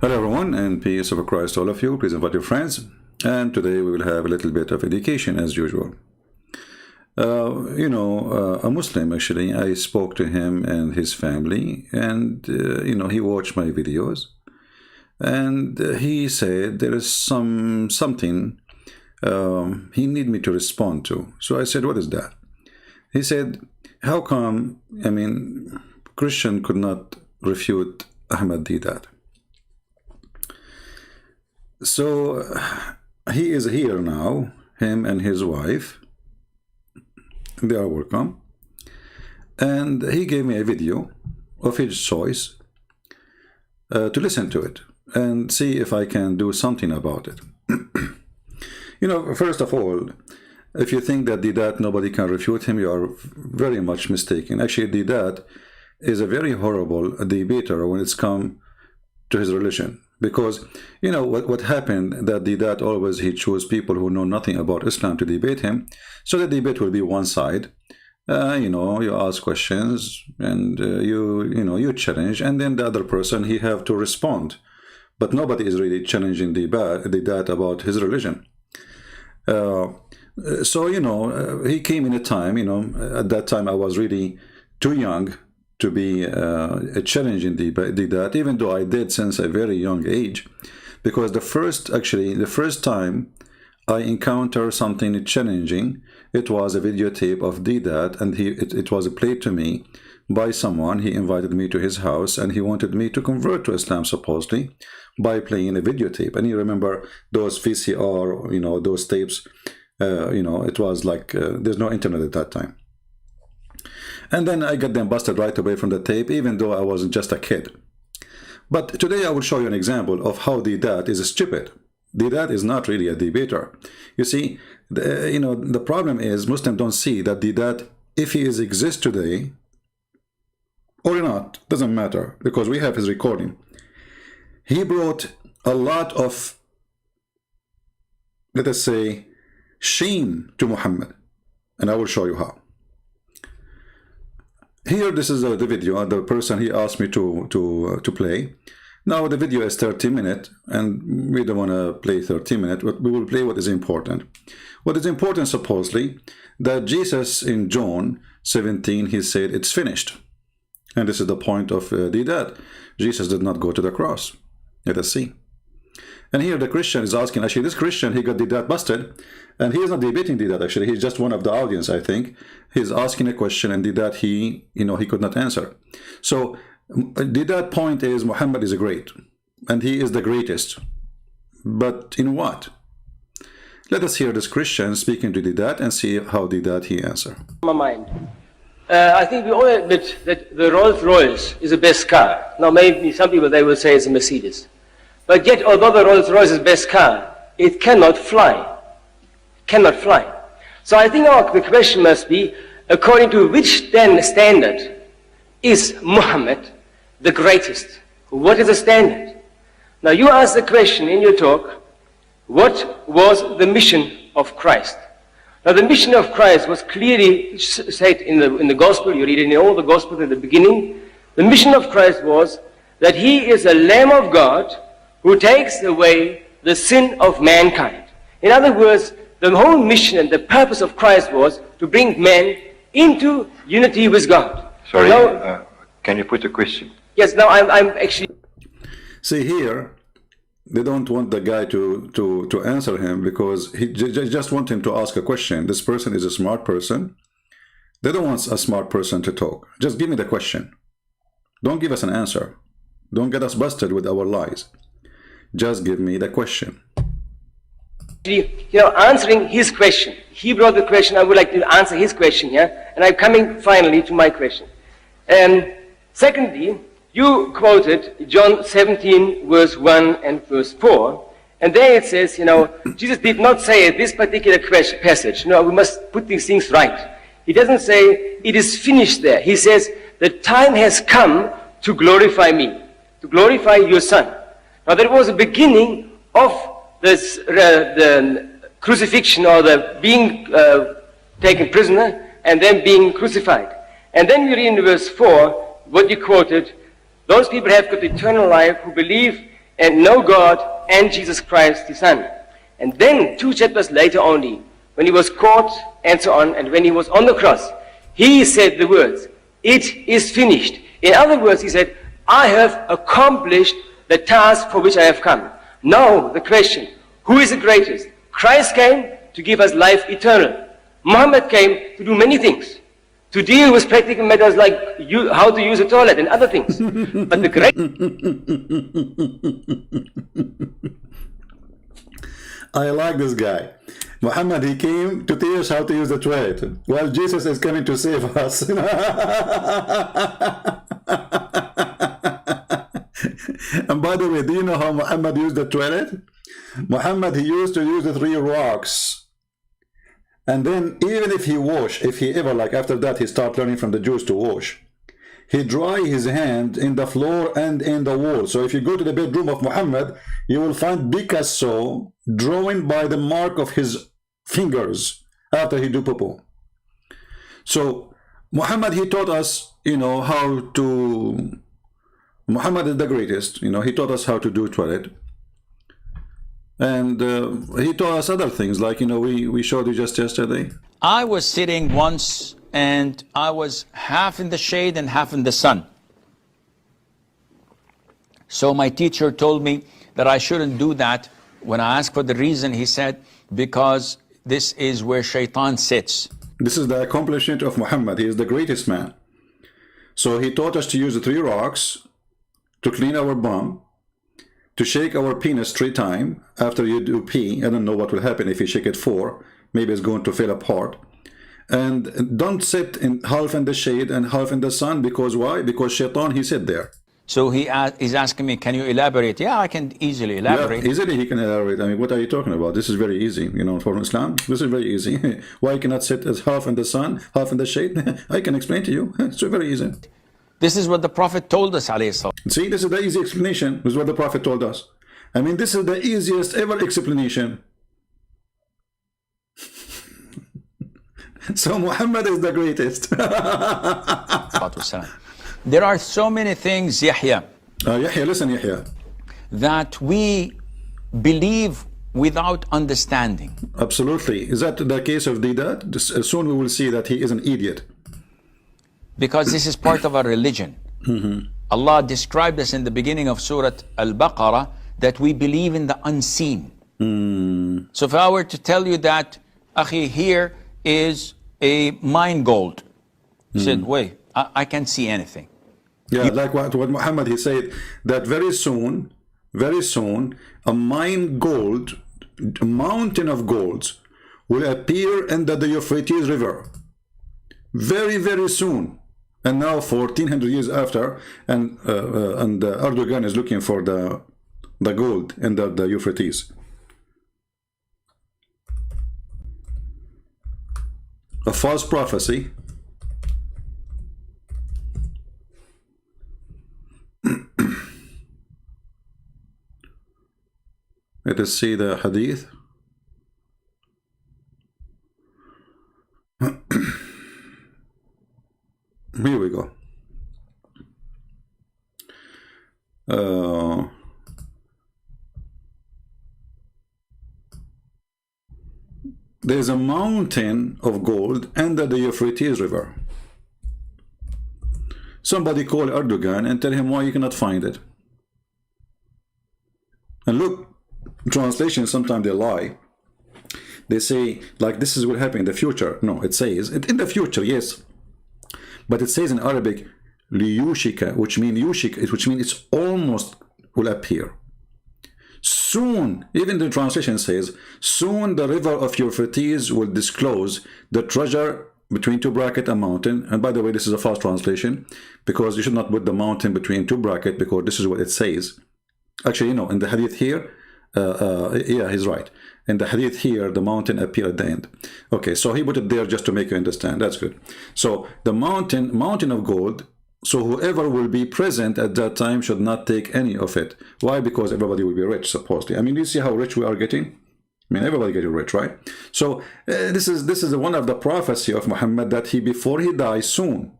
Hello everyone, and peace of Christ to all of you. Please invite your friends. And today we will have a little bit of education as usual. A Muslim actually, I spoke to him and his family, and he watched my videos, and he said there is something he need me to respond to. So I said, what is that? He said, how come, Christian could not refute Ahmad Deedat? So he is here now, him and his wife, they are welcome, and he gave me a video of his choice to listen to it and see if I can do something about it. First of all, if you think that Deedat nobody can refute him, you are very much mistaken. Actually, Deedat is a very horrible debater when it's come to his religion. Because, what happened, that Deedat always, he chose people who know nothing about Islam to debate him. So the debate will be one side. You ask questions and you challenge, and then the other person, he have to respond. But nobody is really challenging Deedat about his religion. He came in a time, at that time I was really too young to be a challenging Deedat, even though I did since a very young age, because the first time I encountered something challenging, it was a videotape of Deedat, and it was played to me by someone. He invited me to his house, and he wanted me to convert to Islam supposedly by playing a videotape. And you remember those VCR, those tapes, it was like there's no internet at that time. And then I got them busted right away from the tape, even though I was just a kid. But today I will show you an example of how Deedat is stupid. Deedat is not really a debater. You see, the problem is Muslims don't see that Deedat, if he exists today or not, doesn't matter, because we have his recording. He brought a lot of, let us say, shame to Muhammad, and I will show you how. Here, this is the video, the person he asked me to play. Now the video is 30 minutes, and we don't want to play 30 minutes, but we will play what is important. What is important, supposedly, that Jesus in John 17, he said, it's finished. And this is the point of Deedat. Jesus did not go to the cross. Let us see. And here the Christian is asking, actually this Christian, he got Deedat busted, and he is not debating Deedat, actually, he's just one of the audience, I think. He's asking a question, and Deedat, he could not answer. So Deedat point is Muhammad is great, and he is the greatest. But in what? Let us hear this Christian speaking to Deedat and see how Deedat he answer. My mind. I think we all admit that the Rolls-Royce is the best car. Now maybe some people, they will say it's a Mercedes. But yet, although the Rolls-Royce is the best car, it cannot fly. Cannot fly. So I think the question must be, according to which then standard is Muhammad the greatest? What is the standard? Now you ask the question in your talk, what was the mission of Christ? Now the mission of Christ was clearly said in the gospel. You read it in all the gospels in the beginning. The mission of Christ was that he is a Lamb of God who takes away the sin of mankind. In other words, the whole mission and the purpose of Christ was to bring man into unity with God. Sorry, can you put a question? Yes, now I'm actually... See here, they don't want the guy to answer him, because he just want him to ask a question. This person is a smart person. They don't want a smart person to talk. Just give me the question. Don't give us an answer. Don't get us busted with our lies. Just give me the question. Answering his question. He brought the question. I would like to answer his question here, and I'm coming finally to my question. Secondly, you quoted John 17, verse 1 and verse 4, and there it says, Jesus did not say this particular passage, no, we must put these things right. He doesn't say it is finished there. He says the time has come to glorify me, to glorify your Son. Now there was a beginning of this, the crucifixion, or the being taken prisoner and then being crucified. And then we read in verse 4, what you quoted, those people have got eternal life who believe and know God and Jesus Christ, his Son. And then 2 chapters later only, when he was caught and so on, and when he was on the cross, he said the words, "It is finished." In other words, he said, "I have accomplished the task for which I have come." Now the question, who is the greatest? Christ came to give us life eternal. Muhammad came to do many things, to deal with practical matters like how to use a toilet and other things. But the great I like this guy. Muhammad, he came to teach us how to use the toilet, while Jesus is coming to save us. And by the way, do you know how Muhammad used the toilet? Muhammad, he used to use the 3 rocks. And then even if he ever, like after that, he started learning from the Jews to wash, he dry his hand in the floor and in the wall. So if you go to the bedroom of Muhammad, you will find Picasso drawing by the mark of his fingers after he do poo. So Muhammad, he taught us, how to. Muhammad is the greatest. He taught us how to do toilet. And he taught us other things, like, we showed you just yesterday. I was sitting once and I was half in the shade and half in the sun. So my teacher told me that I shouldn't do that. When I asked for the reason, he said, because this is where shaitan sits. This is the accomplishment of Muhammad. He is the greatest man. So he taught us to use the 3 rocks to clean our bum, to shake our penis 3 times after you do pee. I don't know what will happen if you shake it 4. Maybe it's going to fall apart. And don't sit in half in the shade and half in the sun. Because why? Because shaitan, he sit there. So he's asking me, can you elaborate? Yeah, I can easily elaborate. Yeah, easily he can elaborate. I mean, what are you talking about? This is very easy, for Islam. This is very easy. Why you cannot sit as half in the sun, half in the shade? I can explain to you. It's very easy. This is what the Prophet told us, alayhi salam. See, this is the easy explanation. This is what the Prophet told us. I mean, this is the easiest ever explanation. So Muhammad is the greatest. There are so many things, Yahya, Yahya, listen, Yahya. that we believe without understanding. Absolutely. Is that the case of Deedat? Soon we will see that he is an idiot. Because this is part of our religion. Allah described us in the beginning of Surah Al-Baqarah that we believe in the unseen. So if I were to tell you that, Akhi, here is a mine gold. He said, wait, I can't see anything. Yeah, like what Muhammad, he said that very soon, a mountain of golds will appear under the Euphrates River. Very, very soon. And now 1400 years after, and Erdogan is looking for the gold under the Euphrates. A false prophecy. Let us see the hadith. Here we go. There's a mountain of gold under the Euphrates River. Somebody call Erdogan and tell him why you cannot find it. And look, translations, sometimes they lie. They say, like, this is what happened in the future. No, it says, in the future, yes. But it says in Arabic, liyushika, which means it's almost will appear. Soon, even the translation says, soon the river of Euphrates will disclose the treasure between 2 brackets a mountain. And by the way, this is a false translation, because you should not put the mountain between 2 brackets, because this is what it says. Actually, in the hadith here, yeah, he's right. In the hadith here, the mountain appeared at the end. Okay, so he put it there just to make you understand. That's good. So the mountain of gold. So whoever will be present at that time should not take any of it. Why? Because everybody will be rich, supposedly. I mean, you see how rich we are getting? I mean, everybody getting rich, right? So this is one of the prophecy of Muhammad, that before he dies, soon,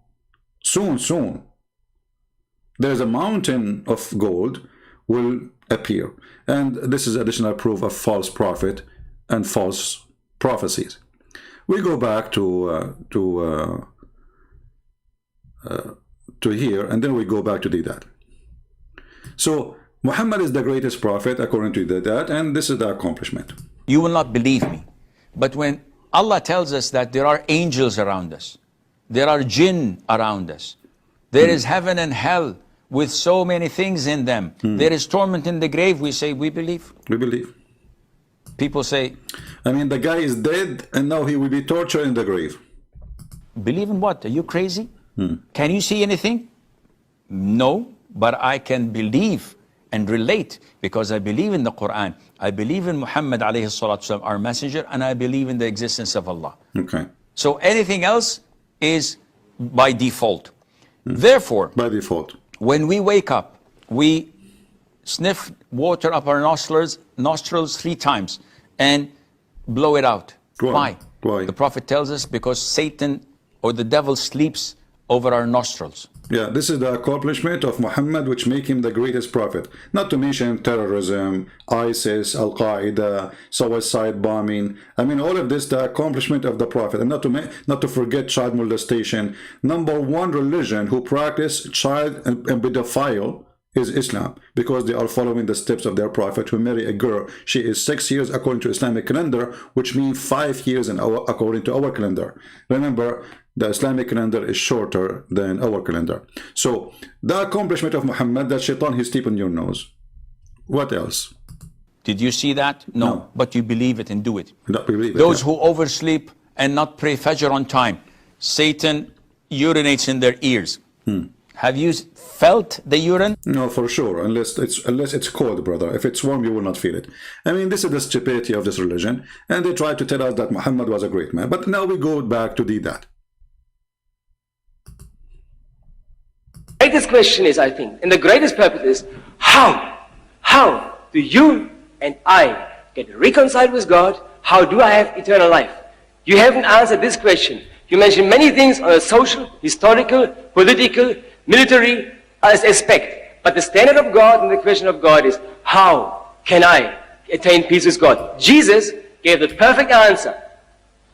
there is a mountain of gold will appear. And this is additional proof of false prophet and false prophecies. We go back to here, and then we go back to Deedat. So Muhammad is the greatest prophet according to Deedat, and this is the accomplishment. You will not believe me, but when Allah tells us that there are angels around us, there are jinn around us, there is heaven and hell with so many things in them, there is torment in the grave, we say we believe. We believe. People say, I mean, the guy is dead and now he will be tortured in the grave. believe in what? Are you crazy? Can you see anything? No, but I can believe and relate because I believe in the Quran. I believe in Muhammad alayhi salatu wasalam, our messenger, and I believe in the existence of Allah. Okay. So anything else is by default. Therefore, By default. when we wake up, we sniff water up our nostrils 3 times and blow it out. Why? Why? Why? The Prophet tells us because Satan or the devil sleeps over our nostrils. Yeah, this is the accomplishment of Muhammad, which make him the greatest prophet. Not to mention terrorism, ISIS, Al-Qaeda, suicide bombing. I mean, all of this, the accomplishment of the prophet. And not to forget child molestation. Number 1 religion who practice child and pedophile is Islam, because they are following the steps of their prophet, who marry a girl. She is 6 years according to Islamic calendar, which means 5 years according to our calendar. Remember, the Islamic calendar is shorter than our calendar. So the accomplishment of Muhammad, that shaitan, he sleep on your nose. What else? Did you see that? No. But you believe it and do it. Not believe it, Those yeah. who oversleep and not pray Fajr on time, Satan urinates in their ears. Have you felt the urine? No, for sure, unless it's cold, brother. If it's warm, you will not feel it. I mean, this is the stupidity of this religion, and they try to tell us that Muhammad was a great man. But now we go back to Deedat. The greatest question is, I think, and the greatest purpose is, how do you and I get reconciled with God? How do I have eternal life? You haven't answered this question. You mentioned many things on a social, historical, political, military aspect. But the standard of God and the question of God is, how can I attain peace with God? Jesus gave the perfect answer.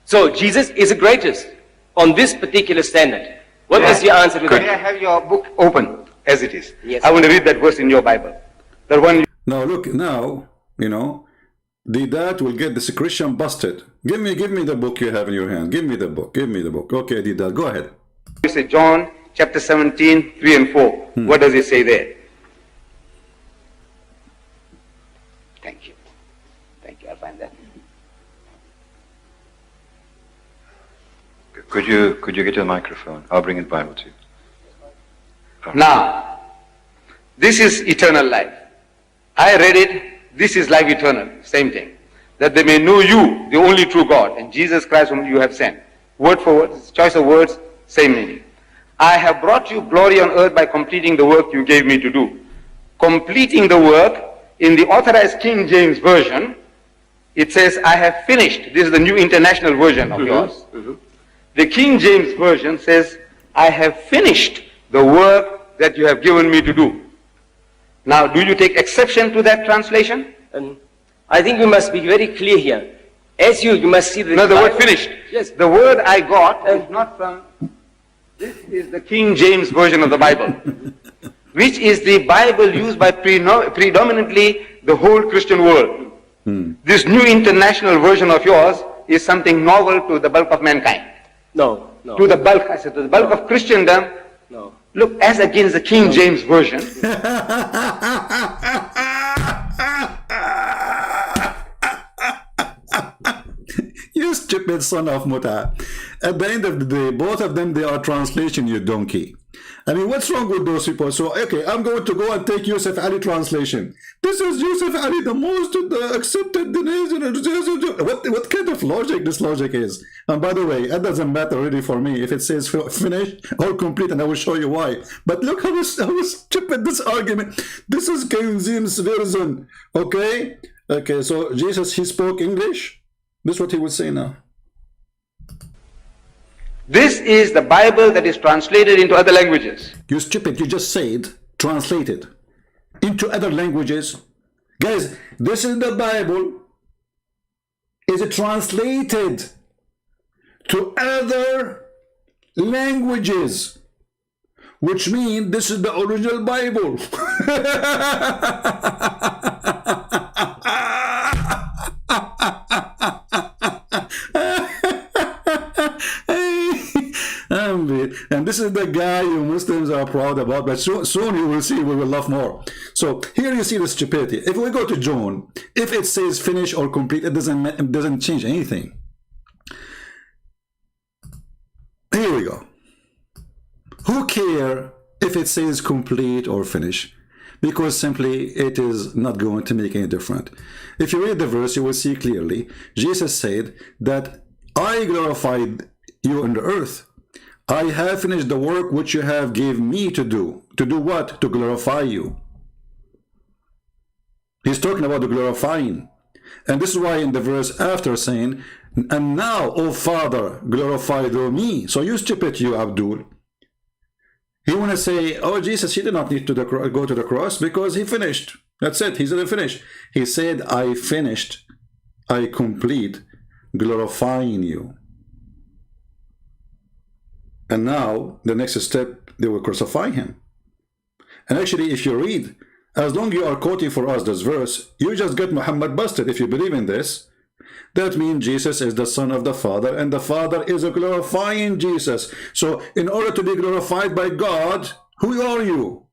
So Jesus is the greatest on this particular standard. What is your answer to May I that? have your book open as it is? Yes. I want to read that verse in your Bible. The one. Now look, now you know, Deedat will get this Christian busted. Give me the book you have in your hand. Give me the book. Give me the book. Okay, Deedat, go ahead. You say John chapter 17, 3 and 4. What does it say there? Thank you. Thank you. I'll find that. Could you get a microphone? I'll bring the Bible to you. Now, this is eternal life. I read it. This is life eternal. Same thing. That they may know you, the only true God, and Jesus Christ whom you have sent. Word for word, choice of words, same meaning. I have brought you glory on earth by completing the work you gave me to do. Completing the work, in the authorized King James Version, it says, I have finished. This is the New International Version of yours. The King James Version says, I have finished the work that you have given me to do. Now, do you take exception to that translation? I think we must be very clear here. As you must see the... No, the word finished. Yes. The word I got is not from... This is the King James Version of the Bible, which is the Bible used by predominantly the whole Christian world. This New International Version of yours is something novel to the bulk of mankind. No. To the bulk, I said, to the bulk of Christendom. No. Look, as against the King James Version, You stupid son of Muta. At the end of the day, both of them, they are translation, you donkey. I mean, what's wrong with those people? So, okay, I'm going to go and take Yusuf Ali translation. This is Yusuf Ali, the most accepted. What kind of logic this logic is? And by the way, that doesn't matter really for me if it says finish or complete, and I will show you why. But look how stupid this argument. This is King James Version. Okay? Okay, so Jesus, he spoke English. This is what he would say now. this is the Bible that is translated into other languages. You stupid, you just said translated. into other languages. Guys, this is the Bible. Is it translated to other languages? Which means this is the original Bible. And this is the guy you Muslims are proud about, but soon you will see we will laugh more. So here you see the stupidity. If we go to John, if it says finish or complete, it doesn't change anything. Here we go. Who care if it says complete or finish? Because simply it is not going to make any difference. If you read the verse, you will see clearly Jesus said that I glorified you on the earth. I have finished the work which you have gave me to do. To do what? To glorify you. He's talking about the glorifying. And this is why in the verse after saying, and now, O Father, glorify thou me. So you stupid, you Abdul. He want to say, oh, Jesus, he did not need to go to the cross because he finished. That's it. He said, finish. He said, I finished. I complete glorifying you. And now, the next step, they will crucify him. And actually, if you read, as long as you are quoting for us this verse, you just get Muhammad busted. If you believe in this, that means Jesus is the Son of the Father, and the Father is a glorifying Jesus. So, in order to be glorified by God, who are you?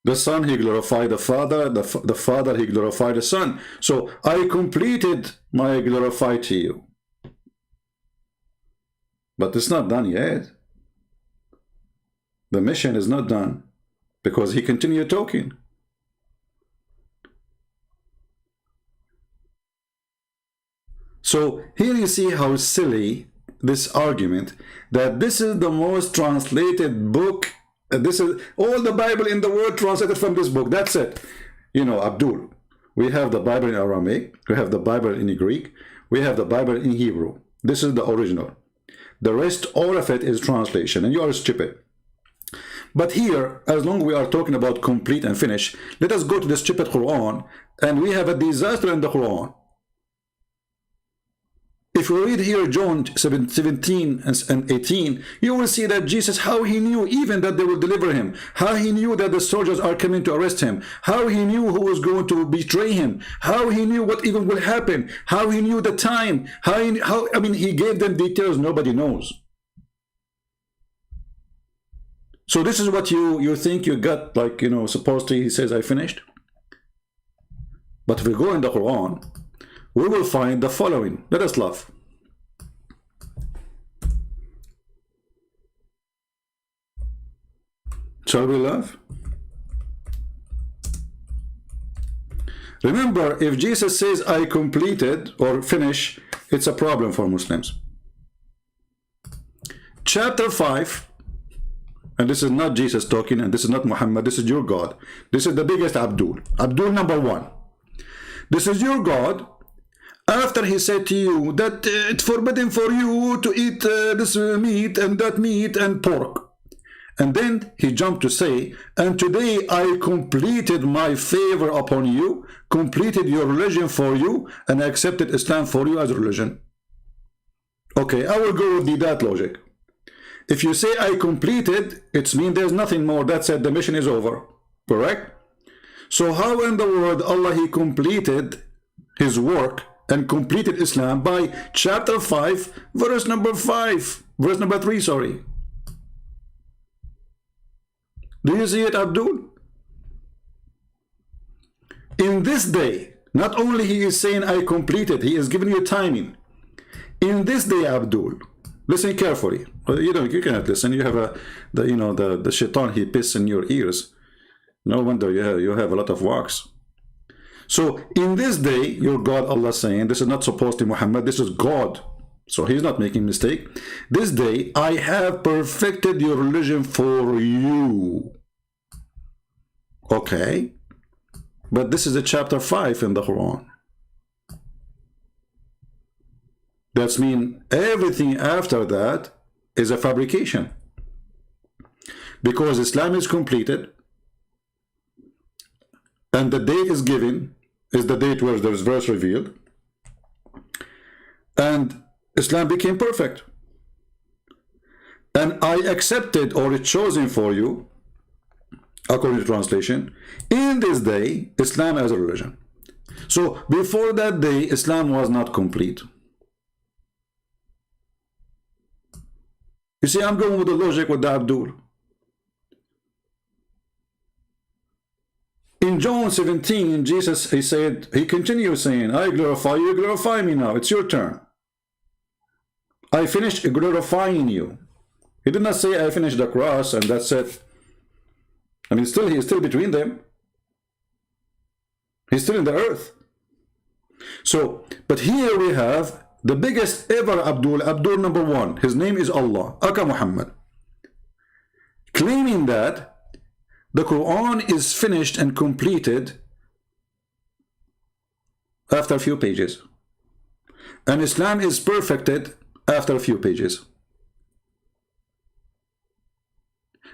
The Son, he glorified the Father. The Father, he glorified the Son. So, I completed my glorify to you. But it's not done yet. The mission is not done because he continued talking. So here you see how silly this argument that this is the most translated book. This is all the Bible in the world translated from this book. That's it. You know, Abdul, we have the Bible in Aramaic, we have the Bible in Greek, we have the Bible in Hebrew. This is the original. The rest, all of it is translation, and you are stupid. But here, as long as we are talking about complete and finish, let us go to the stupid Quran, and we have a disaster in the Quran. If we read here John 17 and 18, you will see that Jesus, how he knew even that they will deliver him, how he knew that the soldiers are coming to arrest him, how he knew who was going to betray him, how he knew what even will happen, how he knew the time, I mean, he gave them details nobody knows. So this is what you think you got, like, you know, supposedly he says, I finished. But if we go in the Quran, we will find the following. Let us laugh. Shall we laugh? Remember, if Jesus says, I completed or finish, it's a problem for Muslims. Chapter 5, and this is not Jesus talking, and this is not Muhammad, this is your God. This is the biggest Abdul. Abdul number 1. This is your God. After he said to you that it's forbidden for you to eat this meat and that meat and pork. And then he jumped to say, and today I completed my favor upon you, completed your religion for you, and accepted Islam for you as a religion. Okay, I will go with that logic. If you say I completed, it means there's nothing more. That's it, the mission is over. Correct? So how in the world Allah, he completed his work and completed Islam by chapter 5, verse number 3, sorry. Do you see it, Abdul? In this day, not only he is saying I completed, he is giving you timing. In this day, Abdul, listen carefully. You know, you cannot listen. You have the shaitan, he pisses in your ears. No wonder you have a lot of wax. So in this day, your God, Allah saying, this is not supposed to Muhammad, this is God. So he's not making mistake. This day, I have perfected your religion for you. Okay. But this is a chapter 5 in the Quran. That means everything after that is a fabrication. because Islam is completed, and the date is given, is the date where there's verse revealed, and Islam became perfect. And I accepted, or it's chosen for you, according to translation, in this day, Islam as a religion. So before that day, Islam was not complete. You see, I'm going with the logic with the Abdul. In John 17, Jesus, he continues saying, I glorify you, glorify me now. It's your turn. I finished glorifying you. He did not say I finished the cross and that's it. I mean, still, he is still between them. He's still in the earth. So, but here we have the biggest ever Abdul number one. His name is Allah, Aka Muhammad, claiming that the Quran is finished and completed after a few pages, and Islam is perfected after a few pages.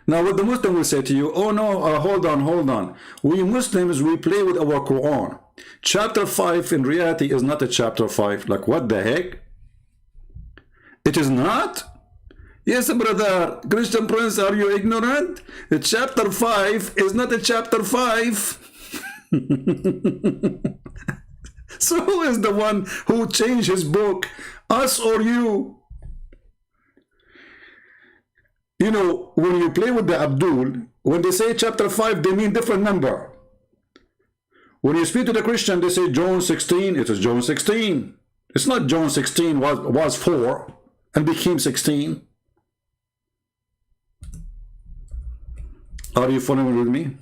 Now what the Muslim will say to you, oh no, hold on. We Muslims, we play with our Quran. Chapter 5 in reality is not a chapter 5. Like, what the heck? It is not? Yes, brother. Christian Prince, are you ignorant? The chapter 5 is not a chapter 5. So who is the one who changed his book? Us or you? You know, when you play with the Abdul, when they say chapter 5, they mean different number. When you speak to the Christian, they say John 16, it is John 16. It's not John 16 was 4 and became 16. Are you following with me?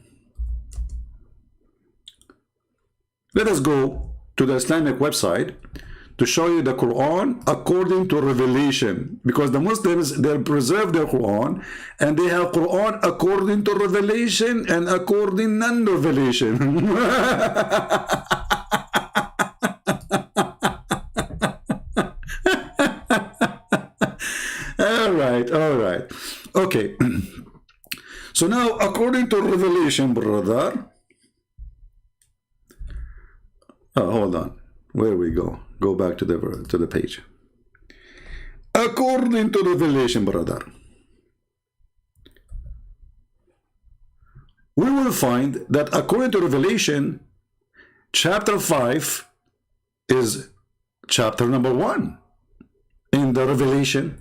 Let us go to the Islamic website to show you the Quran according to revelation, because the Muslims, they preserve their Quran and they have Quran according to revelation and according non-revelation. all right, okay. So now according to revelation, brother, hold on, where we go? Go back to the page. According to revelation, brother, we will find that according to revelation, chapter 5 is chapter number 1 in the revelation.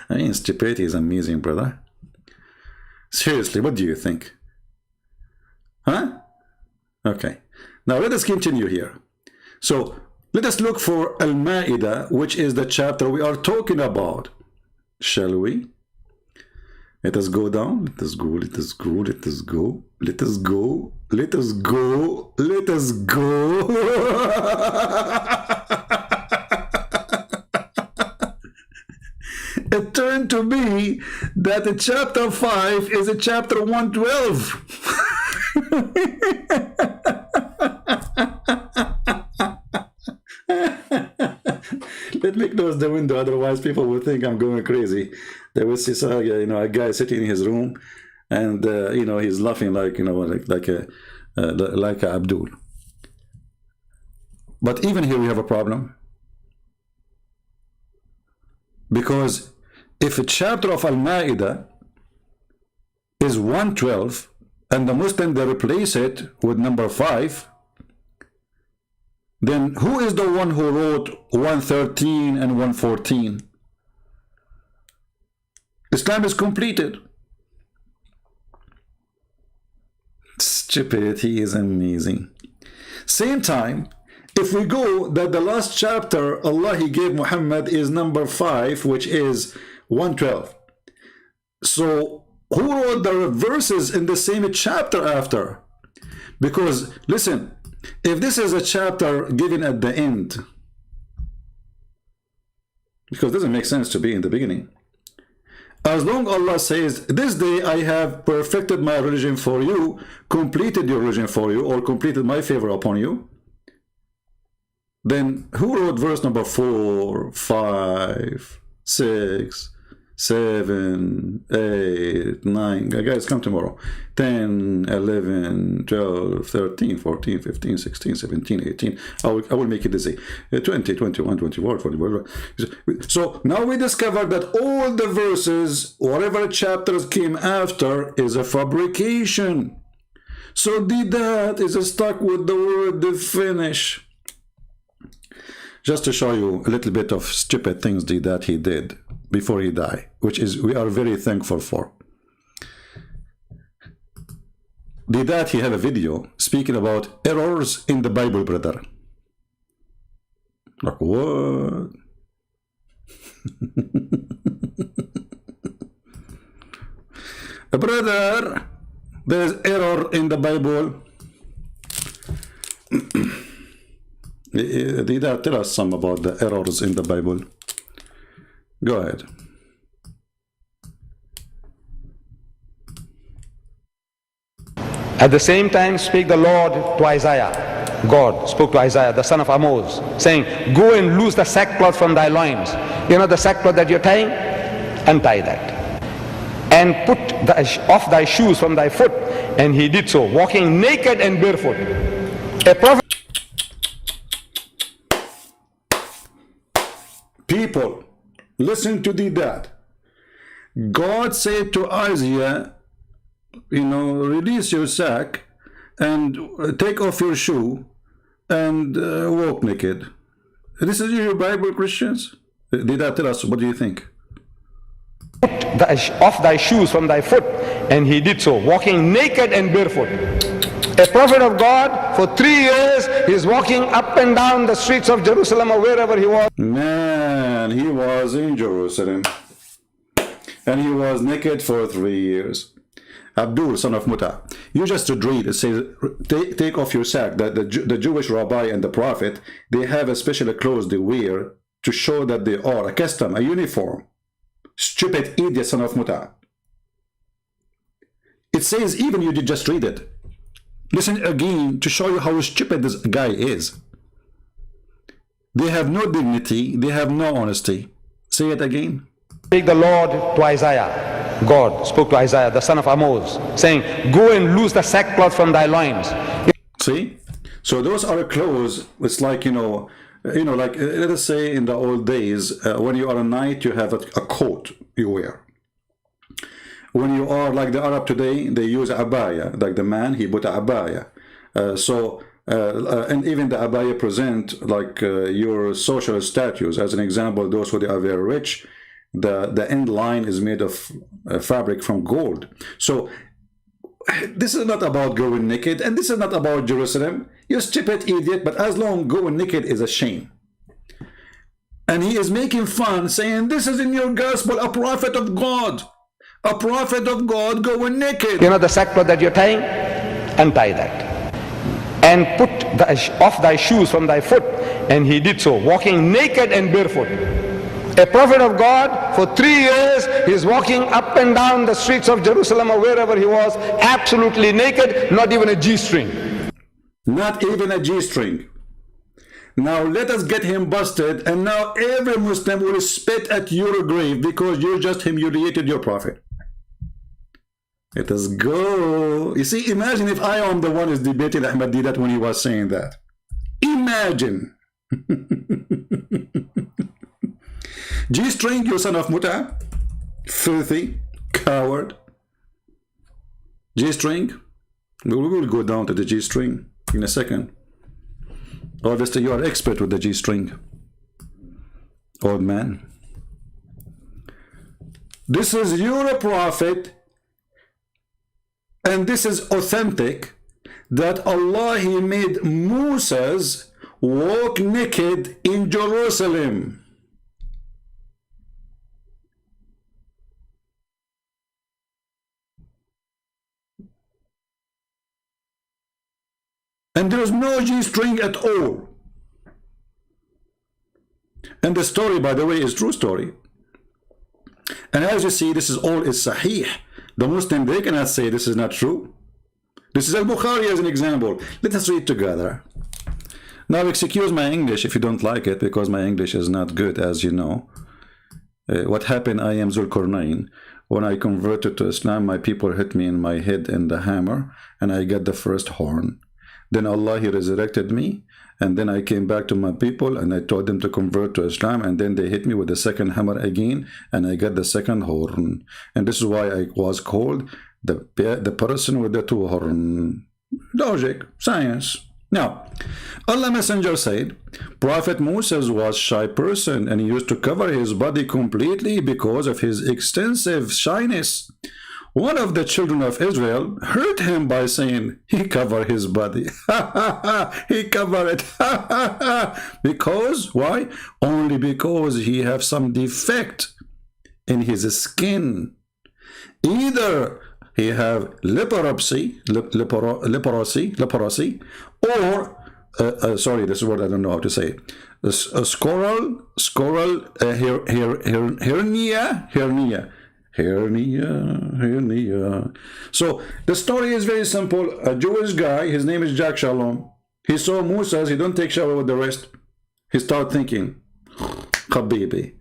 I mean, stupidity is amazing, brother. Seriously, what do you think? Huh? Okay. Now let us continue here. So let us look for Al-Ma'idah, which is the chapter we are talking about. Shall we? Let us go down. Let us go. Let us go. Let us go. Let us go. Let us go. Let us go. It turned to be that the chapter 5 is a chapter 112. Let me close the window, otherwise people will think I'm going crazy. They will see, you know, a guy sitting in his room, and you know, he's laughing like, you know, like a Abdul. But even here we have a problem, because if a chapter of Al-Ma'idah is 112 and the Muslim, they replace it with number 5, then who is the one who wrote 113 and 114? Islam is completed. Stupidity is amazing. Same time, if we go that the last chapter Allah He gave Muhammad is number 5, which is 112. So who wrote the verses in the same chapter after? Because listen, if this is a chapter given at the end, because it doesn't make sense to be in the beginning. As long Allah says, this day I have perfected my religion for you, completed your religion for you, or completed my favor upon you, then who wrote verse number 4, 5, 6, 7, 8, 9? Guys, come tomorrow. 10, 11, 12, 13, 14, 15, 16, 17, 18. I will make it easy. 20, 21, 24, 24. So now we discovered that all the verses, whatever chapters came after, is a fabrication. So Deedat is stuck with the word the finish. Just to show you a little bit of stupid things that he did before he died, which is we are very thankful for. Deedat, he have a video speaking about errors in the Bible, brother. Like what? Brother, there's error in the Bible. Deedat, tell us some about the errors in the Bible. Go ahead. At the same time spake the Lord to Isaiah. God spoke to Isaiah, the son of Amos, saying, go and loose the sackcloth from thy loins. You know the sackcloth that you're tying? Untie that. And put off thy shoes from thy foot. And he did so, walking naked and barefoot. A prophet. People, listen to Deedat. God said to Isaiah, you know, release your sack and take off your shoe and walk naked. This is your Bible, Christians? Deedat, tell us, what do you think? Put off thy shoes from thy foot. And he did so, walking naked and barefoot. A prophet of God, for 3 years, he's walking up and down the streets of Jerusalem or wherever he was. Man, he was in Jerusalem. And he was naked for 3 years. Abdul, son of Muta, you just read it says, take off your sack. The Jewish rabbi and the prophet, they have a special clothes they wear to show that they are a custom, a uniform. Stupid idiot, son of Muta. It says, even you did just read it. Listen again to show you how stupid this guy is. They have no dignity, they have no honesty. Say it again. Take the Lord to Isaiah. God spoke to Isaiah, the son of Amos, saying, go and loose the sackcloth from thy loins. See? So those are clothes. It's like, like, let us say in the old days, when you are a knight, you have a coat you wear. When you are like the Arab today, they use abaya. Like the man, he put a abaya. And even the abaya present like your social status. As an example, those who are very rich, the end line is made of fabric from gold. So this is not about going naked, and this is not about Jerusalem. You stupid idiot, but as long going naked is a shame. And he is making fun, saying, this is in your gospel, a prophet of God. A prophet of God going naked. You know the sackcloth that you're tying? Untie that. And put off thy shoes from thy foot. And he did so, walking naked and barefoot. A prophet of God, for 3 years, he's walking up and down the streets of Jerusalem or wherever he was, absolutely naked, not even a G-string. Not even a G-string. Now let us get him busted, and now every Muslim will spit at your grave because you just humiliated your prophet. Let us go. You see, imagine if I am the one who's debating Ahmad Deedat when he was saying that. Imagine. G-string, you son of Muta. Filthy. Coward. G-string. We will go down to the G-string in a second. Obviously, you are expert with the G-string. Old man. This is your prophet. And this is authentic, that Allah, he made Moses walk naked in Jerusalem. And there is no G-string at all. And the story, by the way, is true story. And as you see, this is all is sahih. The Muslim, they cannot say this is not true. This is Al-Bukhari as an example. Let us read together. Now, excuse my English if you don't like it, because my English is not good, as you know. What happened, I am Zulkarnain. When I converted to Islam, my people hit me in my head in the hammer, and I got the first horn. Then Allah, He resurrected me, and then I came back to my people, and I told them to convert to Islam, and then they hit me with the second hammer again, and I got the second horn. And this is why I was called the person with the two horns. Logic, science. Now, Allah Messenger said, Prophet Moses was a shy person, and he used to cover his body completely because of his extensive shyness. One of the children of Israel hurt him by saying, he covered his body. He covered it. Because, why? Only because he have some defect in his skin. Either he have leprosy, or sorry, this word I don't know how to say. A hernia. So the story is very simple. A Jewish guy, his name is Jack Shalom. He saw Moses. He don't take shower with the rest. He started thinking, Habibi,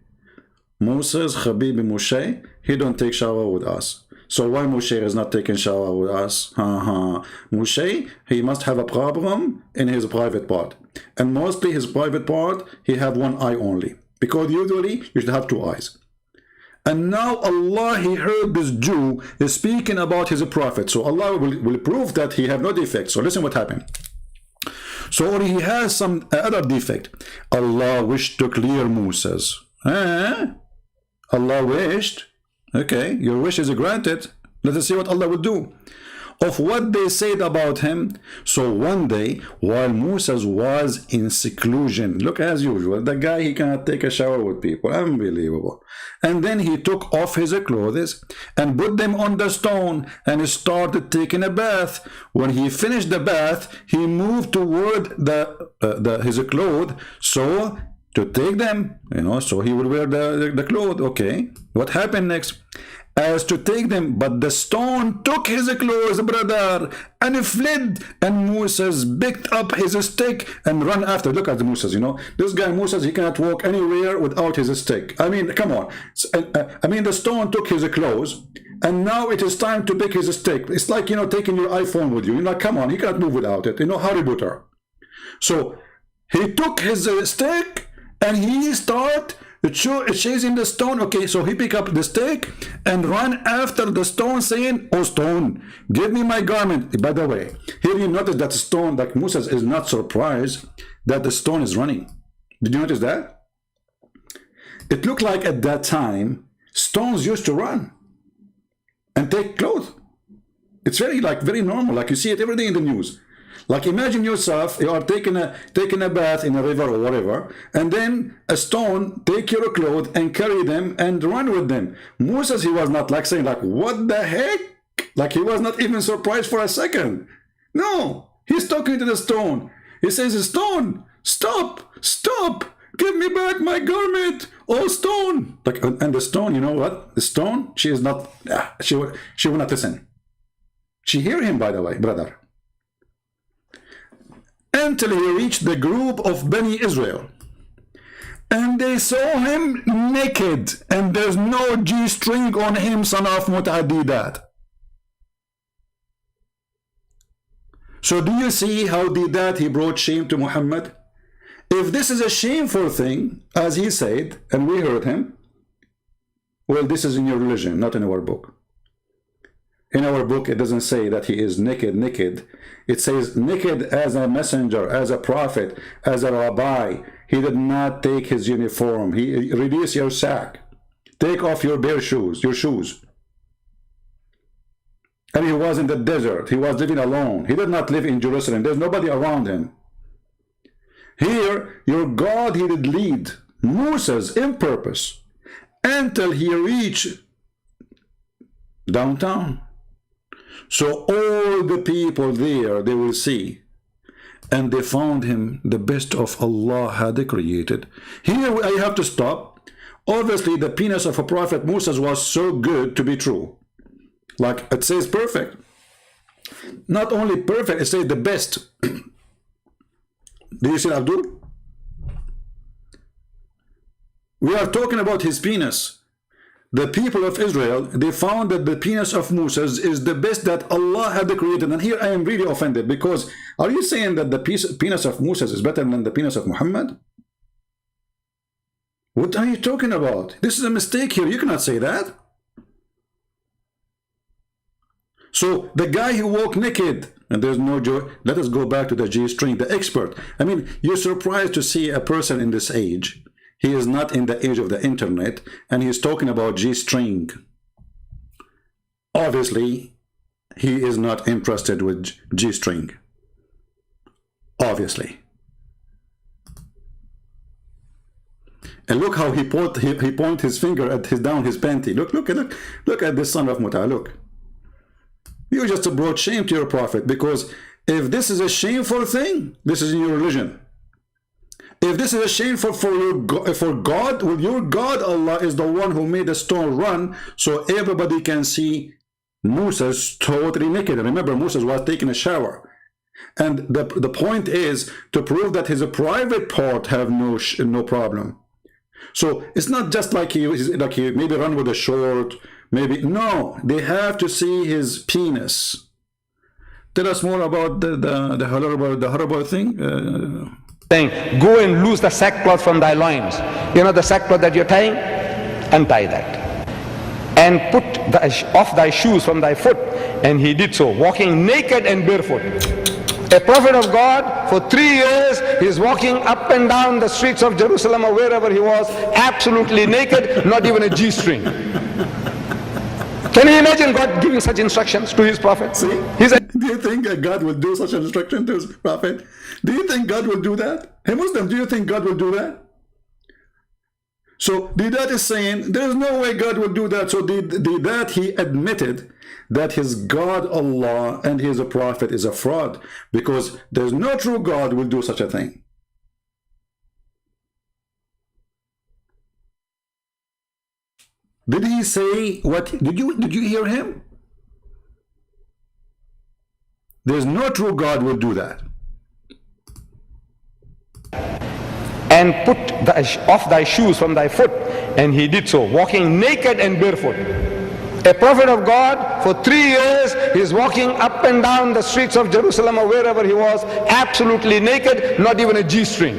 Moses, Habibi, Moshe, he don't take shower with us. So why Moshe is not taking shower with us? Moshe, he must have a problem in his private part. And mostly his private part, he have one eye only. Because usually you should have two eyes. And now Allah, He heard this Jew is speaking about his prophet. So Allah will prove that he have no defect. So listen what happened. So he has some other defect. Allah wished to clear Moses. Allah wished. Okay, your wish is granted. Let us see what Allah will do. Of what they said about him. So one day, while Moses was in seclusion, look, as usual, the guy, he cannot take a shower with people. Unbelievable. And then he took off his clothes and put them on the stone and started taking a bath. When he finished the bath, he moved toward his clothes, so to take them, so he would wear the clothes. Okay, what happened next? As to take them, but the stone took his clothes, brother, and fled. And Moses picked up his stick and ran after. Look at Moses, this guy Moses, he cannot walk anywhere without his stick. I mean, come on. I mean, the stone took his clothes, and now it is time to pick his stick. It's like, taking your iPhone with you. Come on, he cannot move without it. Harry Potter. So he took his stick and he started chasing the stone. Okay, so he picked up the stick and ran after the stone, saying, "Oh stone, give me my garment." By the way, here you notice that stone, that Moses is not surprised that the stone is running. Did you notice that? It looked like at that time stones used to run and take clothes. It's very normal, like you see it every day in the news. Like imagine yourself, you are taking a bath in a river or whatever, and then a stone take your clothes and carry them and run with them. Moses, he was not saying what the heck? He was not even surprised for a second. No, he's talking to the stone. He says, "Stone, stop, give me back my garment, oh stone." And the stone, you know what? The stone, she is not, she will not listen. She hear him, by the way, brother. Until he reached the group of Bani Israel. And they saw him naked, and there's no G-string on him, son of Ahmad Deedat. So do you see how Deedat, he brought shame to Muhammad? If this is a shameful thing, as he said, and we heard him, well, this is in your religion, not in our book. In our book, it doesn't say that he is naked. It says naked as a messenger, as a prophet, as a rabbi. He did not take his uniform. He release your sack. Take off your bare shoes, your shoes. And he was in the desert. He was living alone. He did not live in Jerusalem. There's nobody around him. Here, your God, he did lead Moses in purpose until he reached downtown. So all the people there, they will see, and they found him the best of Allah had created. Here I have to stop. Obviously, the penis of a prophet Moses was so good to be true. Like it says perfect. Not only perfect, it says the best. Do you see Abdul? We are talking about his penis. The people of Israel, they found that the penis of Moses is the best that Allah had created. And here I am really offended, because are you saying that the penis of Moses is better than the penis of Muhammad? What are you talking about? This is a mistake here. You cannot say that. So the guy who walked naked, and there's no joy. Let us go back to the G-string, the expert. I mean, you're surprised to see a person in this age. He is not in the age of the internet, and he's talking about G-string. Obviously, he is not interested with G-string. Obviously. And look how he point his finger at down his panty. Look at this son of Muta. Look. You just brought shame to your prophet, because if this is a shameful thing, this is in your religion. If this is a shameful for God, well, your God Allah is the one who made the stone run so everybody can see Moses totally naked. Remember, Moses was taking a shower. And the point is to prove that his private part have no problem. So it's not just like he maybe run with a short, maybe. No, they have to see his penis. Tell us more about the horrible thing. Saying, go and loose the sackcloth from thy loins. You know the sackcloth that you're tying? Untie that. And put off thy shoes from thy foot. And he did so, walking naked and barefoot. A prophet of God, for 3 years, he's walking up and down the streets of Jerusalem or wherever he was, absolutely naked, not even a G-string. Can you imagine God giving such instructions to his prophet? See? Do you think God will do such an instruction to his prophet? Do you think God will do that? Hey Muslim, do you think God will do that? So Deedat is saying there is no way God will do that. So Deedat, he admitted that his God Allah and his prophet is a fraud, because there's no true God will do such a thing. Did he say what? Did you hear him? There's no true God will do that. And put off thy shoes from thy foot. And he did so, walking naked and barefoot. A prophet of God, for 3 years, he's walking up and down the streets of Jerusalem or wherever he was, absolutely naked, not even a G-string.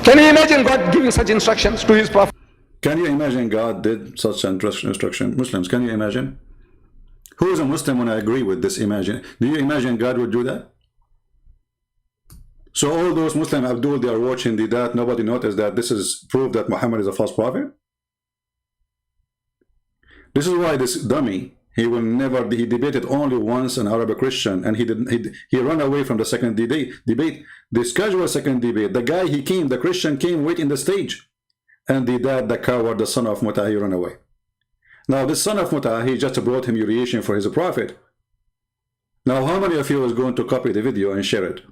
Can you imagine God giving such instructions to his prophet? Can you imagine God did such an instruction? Muslims, can you imagine? Who is a Muslim when I agree with this? Imagine. Do you imagine God would do that? So all those Muslim Abdul, they are watching that. Nobody noticed that this is proof that Muhammad is a false prophet. This is why this dummy, he will never be. He debated only once an Arab Christian, and he ran away from the second debate. This casual second debate. The guy the Christian came wait in the stage, and the coward, the son of Muta, he ran away. Now the son of Muta, he just brought humiliation for his prophet. Now how many of you is going to copy the video and share it?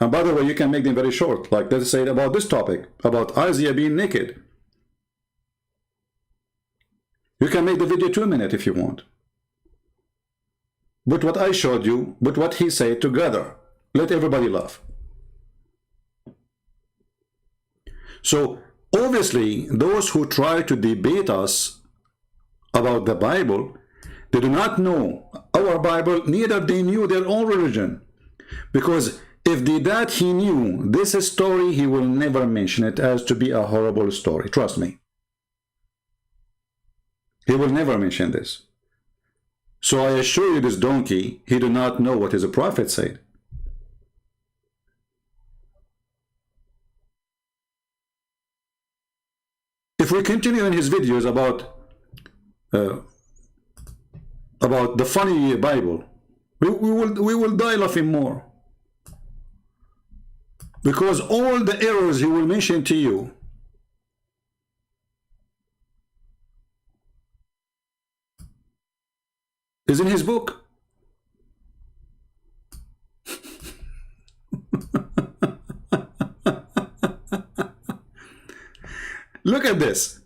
And by the way, you can make them very short, like let's say about this topic, about Isaiah being naked. You can make the video 2 minutes if you want. But what I showed you, but what he said together, let everybody laugh. So obviously, those who try to debate us about the Bible, they do not know our Bible, neither they knew their own religion. Because if Deedat he knew this story, he will never mention it as to be a horrible story. Trust me. He will never mention this. So I assure you, this donkey, he do not know what his prophet said. If we continue in his videos about the funny Bible, we will die laughing more. Because all the errors he will mention to you is in his book. Look at this.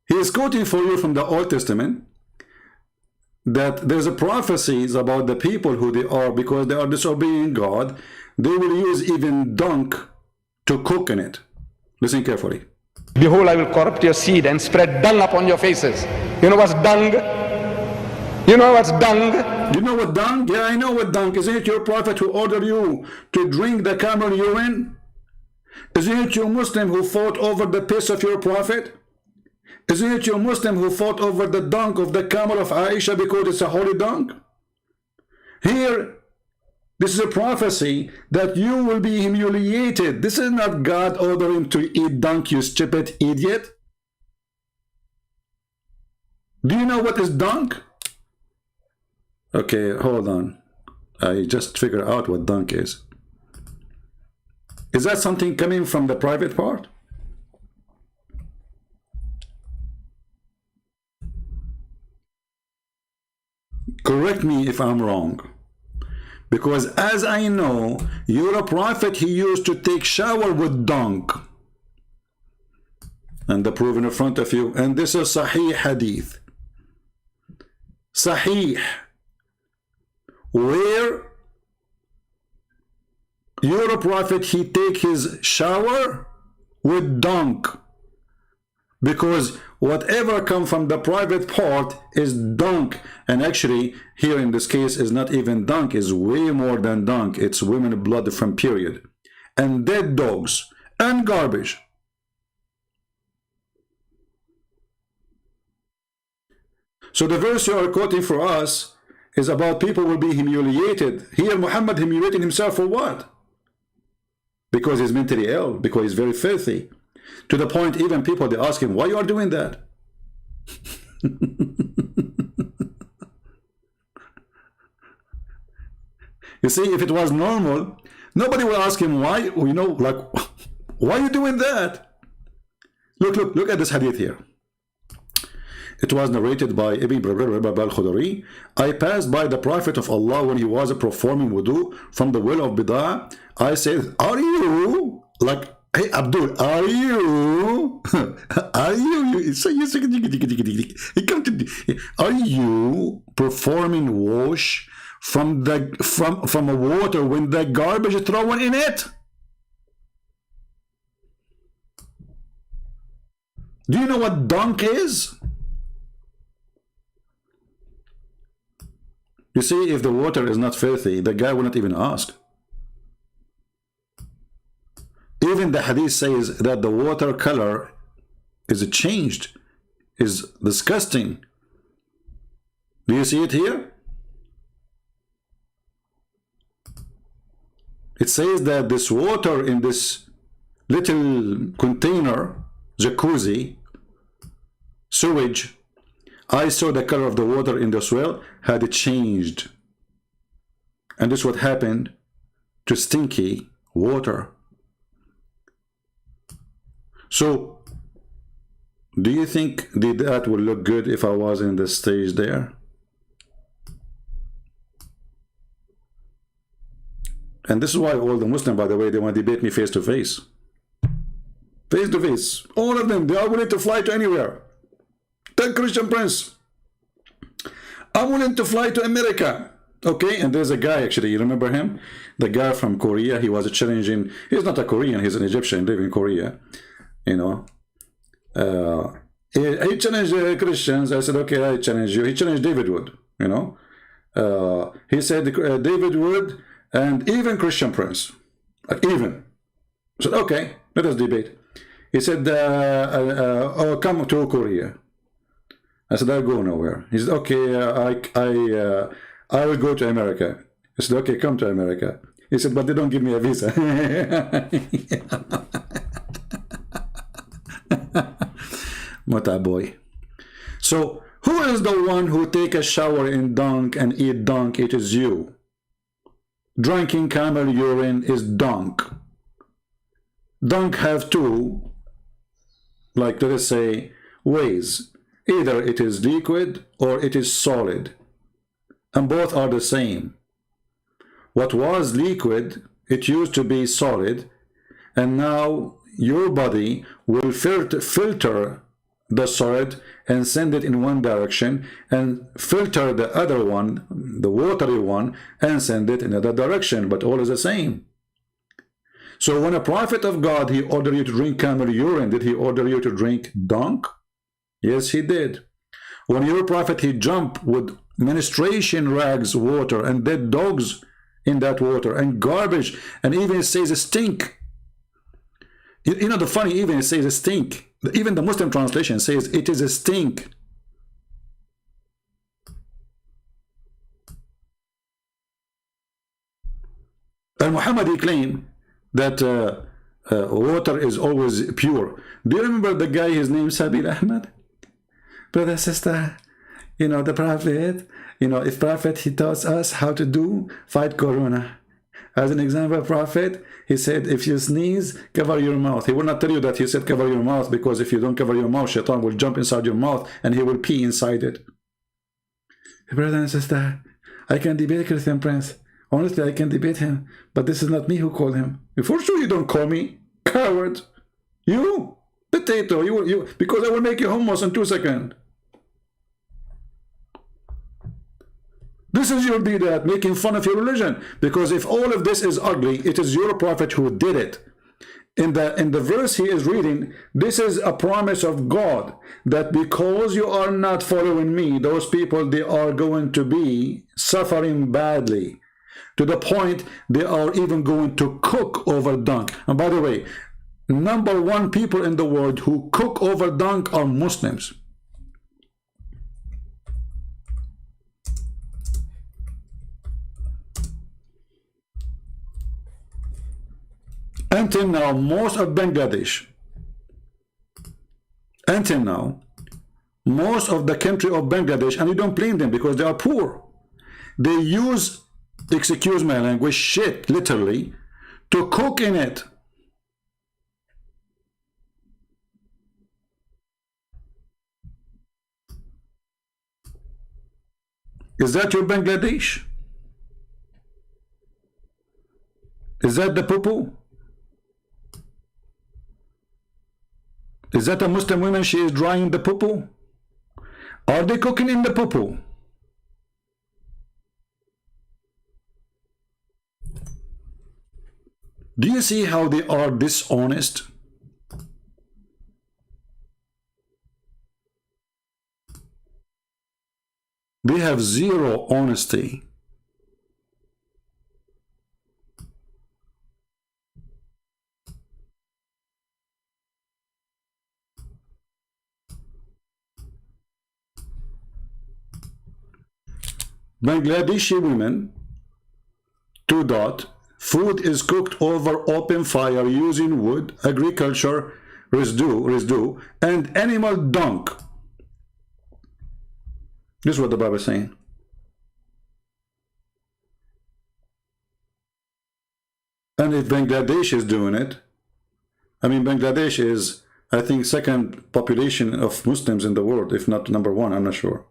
He is quoting for you from the Old Testament. that there's a prophecies about the people who they are, because they are disobeying God. They will use even dung to cook in it. Listen carefully. Behold, I will corrupt your seed and spread dung upon your faces. You know what's dung? You know what's dung? You know what dung? Yeah, I know what dung. Isn't it your prophet who ordered you to drink the camel urine? Isn't it your Muslim who fought over the piss of your prophet? Isn't it your Muslim who fought over the dung of the camel of Aisha because it's a holy dung? Here, this is a prophecy that you will be humiliated. This is not God ordering to eat dung, you stupid idiot. Do you know what is dung? Okay, hold on. I just figured out what dung is. Is that something coming from the private part? Correct me if I'm wrong. Because as I know, you're a prophet, he used to take shower with dung. And the proof in front of you. And this is Sahih Hadith. Sahih. Where you're a prophet, he take his shower with dung. Because whatever come from the private part is dung. And actually, here in this case, is not even dung, is way more than dung. It's women blood from period. And dead dogs. And garbage. So the verse you are quoting for us is about people will be humiliated. Here Muhammad humiliating himself for what? Because he's mentally ill. Because he's very filthy. To the point even people, they ask him, why you are doing that? You see, if it was normal, nobody will ask him why, you know, like, why are you doing that? Look at this hadith here. It was narrated by Ibn al-Khudri. I passed by the Prophet of Allah when he was performing wudu from the well of Bid'ah. I said, are you, like, hey Abdul, are you? Are you? Are you performing wash from a water when the garbage is thrown in it? Do you know what dung is? You see, if the water is not filthy, the guy will not even ask. Even the hadith says that the water color is changed, is disgusting. Do you see it here? It says that this water in this little container, jacuzzi, sewage, I saw the color of the water in the well had changed. And this is what happened to stinky water. So, do you think that would look good if I was in the stage there? And this is why all the Muslims, by the way, they want to debate me face to face. Face to face. All of them, they are willing to fly to anywhere. Tell Christian Prince, I'm willing to fly to America. Okay, and there's a guy, actually, you remember him? The guy from Korea, he was challenging, he's not a Korean, he's an Egyptian living in Korea. You know, he challenged Christians. I said, okay, I challenge you. He challenged David Wood, you know. He said David Wood and even Christian Prince, like even. I said, okay, let us debate. He said, oh, come to Korea. I said, I'll go nowhere. He said, okay, I will go to America. I said, okay, come to America. He said, but they don't give me a visa. Mota boy. So, who is the one who take a shower in dung and eat dung? It is you. Drinking camel urine is dung. Dung have two, like let us say, ways. Either it is liquid or it is solid. And both are the same. What was liquid, it used to be solid, and now your body will filter the solid and send it in one direction, and filter the other one, the watery one, and send it in another direction, but all is the same. So when a prophet of God, he ordered you to drink camel urine, did he order you to drink dung? Yes, he did. When your prophet, he jumped with menstruation rags water and dead dogs in that water and garbage, and even it says a stink. You know the funny, even it says a stink. Even the Muslim translation says it is a stink. And Muhammad, he claimed that water is always pure. Do you remember the guy, his name Sabil Ahmad? Brother, sister, you know, the prophet, you know, if prophet, he taught us how to fight corona. As an example, prophet, he said, if you sneeze, cover your mouth. He will not tell you that he said cover your mouth, because if you don't cover your mouth, shaitan will jump inside your mouth and he will pee inside it. Brother and sister, I can debate Christian Prince. Honestly, I can debate him, but this is not me who called him. For sure you don't call me coward. You, potato, you, because I will make you hummus in 2 seconds. This is your Deedat, making fun of your religion. Because if all of this is ugly, it is your prophet who did it. In the verse he is reading, this is a promise of God, that because you are not following me, those people, they are going to be suffering badly. To the point they are even going to cook over dung. And by the way, #1 people in the world who cook over dung are Muslims. Until now, most of Bangladesh, until now, most of the country of Bangladesh, and you don't blame them because they are poor, they use, excuse my language, shit, literally, to cook in it. Is that your Bangladesh? Is that the poo-poo? Is that a Muslim woman, she is drying the poo-poo? Are they cooking in the poo-poo? Do you see how they are dishonest? They have zero honesty. Bangladeshi women, food is cooked over open fire using wood, agriculture, residue, and animal dung. This is what the Bible is saying. And if Bangladesh is doing it, I mean, Bangladesh is, I think, second population of Muslims in the world, if not #1, I'm not sure.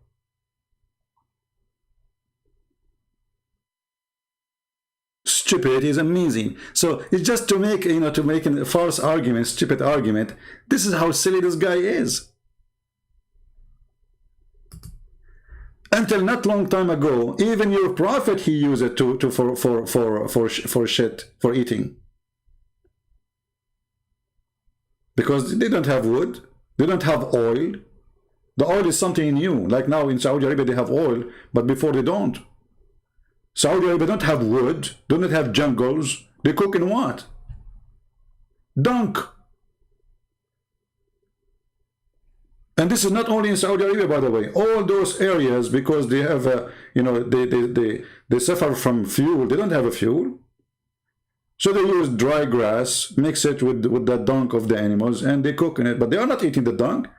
Stupid is amazing. So it's just to make, you know, to make a false argument, stupid argument. This is how silly this guy is. Until not long time ago, even your prophet, he used it for shit, for eating. Because they don't have wood, they don't have oil. The oil is something new. Like now in Saudi Arabia they have oil, but before they don't. Saudi Arabia don't have wood, do not have jungles. They cook in what? Dung. And this is not only in Saudi Arabia, by the way. All those areas, because they have, you know, they suffer from fuel. They don't have a fuel. So they use dry grass, mix it with the dung of the animals, and they cook in it. But they are not eating the dung.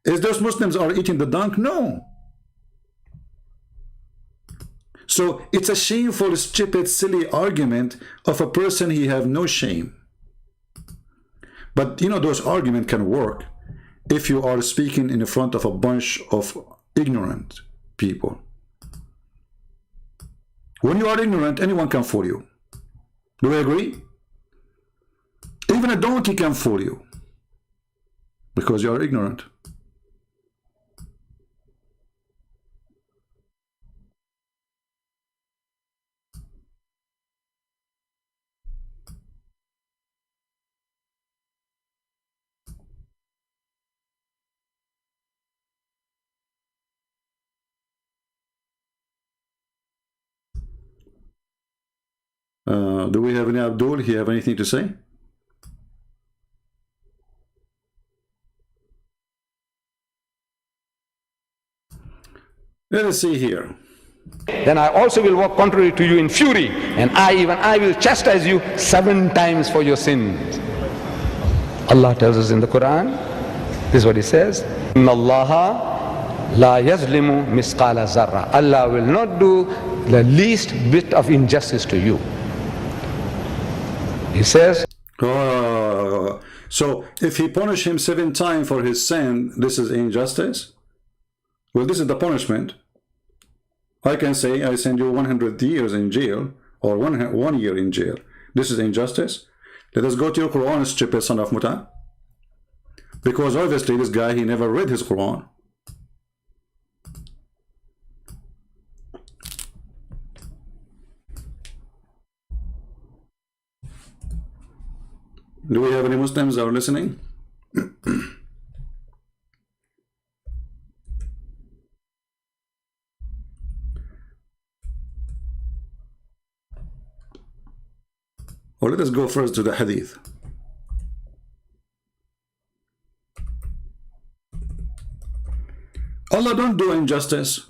Is those Muslims are eating the dung? No. So it's a shameful, stupid, silly argument of a person he have no shame. But you know, those arguments can work if you are speaking in front of a bunch of ignorant people. When you are ignorant, anyone can fool you. Do we agree? Even a donkey can fool you. because you are ignorant. Do we have any Abdul? He have anything to say? Let us see here. Then I also will walk contrary to you in fury, and I will chastise you 7 times for your sins. Allah tells us in the Quran, this is what He says, Inna Allaha la yazlimu misqala zarra. Allah will not do the least bit of injustice to you. He says, so if he punish him 7 times for his sin, this is injustice? Well, this is the punishment. I can say I send you 100 years in jail, or 1 year in jail. This is injustice. Let us go to your Quran, stupid son of Muta. Because obviously this guy, he never read his Quran. Do we have any Muslims that are listening? Or let us go first to the Hadith. Allah don't do injustice.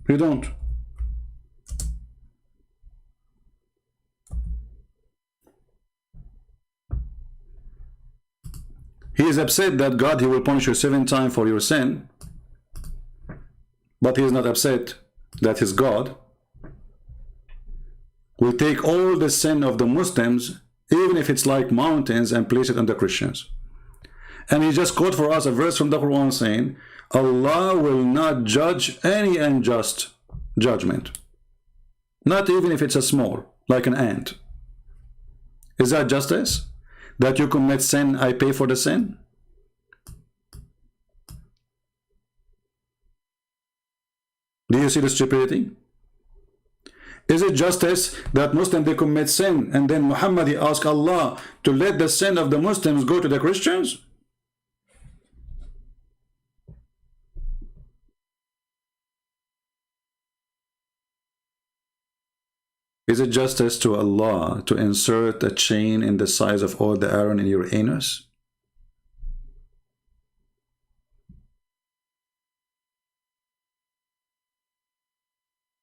He don't. He is upset that God, He will punish you 7 times for your sin, but He is not upset that His God will take all the sin of the Muslims, even if it's like mountains, and place it on the Christians. And He just quote for us a verse from the Quran saying, Allah will not judge any unjust judgment, not even if it's a small, like an ant. Is that justice? That you commit sin, I pay for the sin? Do you see the stupidity? Is it justice that Muslims, they commit sin, and then Muhammad, he asked Allah to let the sin of the Muslims go to the Christians? Is it justice to Allah to insert a chain in the size of all the iron in your anus?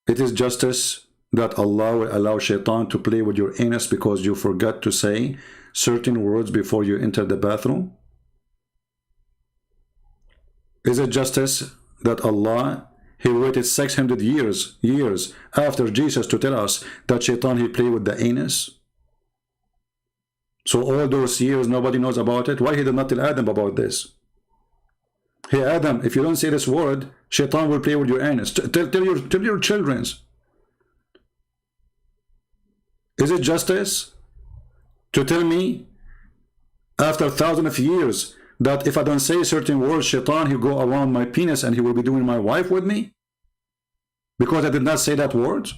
It is justice that Allah will allow shaitan to play with your anus because you forgot to say certain words before you enter the bathroom? Is it justice that Allah, He waited 600 years after Jesus to tell us that shaitan, he played with the anus? So all those years nobody knows about it. Why He did not tell Adam about this? Hey Adam, if you don't say this word, shaitan will play with your anus. Tell your children. Is it justice to tell me after thousands of years that if I don't say certain words, shaitan, he'll go around my penis and he will be doing my wife with me? Because I did not say that word?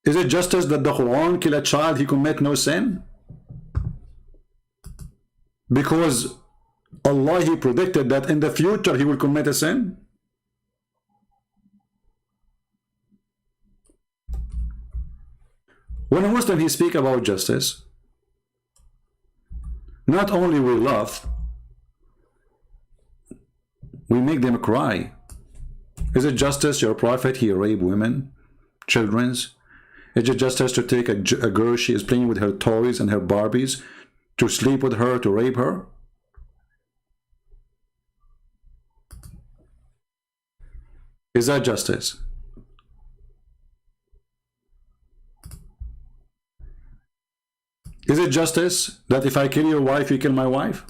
Is it justice that the Quran kill a child, he commit no sin? Because Allah, He predicted that in the future he will commit a sin? When a Muslim, he speak about justice, not only we laugh, we make them cry. Is it justice your prophet, he rape women, children's? Is it justice to take a girl, she is playing with her toys and her Barbies, to sleep with her, to rape her? Is that justice? Is it justice that if I kill your wife, you kill my wife?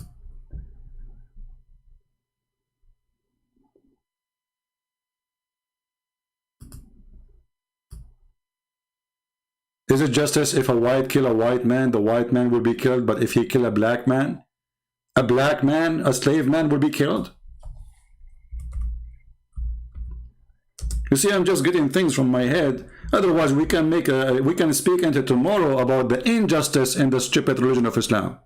Is it justice if a white kill a white man, the white man will be killed, but if he kill a black man, a slave man will be killed? You see, I'm just getting things from my head. Otherwise, we can speak into tomorrow about the injustice in the stupid religion of Islam.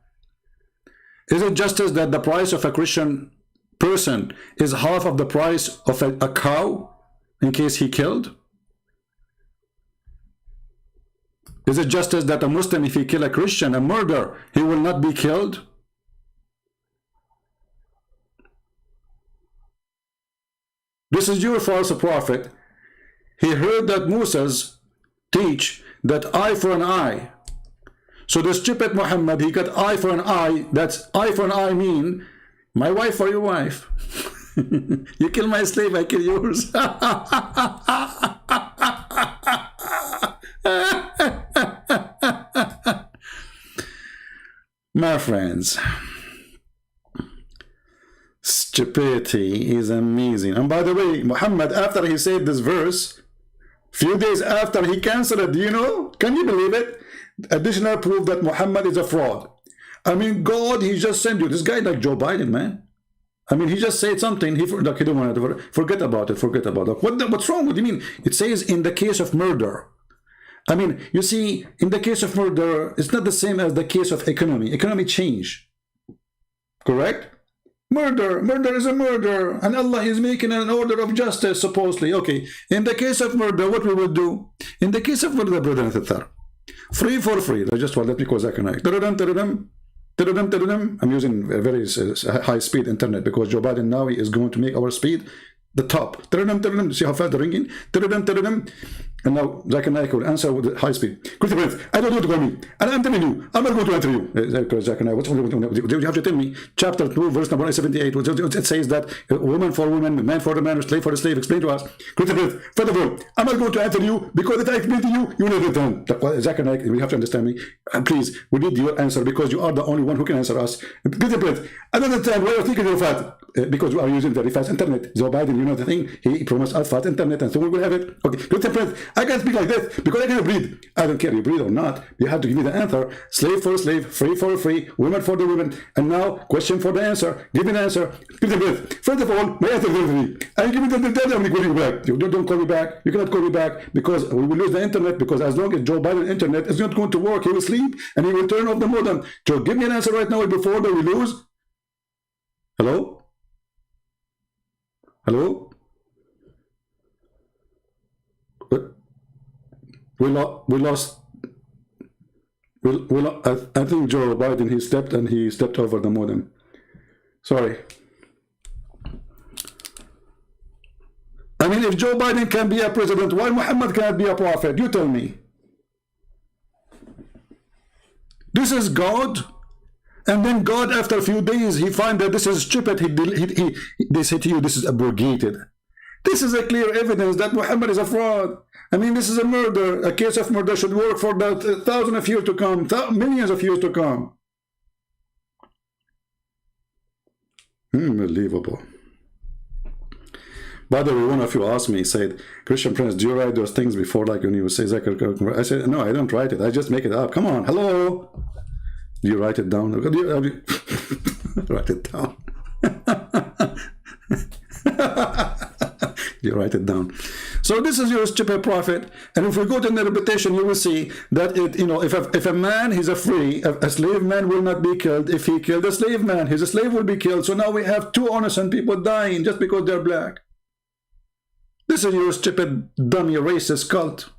Is it justice that the price of a Christian person is half of the price of a cow in case he killed? Is it justice that a Muslim, if he kill a Christian, a murderer, he will not be killed? This is your false prophet. He heard that Moses teach that eye for an eye. So the stupid Muhammad, he got eye for an eye. That's eye for an eye mean my wife for your wife. You kill my slave, I kill yours. My friends, stupidity is amazing. And by the way, Muhammad, after he said this verse, few days after, he canceled it. Do you know? Can you believe it? Additional proof that Muhammad is a fraud. I mean, God, he just sent you. This guy like Joe Biden, man. I mean, he just said something. He don't want to forget about it. Forget about it. What's wrong? What do you mean? It says in the case of murder. I mean, you see, in the case of murder, it's not the same as the case of economy. Economy change. Correct? Murder is a murder, and Allah is making an order of justice, supposedly. Okay, in the case of murder, what we will do? In the case of murder, brother and sister, free for free. Just let me call Zachariah. I'm using a very high speed internet because Joe Biden now is going to make our speed the top. See how fast the ringing? And now Zachariah will answer with the high speed. I don't want to call me. And I'm telling you, I'm not going to answer you. Zachariah, what you have to tell me? Chapter 2, verse number 78. It says that woman for woman, man for the man, slave for the slave. Explain to us. First of all, I'm not going to answer you because if I explain to you, you will never done. Zachariah, you have to understand me. And please, we need your answer because you are the only one who can answer us. Another time, we are thinking of fast because we are using very fast internet. Joe Biden, you know the thing, he promised us fast internet, and so we will have it. Okay, I can't speak like this because I cannot breathe. I don't care you breathe or not. You have to give me the answer. Slave for slave, free for free, women for the women. And now, question for the answer. Give me the answer. First of all, my answer is free. And give me the data. I'm going to call you back. You don't call me back. You cannot call me back because we will lose the internet. Because as long as Joe Biden internet is not going to work, he will sleep and he will turn off the modem. So give me an answer right now before we lose. Hello? Hello? We lost. I think Joe Biden, he stepped over the modem. Sorry. I mean, if Joe Biden can be a president, why Muhammad can't be a prophet? You tell me. This is God. And then God, after a few days, he find that this is stupid. They say to you, this is abrogated. This is a clear evidence that Muhammad is a fraud. I mean, this is a murder. A case of murder should work for the thousands of years to come, millions of years to come. Unbelievable. By the way, one of you asked me, said, Christian Prince, do you write those things before, like when you say Zachariah? I said, no, I don't write it. I just make it up. Come on, hello. Do you write it down? Write it down. You write it down. So this is your stupid prophet. And if we go to the interpretation, you will see that if a man is a slave man will not be killed. If he killed a slave man, his slave will be killed. So now we have two innocent people dying just because they're black. This is your stupid, dummy, racist cult.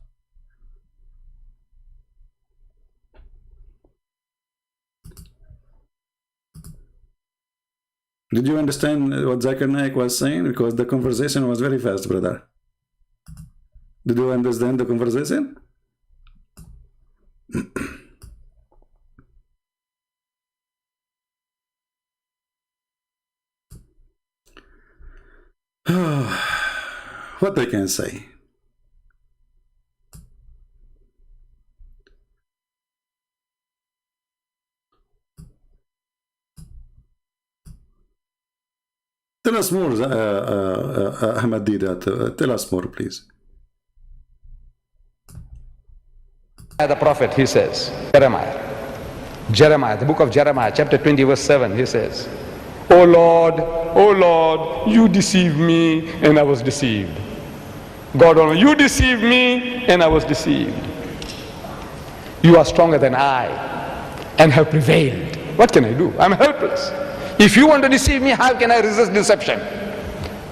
Did you understand what Zakir Naik was saying? Because the conversation was very fast, brother. Did you understand the conversation? What they can say? Tell us more, Ahmad Deedat. Tell us more, please. The prophet, he says, Jeremiah, the book of Jeremiah, chapter 20, verse 7, he says, O Lord, you deceived me and I was deceived. God Almighty, you deceived me and I was deceived. You are stronger than I and have prevailed. What can I do? I'm helpless. If you want to deceive me, how can I resist deception?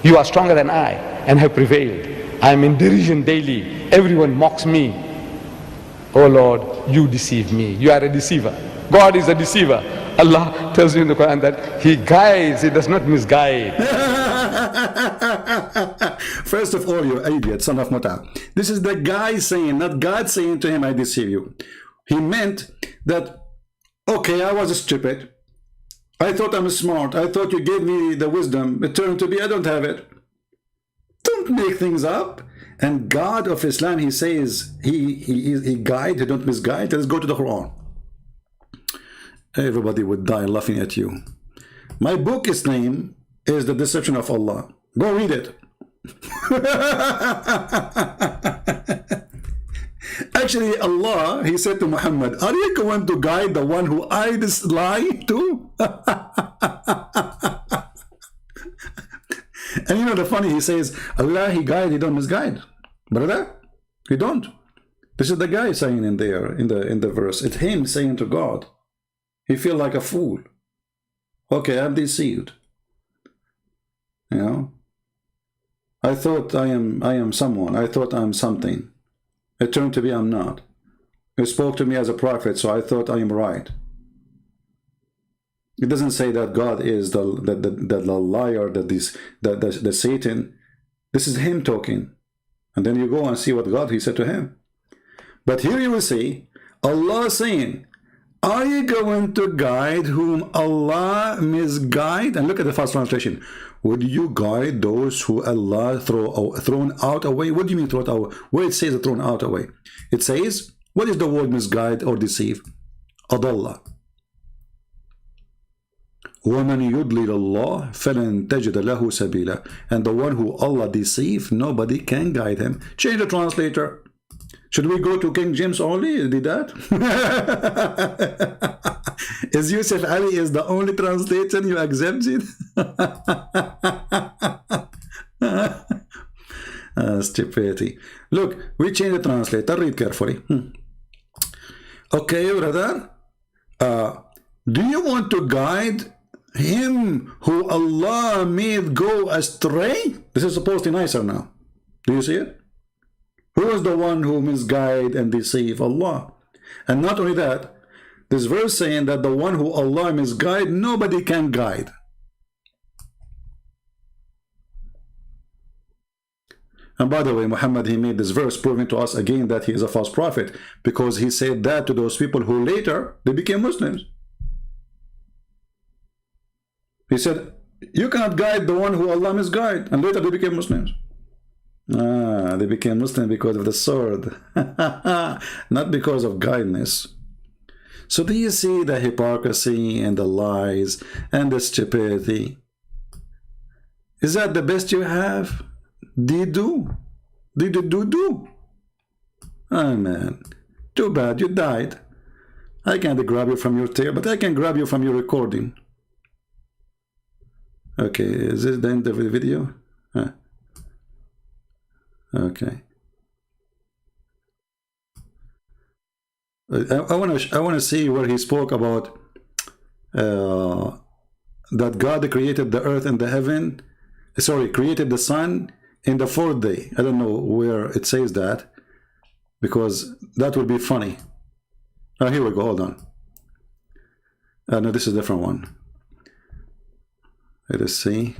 You are stronger than I and have prevailed. I am in derision daily. Everyone mocks me. Oh Lord, you deceive me. You are a deceiver. God is a deceiver. Allah tells you in the Quran that He guides, He does not misguide. First of all, you idiot, son of Muta. This is the guy saying, not God saying to him, I deceive you. He meant that, okay, I was stupid. I thought I'm smart. I thought you gave me the wisdom. It turned to be I don't have it. Don't make things up. And God of Islam, he says, he guide, he don't misguide. Let's go to the Quran. Everybody would die laughing at you. My book's name is The Deception of Allah. Go read it. Actually, Allah, he said to Muhammad, are you going to guide the one who I lie to? And you know the funny, he says, Allah, he guide, he don't misguide. Brother, he don't. This is the guy saying in there, in the verse. It's him saying to God. He feel like a fool. Okay, I'm deceived. You know? I thought I am someone. I thought I'm something. It turned to be I'm not. You spoke to me as a prophet, so I thought I am right. It doesn't say that God is the liar, the Satan. This is him talking. And then you go and see what God, he said to him. But here you will see Allah saying, are you going to guide whom Allah misguide? And look at the first translation. Would you guide those who Allah thrown out away? What do you mean thrown out? Where it says thrown out away? It says, what is the word misguide or deceive? Adallah. وَمَنْ يُضْلِلَ اللَّهِ فَلَنْ تَجِدَ لَهُ سَبِيلًا. And the one who Allah deceive, nobody can guide him. Change the translator. Should we go to King James only? Did that? Is Yusuf Ali is the only translator you accept it? Stupidity. Look, we change the translator. Read carefully. Okay, brother. Do you want to guide him who Allah made go astray? This is supposed to be nicer now. Do you see it? Who is the one who misguide and deceive? Allah. And not only that, this verse saying that the one who Allah misguide, nobody can guide. And by the way, Muhammad, he made this verse proving to us again that he is a false prophet, because he said that to those people who later, they became Muslims. He said, you cannot guide the one who Allah misguide, and later they became Muslims. They became Muslim because of the sword, not because of guidance. So do you see the hypocrisy and the lies and the stupidity? Is that the best you have? Did you do? Oh man, too bad you died. I can't grab you from your tail, but I can grab you from your recording. Okay, is this the end of the video? Okay. I want to see where he spoke about that God created the earth and the heaven. Sorry, created the sun in the fourth day. I don't know where it says that, because that would be funny. Oh, here we go. Hold on. No, this is a different one. Let us see.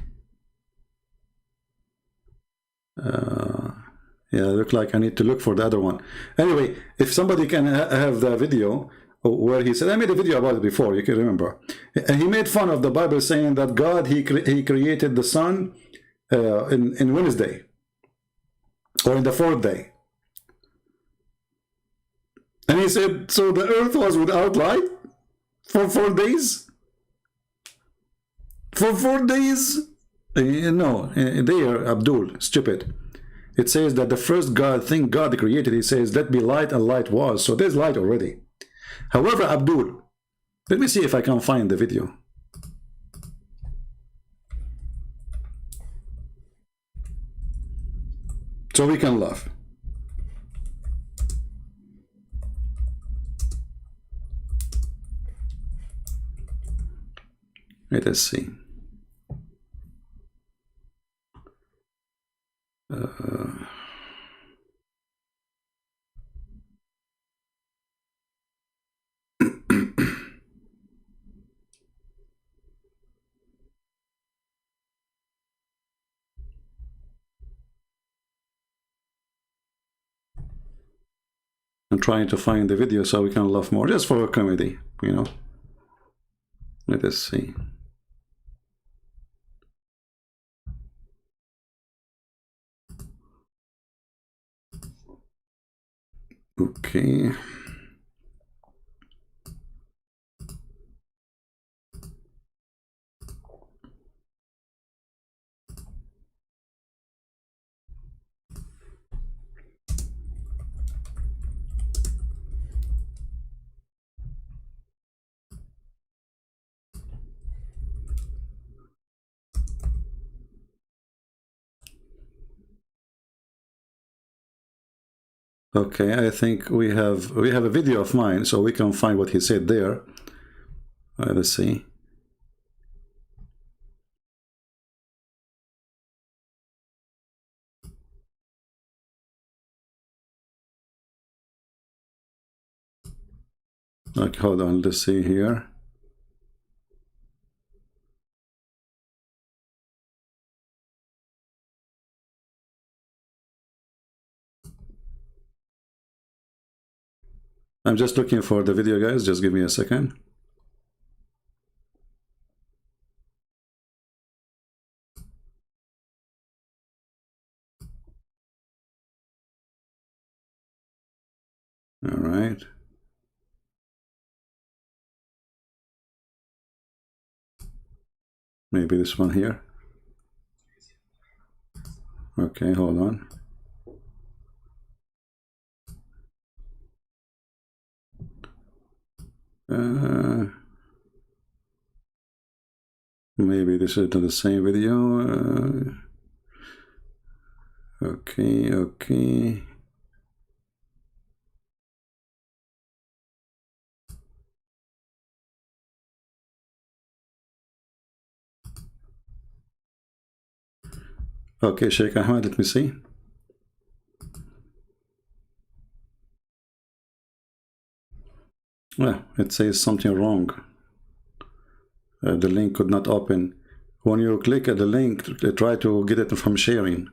Yeah, look like I need to look for the other one. Anyway, if somebody can have the video where he said, I made a video about it before, you can remember. And he made fun of the Bible saying that God, he created the sun in Wednesday, or in the fourth day. And he said, so the earth was without light for 4 days? For 4 days? No, they are Abdul, stupid. it says that the first thing God created, he says, let be light, and light was. So there's light already. However, Abdul, let me see if I can find the video. So we can laugh. Let us see. I'm trying to find the video so we can laugh more, just for a comedy, you know. Let us see. Okay. Okay, I think we have a video of mine, so we can find what he said there. Let's see. Okay, hold on, let's see here. I'm just looking for the video, guys. Just give me a second. All right. Maybe this one here. Okay, hold on. Maybe this is not the same video. Okay. Okay, Sheikh Ahmad, let me see. Well, it says something wrong. The link could not open. When you click at the link, try to get it from sharing.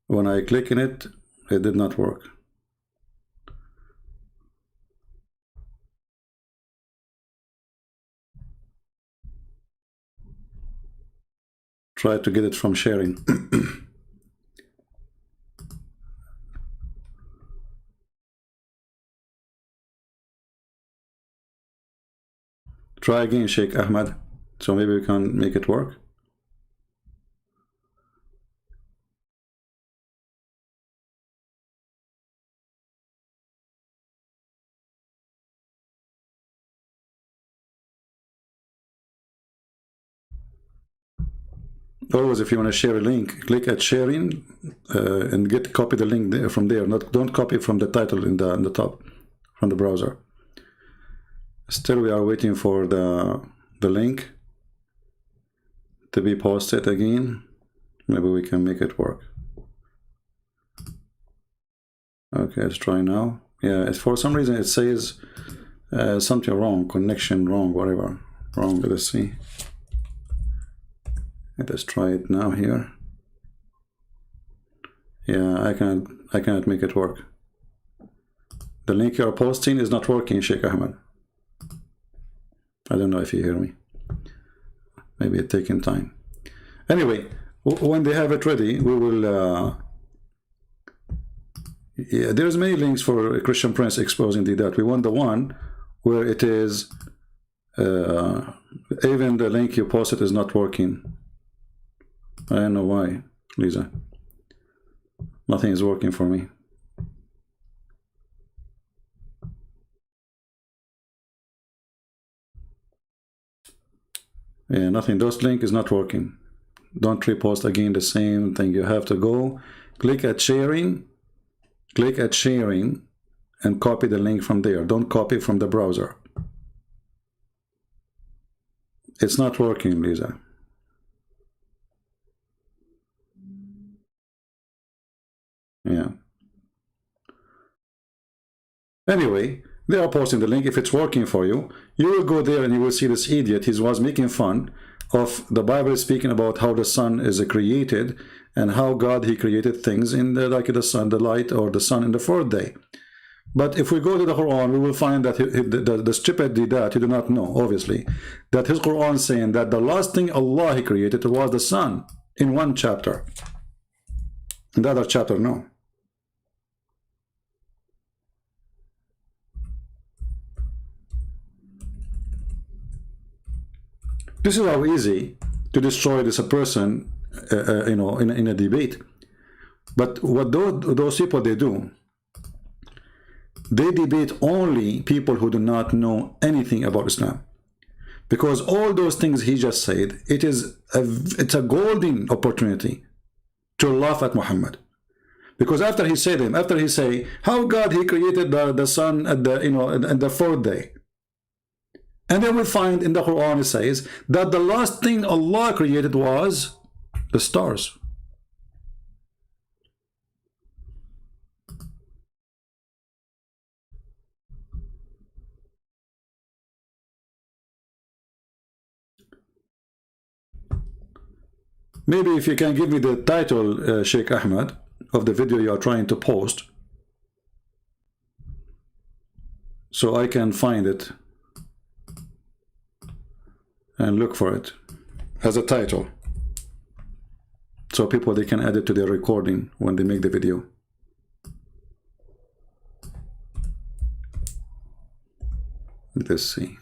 When I click in it, it did not work. Try to get it from sharing. Try again, Sheikh Ahmad, so maybe we can make it work. Always, if you want to share a link, click at sharing and copy the link there from there. Don't copy from the title in the top from the browser. Still, we are waiting for the link to be posted again. Maybe we can make it work. Okay, let's try now. Yeah, for some reason it says something wrong, connection wrong, whatever wrong. Let's see. Let's try it now here. Yeah, I cannot make it work. The link you are posting is not working, Sheikh Ahmad. I don't know if you hear me. Maybe it's taking time. Anyway, when they have it ready, we will. Yeah, there's many links for Christian Prince exposing Deedat. We want the one where it is even the link you posted is not working. I don't know why, Lisa. Nothing is working for me. Yeah, nothing. Those link is not working. Don't repost again the same thing. You have to go click at sharing, and copy the link from there. Don't copy from the browser. It's not working, Lisa. Yeah. Anyway, they are posting the link. If it's working for you, you will go there and you will see this idiot. He was making fun of the Bible, speaking about how the sun is created and how God, he created things in the, like the sun, the light, or the sun in the fourth day. But if we go to the Quran, we will find that the stupid Deedat, he do not know, obviously, that his Quran is saying that the last thing Allah he created was the sun in one chapter. In the other chapter, no. This is how easy to destroy this a person, you know, in a debate. But what those people, they do, they debate only people who do not know anything about Islam. Because all those things he just said, it's a golden opportunity to laugh at Muhammad. Because after he said him, after he say how God he created the sun at the, you know, at the fourth day. And then we find in the Quran it says that the last thing Allah created was the stars. Maybe if you can give me the title, Sheikh Ahmad, of the video you are trying to post, so I can find it and look for it as a title, so people, they can add it to their recording when they make the video. Let's see.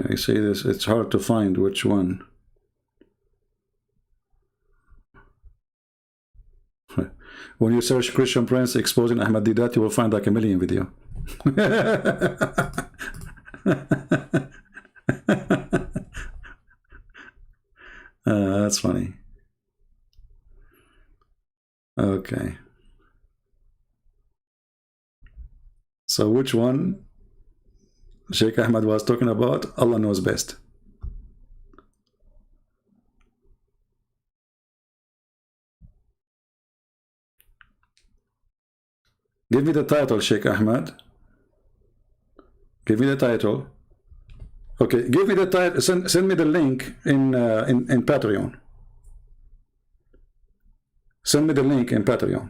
I say this, it's hard to find which one. When you search Christian Prince exposing Ahmad Deedat, you will find like a million video. That's funny. Okay. So which one Sheikh Ahmad was talking about? Allah knows best. Give me the title, Sheikh Ahmad. Give me the title. Okay, give me the title. Send me the link in Patreon. Send me the link in Patreon.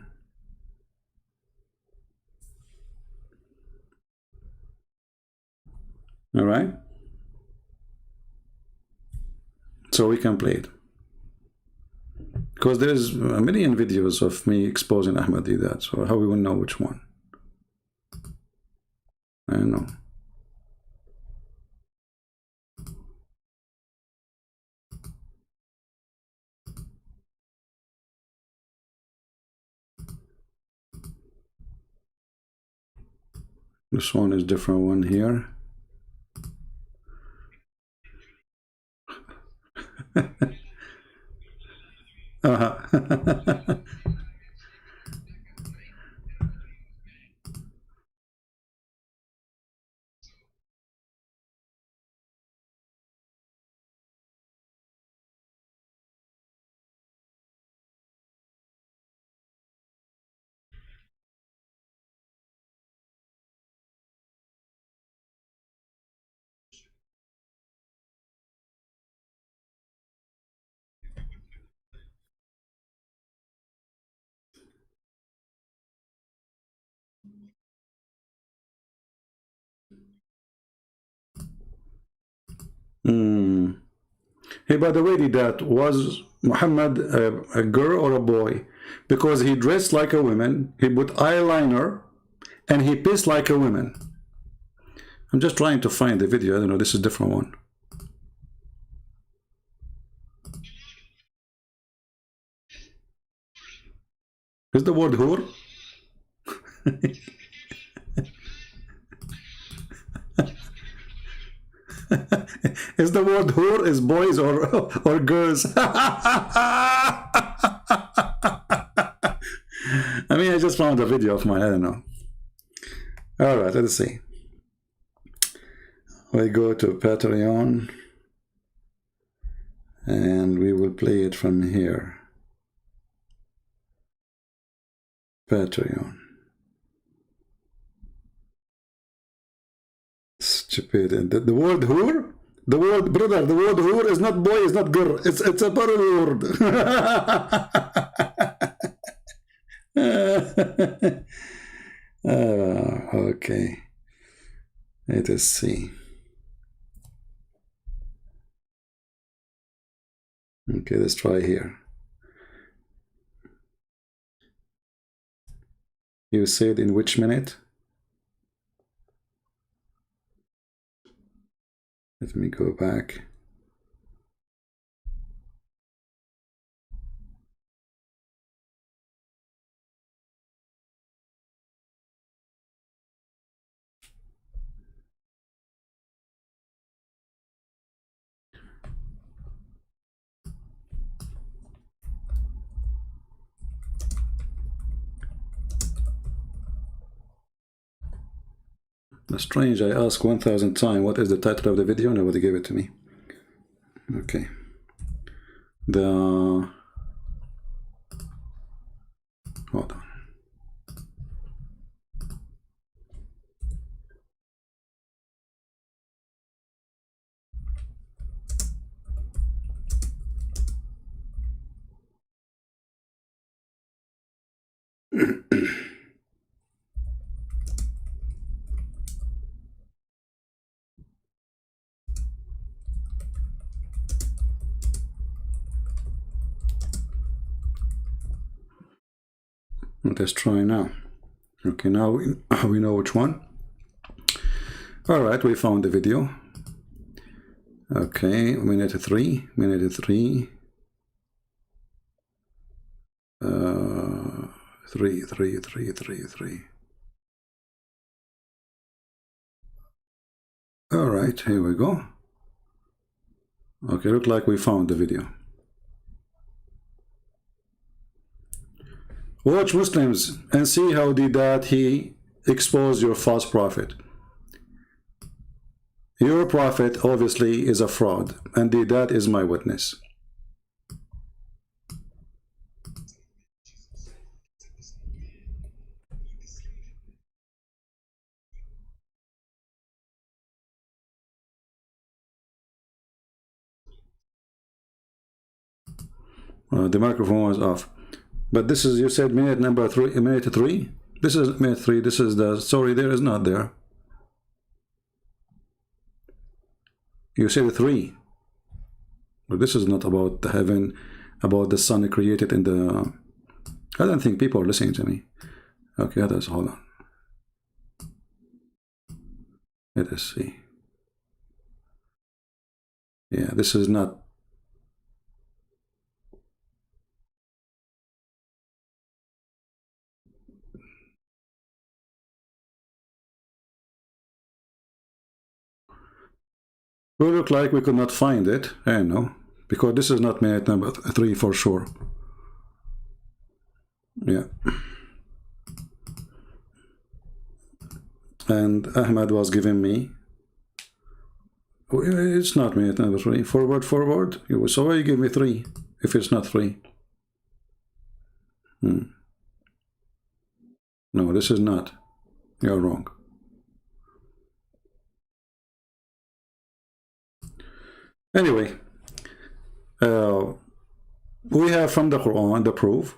All right. So we can play it. Because there's a million videos of me exposing Ahmad Deedat, so how we will know which one? I don't know. This one is different one here. Hey, by the way, Deedat, was Muhammad a girl or a boy? Because he dressed like a woman, he put eyeliner, and he pissed like a woman. I'm just trying to find the video. I don't know, this is a different one. Is the word whore? Is the word whore is boys or girls? I mean, I just found a video of mine. I don't know. All right, let's see. We go to Patreon and we will play it from here. Patreon. Stupid. And the word whore? The word, brother, the word whore is not boy, it's not girl. It's a plural word. Okay. Let us see. Okay, let's try here. You said in which minute? Let me go back. That's strange. I asked 1,000 times what is the title of the video. Nobody gave it to me. Okay. Hold on. Let's try now. Okay, now we know which one. All right, we found the video. Okay, minute 3. Three. All right, here we go. Okay, look like we found the video. Watch Muslims and see how Deedat he exposed your false prophet. Your prophet obviously is a fraud, and Deedat is my witness. The microphone was off. But this is, you said minute number 3, minute 3? This is minute 3, this is the story there is not there. You said 3. But this is not about the heaven, about the sun created in the... I don't think people are listening to me. Okay, others, hold on. Let us see. Yeah, this is not... We look like we could not find it. I know, because this is not minute number 3 for sure. Yeah. And Ahmad was giving me. It's not minute number 3. Forward. So why you give me 3 if it's not 3? No, this is not. You're wrong. Anyway, we have from the Quran the proof.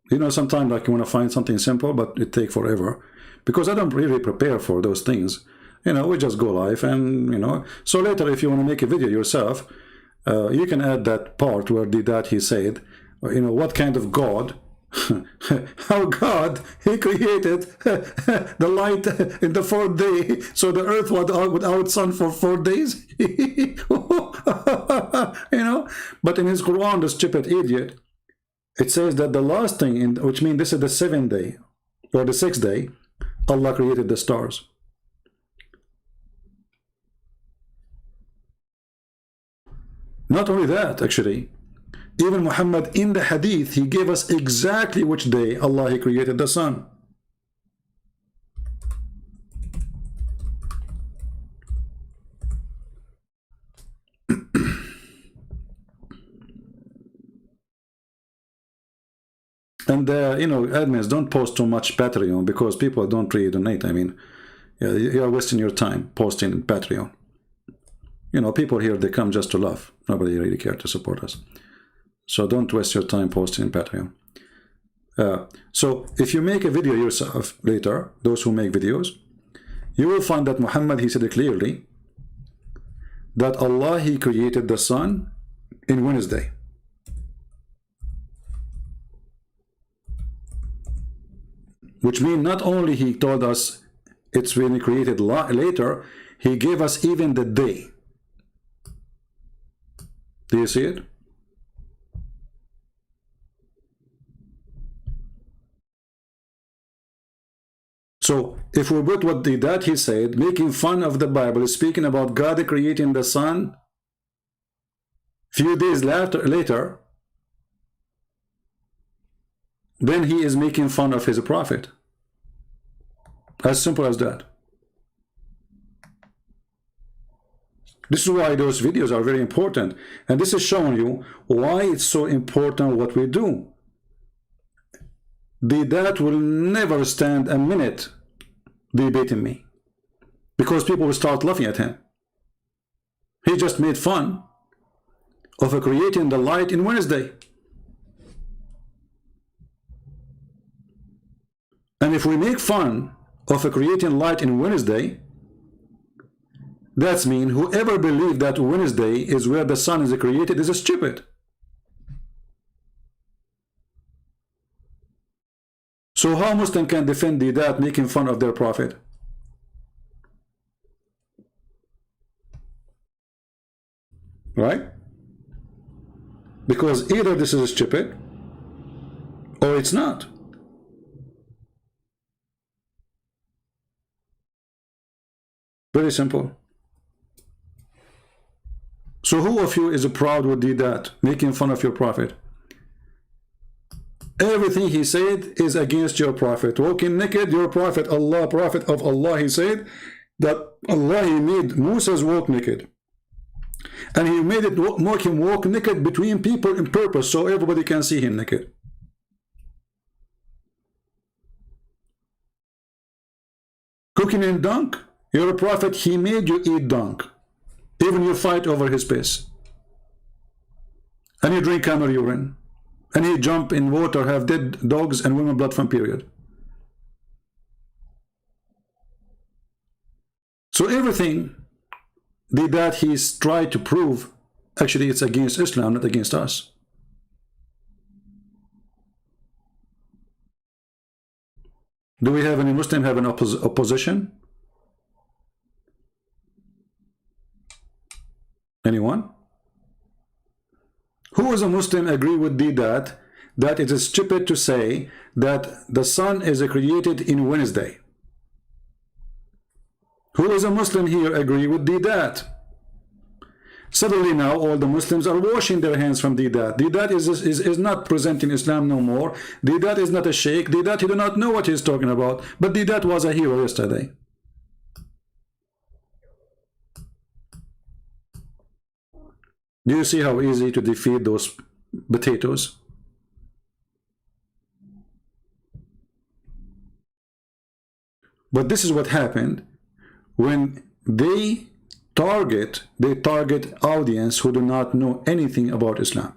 You know, sometimes like you want to find something simple, but it takes forever because I don't really prepare for those things. You know, we just go live and, you know, so later if you want to make a video yourself, you can add that part where Deedat he said, you know, what kind of God how God, he created the light in the fourth day, so the earth was without sun for 4 days. You know, but in his Quran, the stupid idiot, it says that the last thing, which means this is the 7th day or the 6th day, Allah created the stars. Not only that, actually, even Muhammad in the hadith, he gave us exactly which day Allah he created the sun. And you know, admins, don't post too much Patreon, because people don't really donate. I mean, you are wasting your time posting in Patreon. You know, people here, they come just to laugh. Nobody really cares to support us. So don't waste your time posting in Patreon. So if you make a video yourself later, those who make videos, you will find that Muhammad, he said it clearly, that Allah, he created the sun in Wednesday. Which means not only he told us it's been created later, he gave us even the day. Do you see it? So if we put what Deedat he said, making fun of the Bible, speaking about God creating the sun, few days later, then he is making fun of his prophet. As simple as that. This is why those videos are very important, and this is showing you why it's so important what we do. Deedat will never stand a minute debating me, because people will start laughing at him. He just made fun of creating the light in Wednesday. And if we make fun of creating light in Wednesday, that's mean whoever believes that Wednesday is where the sun is created is stupid. So how Muslim can defend that making fun of their prophet? Right? Because either this is stupid or it's not. Very simple. So who of you is proud with Deedat, making fun of your prophet? Everything he said is against your prophet. Walking naked, your prophet, Allah, prophet of Allah, he said that Allah, he made Moses walk naked. And he made it make him walk naked between people in purpose, so everybody can see him naked. Cooking in dung, your prophet, he made you eat dung. Even you fight over his piss. And you drink camel urine. And he jump in water, have dead dogs and women blood from period. So everything that he's tried to prove, actually it's against Islam, not against us. Do we have any Muslim have an opposition? Anyone? Who is a Muslim agree with Deedat that it is stupid to say that the sun is created in Wednesday? Who is a Muslim here agree with Deedat? Suddenly now all the Muslims are washing their hands from Deedat. Deedat is not presenting Islam no more. Deedat is not a sheikh. Deedat, he do not know what he's talking about. But Deedat was a hero yesterday. Do you see how easy to defeat those potatoes? But this is what happened when they target audience who do not know anything about Islam.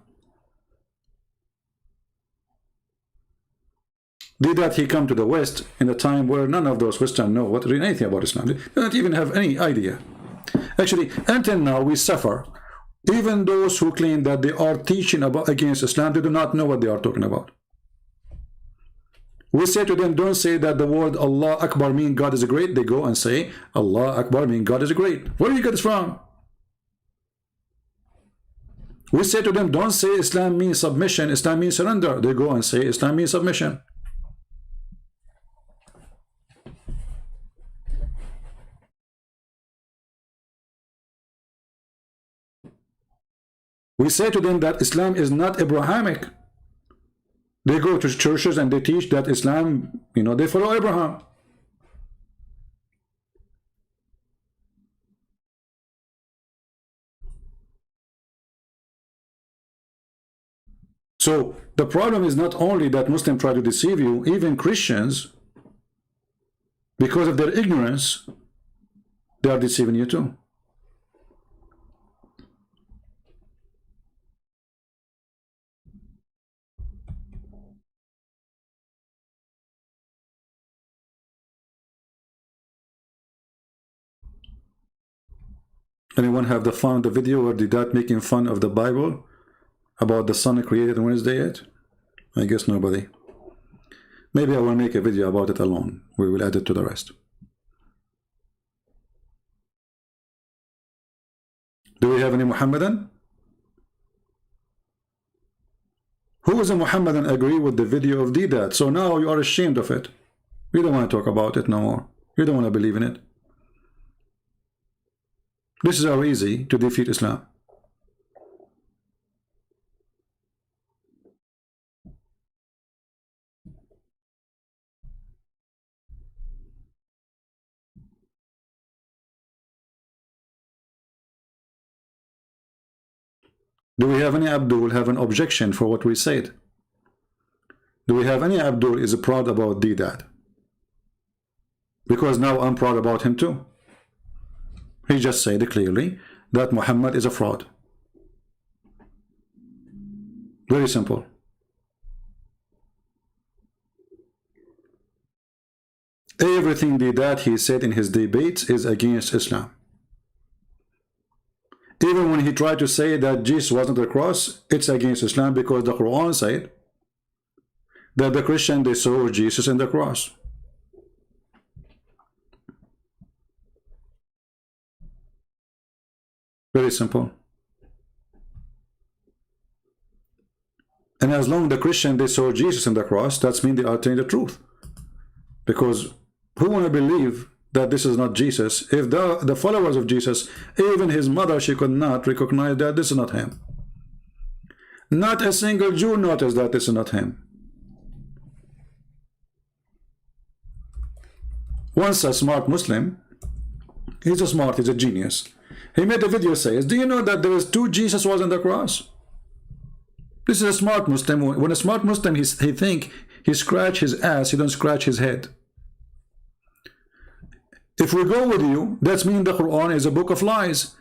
Did that he come to the West in a time where none of those Western know anything about Islam. They don't even have any idea. Actually, until now we suffer. Even those who claim that they are teaching against Islam, they do not know what they are talking about. We say to them, don't say that the word Allah Akbar means God is great. They go and say Allah Akbar means God is great. Where do you get this from? We say to them, don't say Islam means submission, Islam means surrender. They go and say Islam means submission. We say to them that Islam is not Abrahamic. They go to churches and they teach that Islam, they follow Abraham. So the problem is not only that Muslims try to deceive you, even Christians, because of their ignorance, they are deceiving you too. Anyone have found the video where Deedat making fun of the Bible about the sun created on Wednesday yet? I guess nobody. Maybe I will make a video about it alone. We will add it to the rest. Do we have any Muhammadan? Who is a Muhammadan agree with the video of Deedat? So now you are ashamed of it. We don't want to talk about it no more. We don't want to believe in it. This is how easy to defeat Islam. Do we have any Abdul have an objection for what we said? Do we have any Abdul is proud about Deedat? Because now I'm proud about him too. He just said clearly that Muhammad is a fraud. Very simple. Everything that he said in his debates is against Islam. Even when he tried to say that Jesus wasn't the cross, it's against Islam because the Quran said that the Christian, they saw Jesus in the cross. Very simple. And as long as the Christian, they saw Jesus in the cross, that means they are telling the truth. Because who want to believe that this is not Jesus? If the followers of Jesus, even his mother, she could not recognize that this is not him. Not a single Jew noticed that this is not him. Once a smart Muslim, he's a genius. He made a video says, do you know that there is two Jesus was on the cross? This is a smart Muslim. When a smart Muslim, he think he scratch his ass, he don't scratch his head. If we go with you, that means the Quran is a book of lies.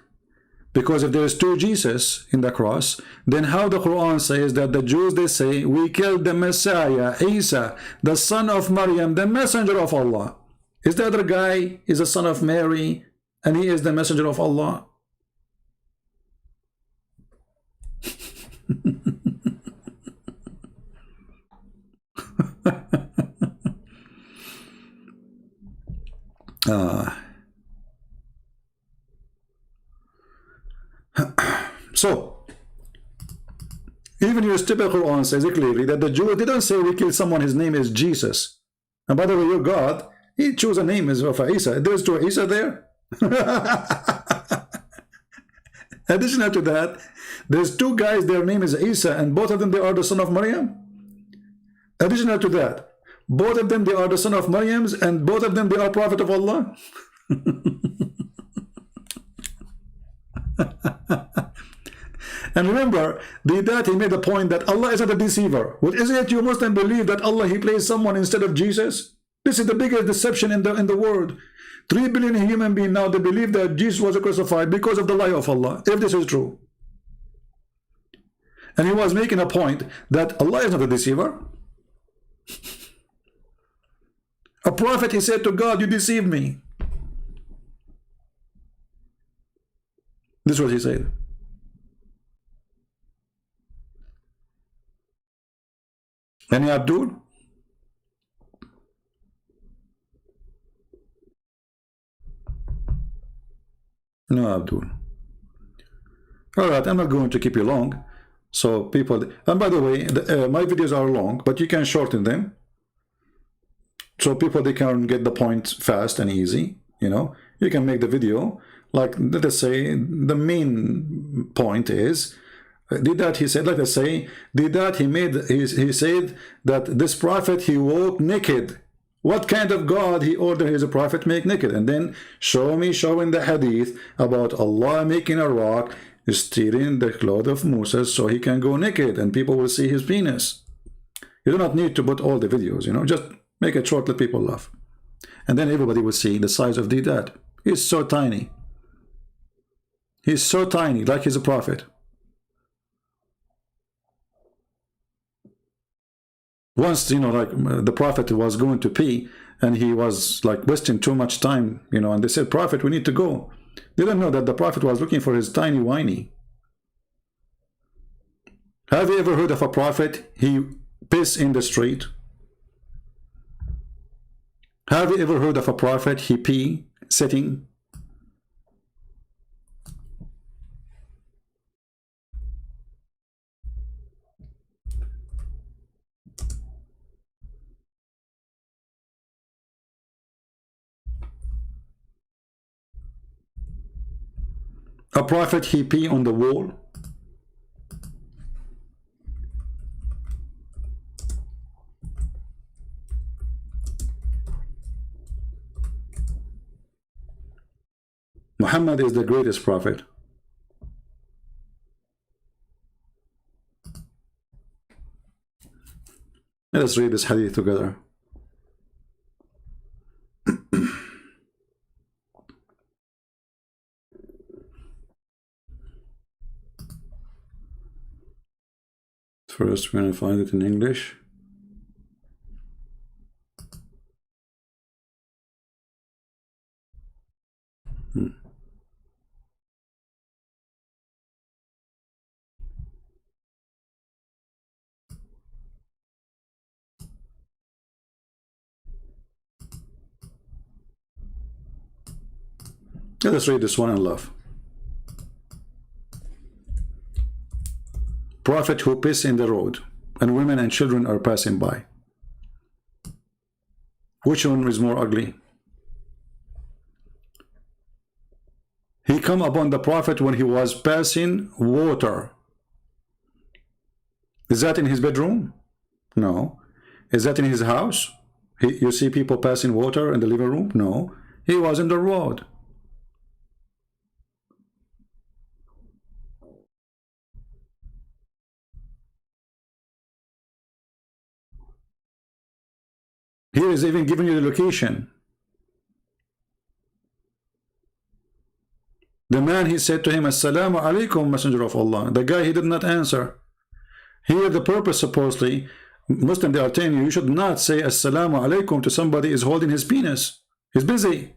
Because if there is two Jesus in the cross, then how the Quran says that the Jews, they say, we killed the Messiah, Isa, the son of Maryam, the messenger of Allah. Is the other guy is the son of Mary, and he is the messenger of Allah? So even your stupid Quran says it clearly that the Jews didn't say we killed someone, his name is Jesus. And by the way, your God, he chose a name of Isa. There's two Isa there. Additional to that, there's two guys, their name is Isa, and both of them, they are the son of Maryam. Additional to that, both of them, they are the son of Maryam, and both of them, they are prophet of Allah. And remember, Deedat, he made the point that Allah is not a deceiver. What is it you Muslims believe that Allah, he placed someone instead of Jesus? This is the biggest deception in the world. 3 billion human beings now, they believe that Jesus was crucified because of the lie of Allah, if this is true. And he was making a point that Allah is not a deceiver. A prophet, he said to God, you deceived me. This is what he said. Any Abdul? No, Abdul. All right, I'm not going to keep you long. So people, and by the way, my videos are long, but you can shorten them. So people, they can get the point fast and easy. You know, you can make the video, like, let us say, the main point is, Deedat, he said, let us say, Deedat, he said that this prophet, he walked naked. What kind of God he ordered his prophet make naked? And then showing the hadith about Allah making a rock, stealing the cloth of Moses so he can go naked and people will see his penis. You do not need to put all the videos, you know, just make it short, let people laugh. And then everybody will see the size of Deedat. He's so tiny. He's so tiny, like he's a prophet. Once, you know, like the prophet was going to pee and he was like wasting too much time, you know, and they said, prophet, we need to go. They didn't know that the prophet was looking for his tiny whiny. Have you ever heard of a prophet, he piss in the street? Have you ever heard of a prophet, he pee sitting? A prophet, he pee on the wall? Muhammad is the greatest prophet. Let us read this hadith together. First, we're going to find it in English. Let us read this one and laugh. Prophet who piss in the road, and women and children are passing by. Which one is more ugly? He come upon the prophet when he was passing water. Is that in his bedroom? No. Is that in his house? You see people passing water in the living room? No. He was in the road. Here is even giving you the location. The man, he said to him, Assalamu alaikum, messenger of Allah. The guy, he did not answer. Here the purpose, supposedly, Muslim, they are telling you, you should not say Assalamu alaikum to somebody who is holding his penis. He's busy.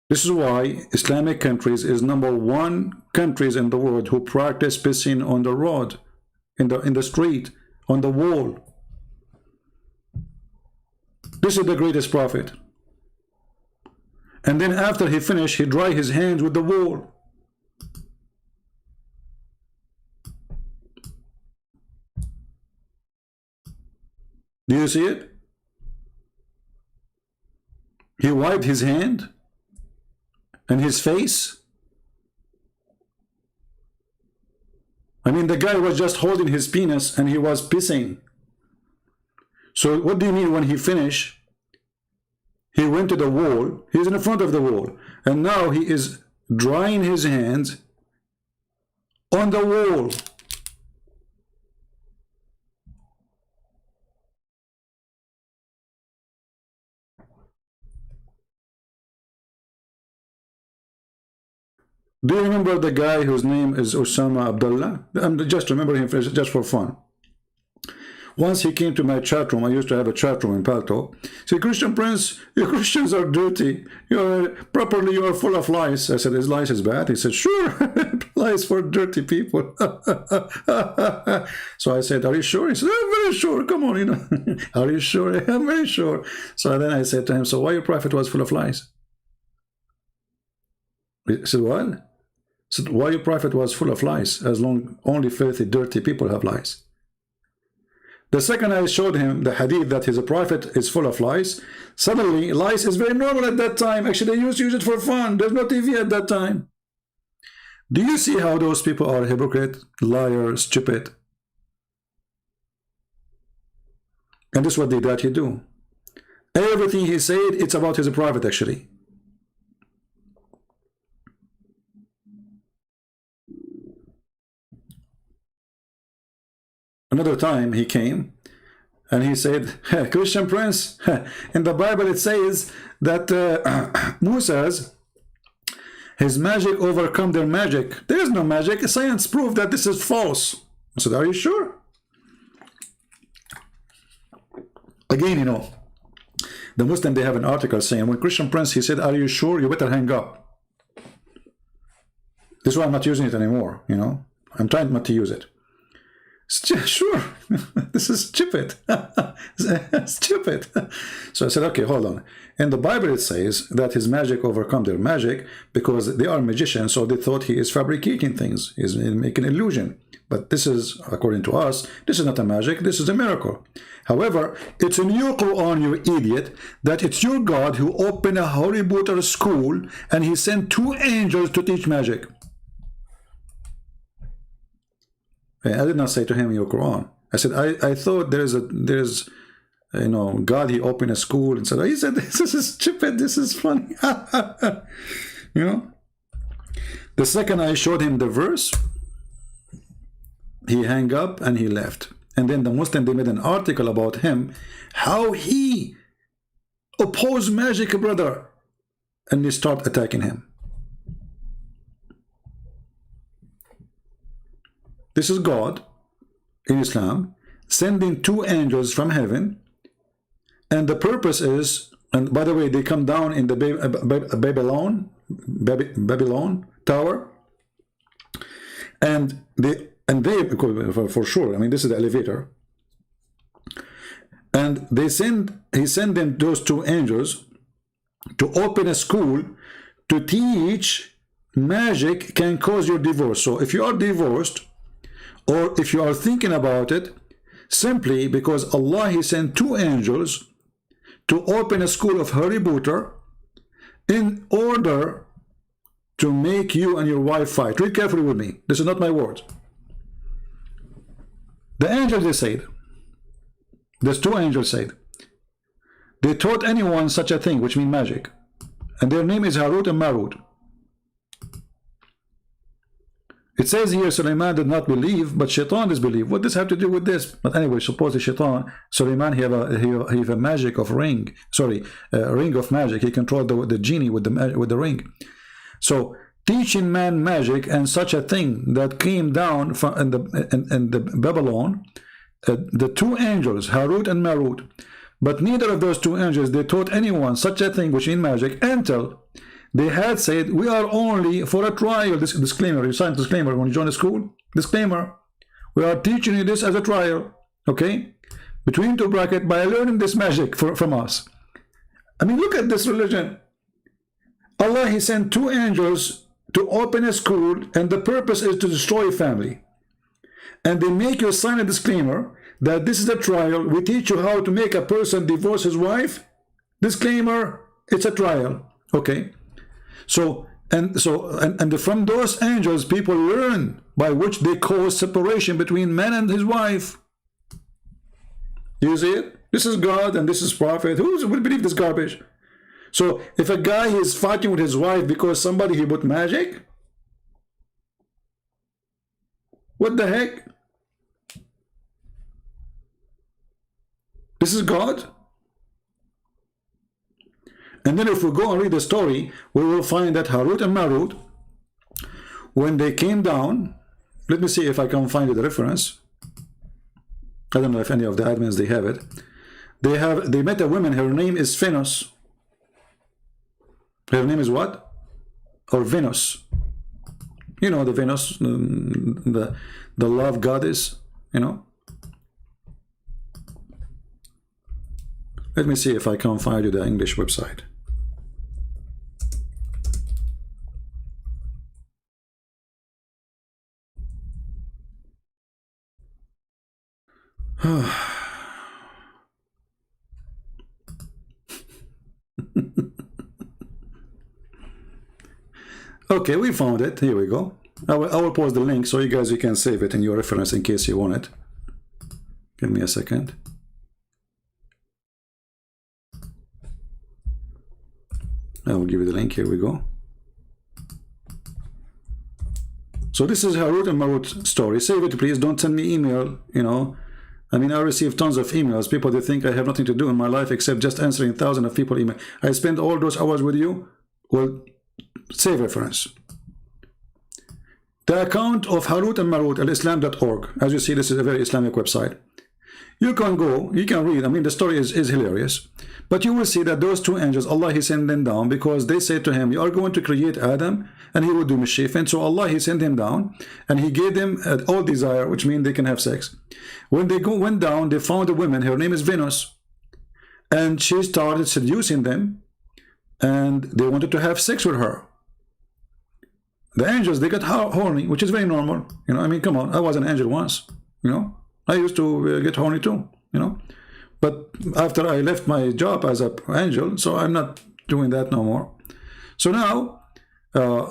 This is why Islamic countries is #1 countries in the world who practice pissing on the road, in the street, on the wall. This is the greatest prophet. And then after he finished, he dried his hands with the wall. Do you see it? He wiped his hand and his face. I mean, the guy was just holding his penis and he was pissing. So what do you mean when he finished? He went to the wall. He's in the front of the wall. And now he is drying his hands on the wall. Do you remember the guy whose name is Osama Abdullah? Just remember him just for fun. Once he came to my chat room. I used to have a chat room in Palto. He said, Christian Prince, you Christians are dirty. You are full of lies. I said, is lies is bad? He said, sure. lies for dirty people. So I said, are you sure? He said, I'm very sure. Come on, you know. Are you sure? I'm very sure. So then I said to him, so why your prophet was full of lies? He said, what? I said, why your prophet was full of lies, as long only filthy, dirty people have lies? The second I showed him the hadith that his prophet is full of lies, suddenly lies is very normal at that time. Actually, they used to use it for fun. There's no TV at that time. Do you see how those people are hypocrite, liar, stupid? And this is what Deedat he do. Everything he said, it's about his prophet actually. Another time he came and he said, hey, Christian Prince, in the Bible it says that Musa's his magic overcome their magic. There is no magic. Science proved that this is false. I said, are you sure? Again, you know, the Muslim, they have an article saying, when Christian Prince, he said, are you sure? You better hang up. This is why I'm not using it anymore, you know. I'm trying not to use it. Sure, this is stupid. Stupid. So I said, okay, hold on. In the Bible it says that his magic overcome their magic because they are magicians, so they thought he is fabricating things, he's making illusion. But this is, according to us, this is not a magic, this is a miracle. However, it's in your Quran, you idiot, that it's your God who opened a Holy Butter school and he sent 2 angels to teach magic. I did not say to him in your Quran. I said, I thought there's you know, God, he opened a school and said, he said, this is stupid, this is funny. You know. The second I showed him the verse, he hung up and he left. And then the Muslim, they made an article about him, how he opposed magic, brother. And they start attacking him. This is God in Islam sending 2 angels from heaven, and the purpose is, and by the way, they come down in the Babylon Tower, and they for sure, I mean, this is the elevator, and he sent them, those 2 angels, to open a school to teach magic can cause your divorce. So if you are divorced, or if you are thinking about it, simply because Allah, he sent 2 angels to open a school of Holy Butter in order to make you and your wife fight. Read carefully with me. This is not my words. The angels, they said, there's 2 angels said, they taught anyone such a thing, which means magic. And their name is Harut and Marut. It says here Sulaiman did not believe, but Shaitan disbelieved. What does have to do with this? But anyway, suppose the Shaitan, Sulaiman, he have a magic of ring. Sorry, ring of magic. He controlled the genie with the ring. So teaching man magic and such a thing that came down from in the Babylon, the 2 angels, Harut and Marut. But neither of those 2 angels, they taught anyone such a thing, which in magic, until they had said, we are only for a trial. This disclaimer, you sign disclaimer when you join the school. Disclaimer, we are teaching you this as a trial, okay? Between 2 brackets, by learning this magic from us. I mean, look at this religion. Allah, he sent 2 angels to open a school, and the purpose is to destroy a family. And they make you sign a disclaimer that this is a trial. We teach you how to make a person divorce his wife. Disclaimer, it's a trial, okay? So from those angels, people learn by which they cause separation between man and his wife. You see it? This is God and this is prophet. Who would believe this garbage? So if a guy is fighting with his wife because somebody he put magic, what the heck? This is God. And then if we go and read the story, we will find that Harut and Marut, when they came down, let me see if I can find the reference. I don't know if any of the admins, they have it. They met a woman, her name is Venus. Her name is what? Or Venus. You know, the Venus, the love goddess, you know. Let me see if I can find you the English website. Okay, we found it. Here we go. I will post the link so you can save it in your reference in case you want it. Give me a second. I will give you the link. Here we go. So this is Harut and Marut story. Save it, please. Don't send me email, you know. I mean, I receive tons of emails. People, they think I have nothing to do in my life except just answering thousands of people email. I spend all those hours with you. Well, save reference. The account of Harut and Marut at islam.org. As you see, this is a very Islamic website. You can go, you can read. I mean, the story is hilarious. But you will see that those two angels, Allah, He sent them down because they said to him, you are going to create Adam and he will do mischief. And so Allah, He sent him down and He gave them all desire, which means they can have sex. When they went down, they found a woman. Her name is Venus. And she started seducing them. And they wanted to have sex with her. The angels, they got horny, which is very normal. You know, I mean, come on. I was an angel once, you know. I used to get horny too, you know. But after I left my job as an angel, so I'm not doing that no more. So now,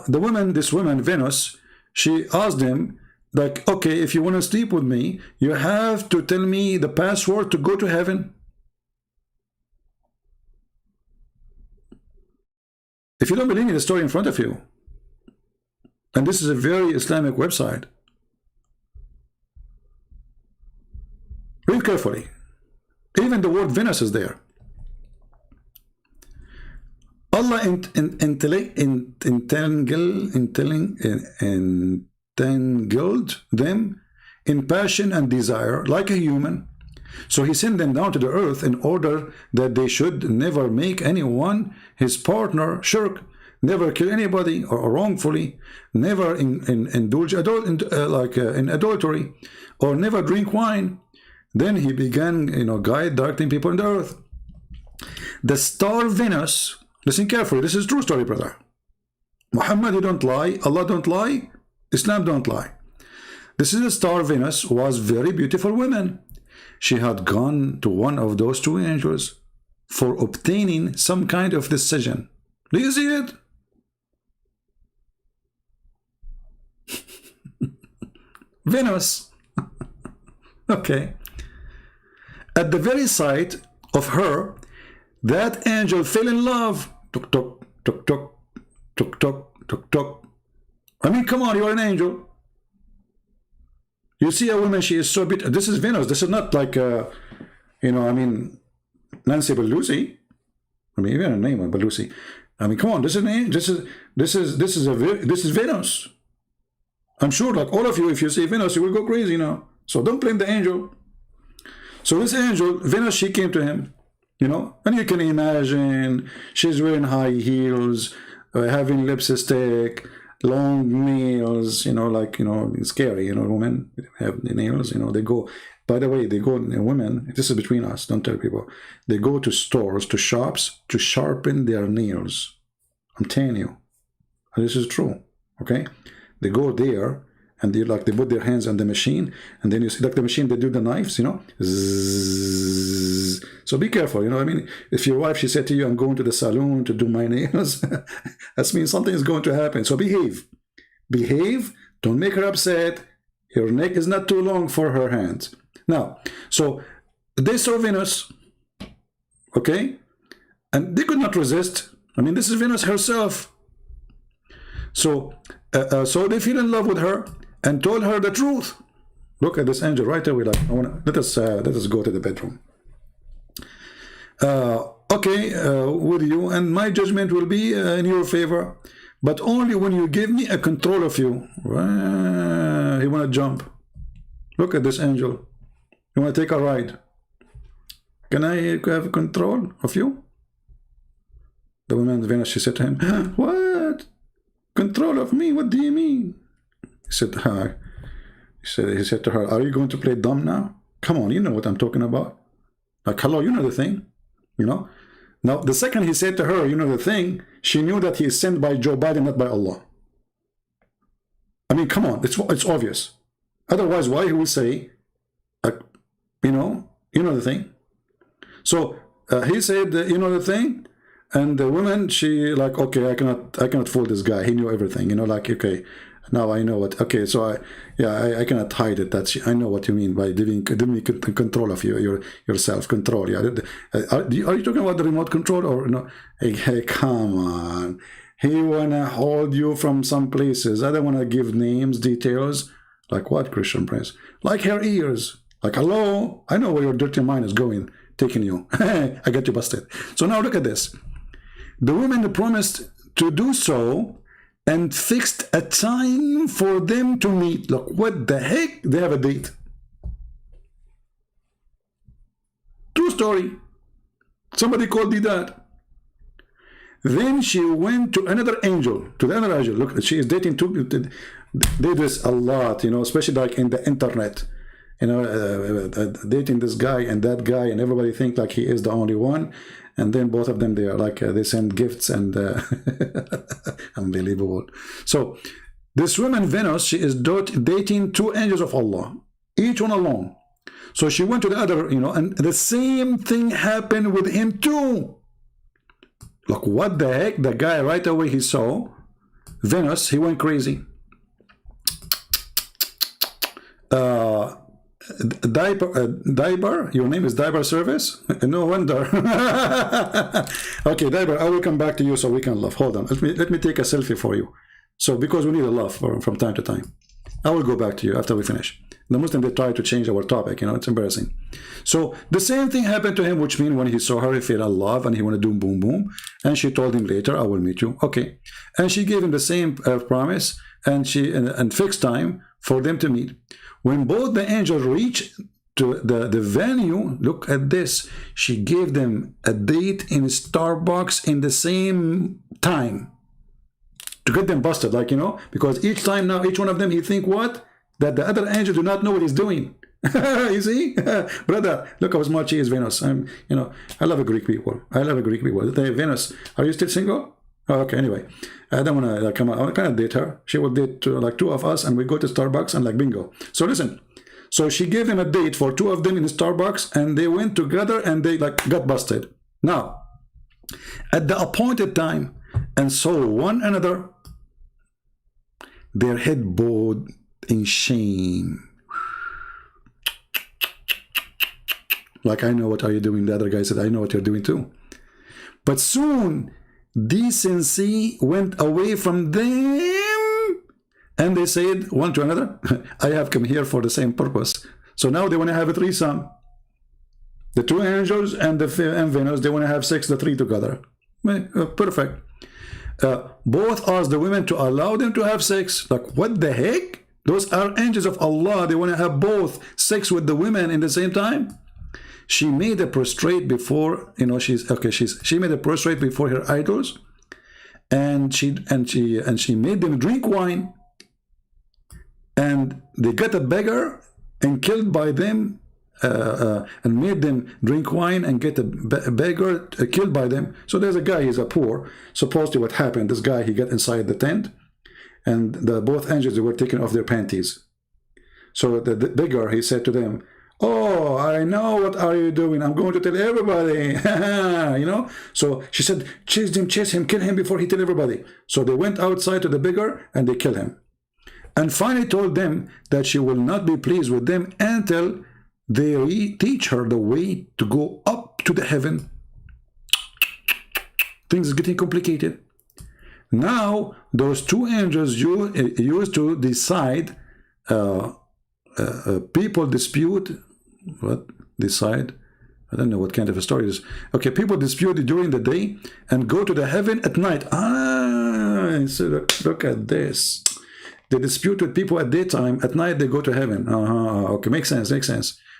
this woman, Venus, she asked him, like, okay, if you want to sleep with me, you have to tell me the password to go to heaven. If you don't believe me, the story in front of you. And this is a very Islamic website. Read carefully. Even the word Venus is there. Allah entangled them in passion and desire like a human. So He sent them down to the earth in order that they should never make anyone his partner, shirk, never kill anybody or wrongfully, never indulge in adultery, or never drink wine. Then He began, you know, directing people on the earth. The star Venus, listen carefully, this is true story, brother. Muhammad, he don't lie, Allah don't lie, Islam don't lie. This is the star Venus, was very beautiful woman. She had gone to one of those two angels for obtaining some kind of decision. Do you see it? Venus. Okay. At the very sight of her, that angel fell in love. Tuk tuk tuk tuk tuk tuk tuk tuk. I mean, come on, you're an angel. You see a woman, she is so beautiful. This is Venus. This is not like, you know, I mean, Nancy Pelosi. I mean, even a name of Pelosi. I mean, come on, this is Venus. I'm sure, like all of you, if you see Venus, you will go crazy now. So don't blame the angel. So this angel, Venus, she came to him, you know, and you can imagine she's wearing high heels, having lipstick, long nails, you know, like, you know, it's scary, you know, women have the nails, you know, they go, by the way, they go, women, this is between us, don't tell people, they go to stores, to shops, to sharpen their nails. I'm telling you, this is true, okay? They go there, and they put their hands on the machine, and then you see like the machine, they do the knives, you know. Zzz. So be careful, you know. I mean, if your wife, she said to you, I'm going to the salon to do my nails, that means something is going to happen. So behave. Behave. Don't make her upset. Your neck is not too long for her hands. Now, so they saw Venus, okay, and they could not resist. I mean, this is Venus herself. So, so they fell in love with her and told her the truth. Look at this angel right away. Like, let us go to the bedroom. Okay, with you, and my judgment will be in your favor, but only when you give me a control of you. He want to jump. Look at this angel. You want to take a ride? Can I have control of you? The woman Venus, she said to him, what? Control of me? What do you mean? He said, he said to her, are you going to play dumb now? Come on, you know what I'm talking about. Like, hello, you know the thing, you know? Now, the second he said to her, you know the thing, she knew that he is sent by Joe Biden, not by Allah. I mean, come on, it's obvious. Otherwise, why he would say, like, you know the thing. So he said, you know the thing, and the woman, she like, okay, I cannot fool this guy. He knew everything, you know, like, okay, now I know what. Okay, so I cannot hide it. I know what you mean by giving control of your self control. Yeah, are you talking about the remote control or no? Hey, come on. He wanna hold you from some places. I don't wanna give names, details. Like what, Christian Prince? Like her ears. Like, hello, I know where your dirty mind is going, taking you. I got you busted. So now look at this. The woman promised to do so and fixed a time for them to meet. Look, what the heck? They have a date. True story. Somebody called Deedat. Then she went to another angel, to the other angel. Look, she is dating two. They do this a lot, you know, especially like in the internet. You know, dating this guy and that guy, and everybody think like he is the only one. And then both of them, they are like, they send gifts and unbelievable. So this woman, Venus, she is dating two angels of Allah, each one alone. So she went to the other, you know, and the same thing happened with him too. Look, what the heck? The guy right away he saw Venus, he went crazy. Diaper, your name is Diaper Service? No wonder. Okay, Diaper, I will come back to you so we can laugh. Hold on, let me take a selfie for you. So because we need a laugh from time to time. I will go back to you after we finish. The Muslim, they try to change our topic, you know, it's embarrassing. So the same thing happened to him, which means when he saw her, he fell in love and he wanted to do boom boom. And she told him later, I will meet you. Okay. And she gave him the same promise and fixed time for them to meet. When both the angels reached to the venue, look at this. She gave them a date in Starbucks in the same time to get them busted, like, you know, because each time now, each one of them, he think what? That the other angel do not know what he's doing. You see? Brother, look how smart she is, Venus. You know, I love a Greek people. I love a Greek people. Venus, are you still single? Oh, okay, anyway. I don't want to come out. I can't date her. She will date like two of us and we go to Starbucks and like bingo. So listen. So she gave them a date for two of them in Starbucks and they went together and they like got busted. Now, at the appointed time and saw one another, their head bowed in shame. Like, I know what are you doing. The other guy said, I know what you're doing too. But soon decency went away from them and they said one to another, I have come here for the same purpose. So now they want to have a threesome. The two angels and Venus, they want to have sex, the three together. Perfect. Both asked the women to allow them to have sex. Like, what the heck? Those are angels of Allah. They want to have both sex with the women in the same time. She made a prostrate before, you know, she made a prostrate before her idols, and she made them drink wine, and they got a beggar and killed by them, and made them drink wine and get a beggar killed by them. So there's a guy, he's a poor. Supposedly what happened, this guy, he got inside the tent, and both angels, they were taking off their panties. So the beggar, he said to them, oh, I know what are you doing. I'm going to tell everybody. You know? So she said, chase him, kill him before he tell everybody. So they went outside to the beggar and they killed him. And finally told them that she will not be pleased with them until they teach her the way to go up to the heaven. Things are getting complicated. Now, those two angels used to decide people dispute. What? Decide? I don't know what kind of a story it is. Okay, people dispute during the day and go to the heaven at night. So look at this. They dispute with people at daytime. At night, they go to heaven. Okay, makes sense.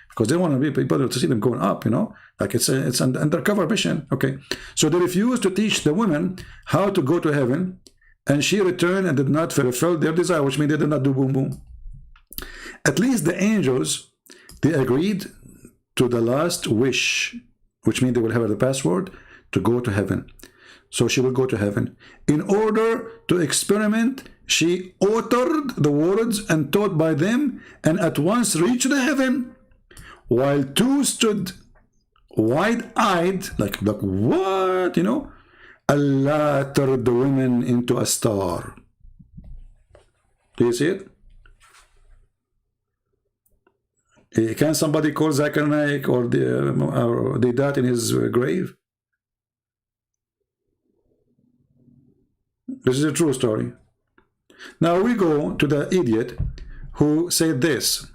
Because they want to be people to see them going up, you know? Like it's an undercover mission. Okay. So they refuse to teach the women how to go to heaven. and she returned and did not fulfill their desire, which means they did not do boom boom. At least the angels, they agreed to the last wish, which means they will have the password to go to heaven. So she will go to heaven. In order to experiment, she uttered the words and taught by them, and at once reached the heaven, while two stood wide-eyed, like what, you know? Allah turned the women into a star. Do you see it? Can somebody call Zakir Naik or Deedat in his grave? This is a true story. Now we go to the idiot who said this.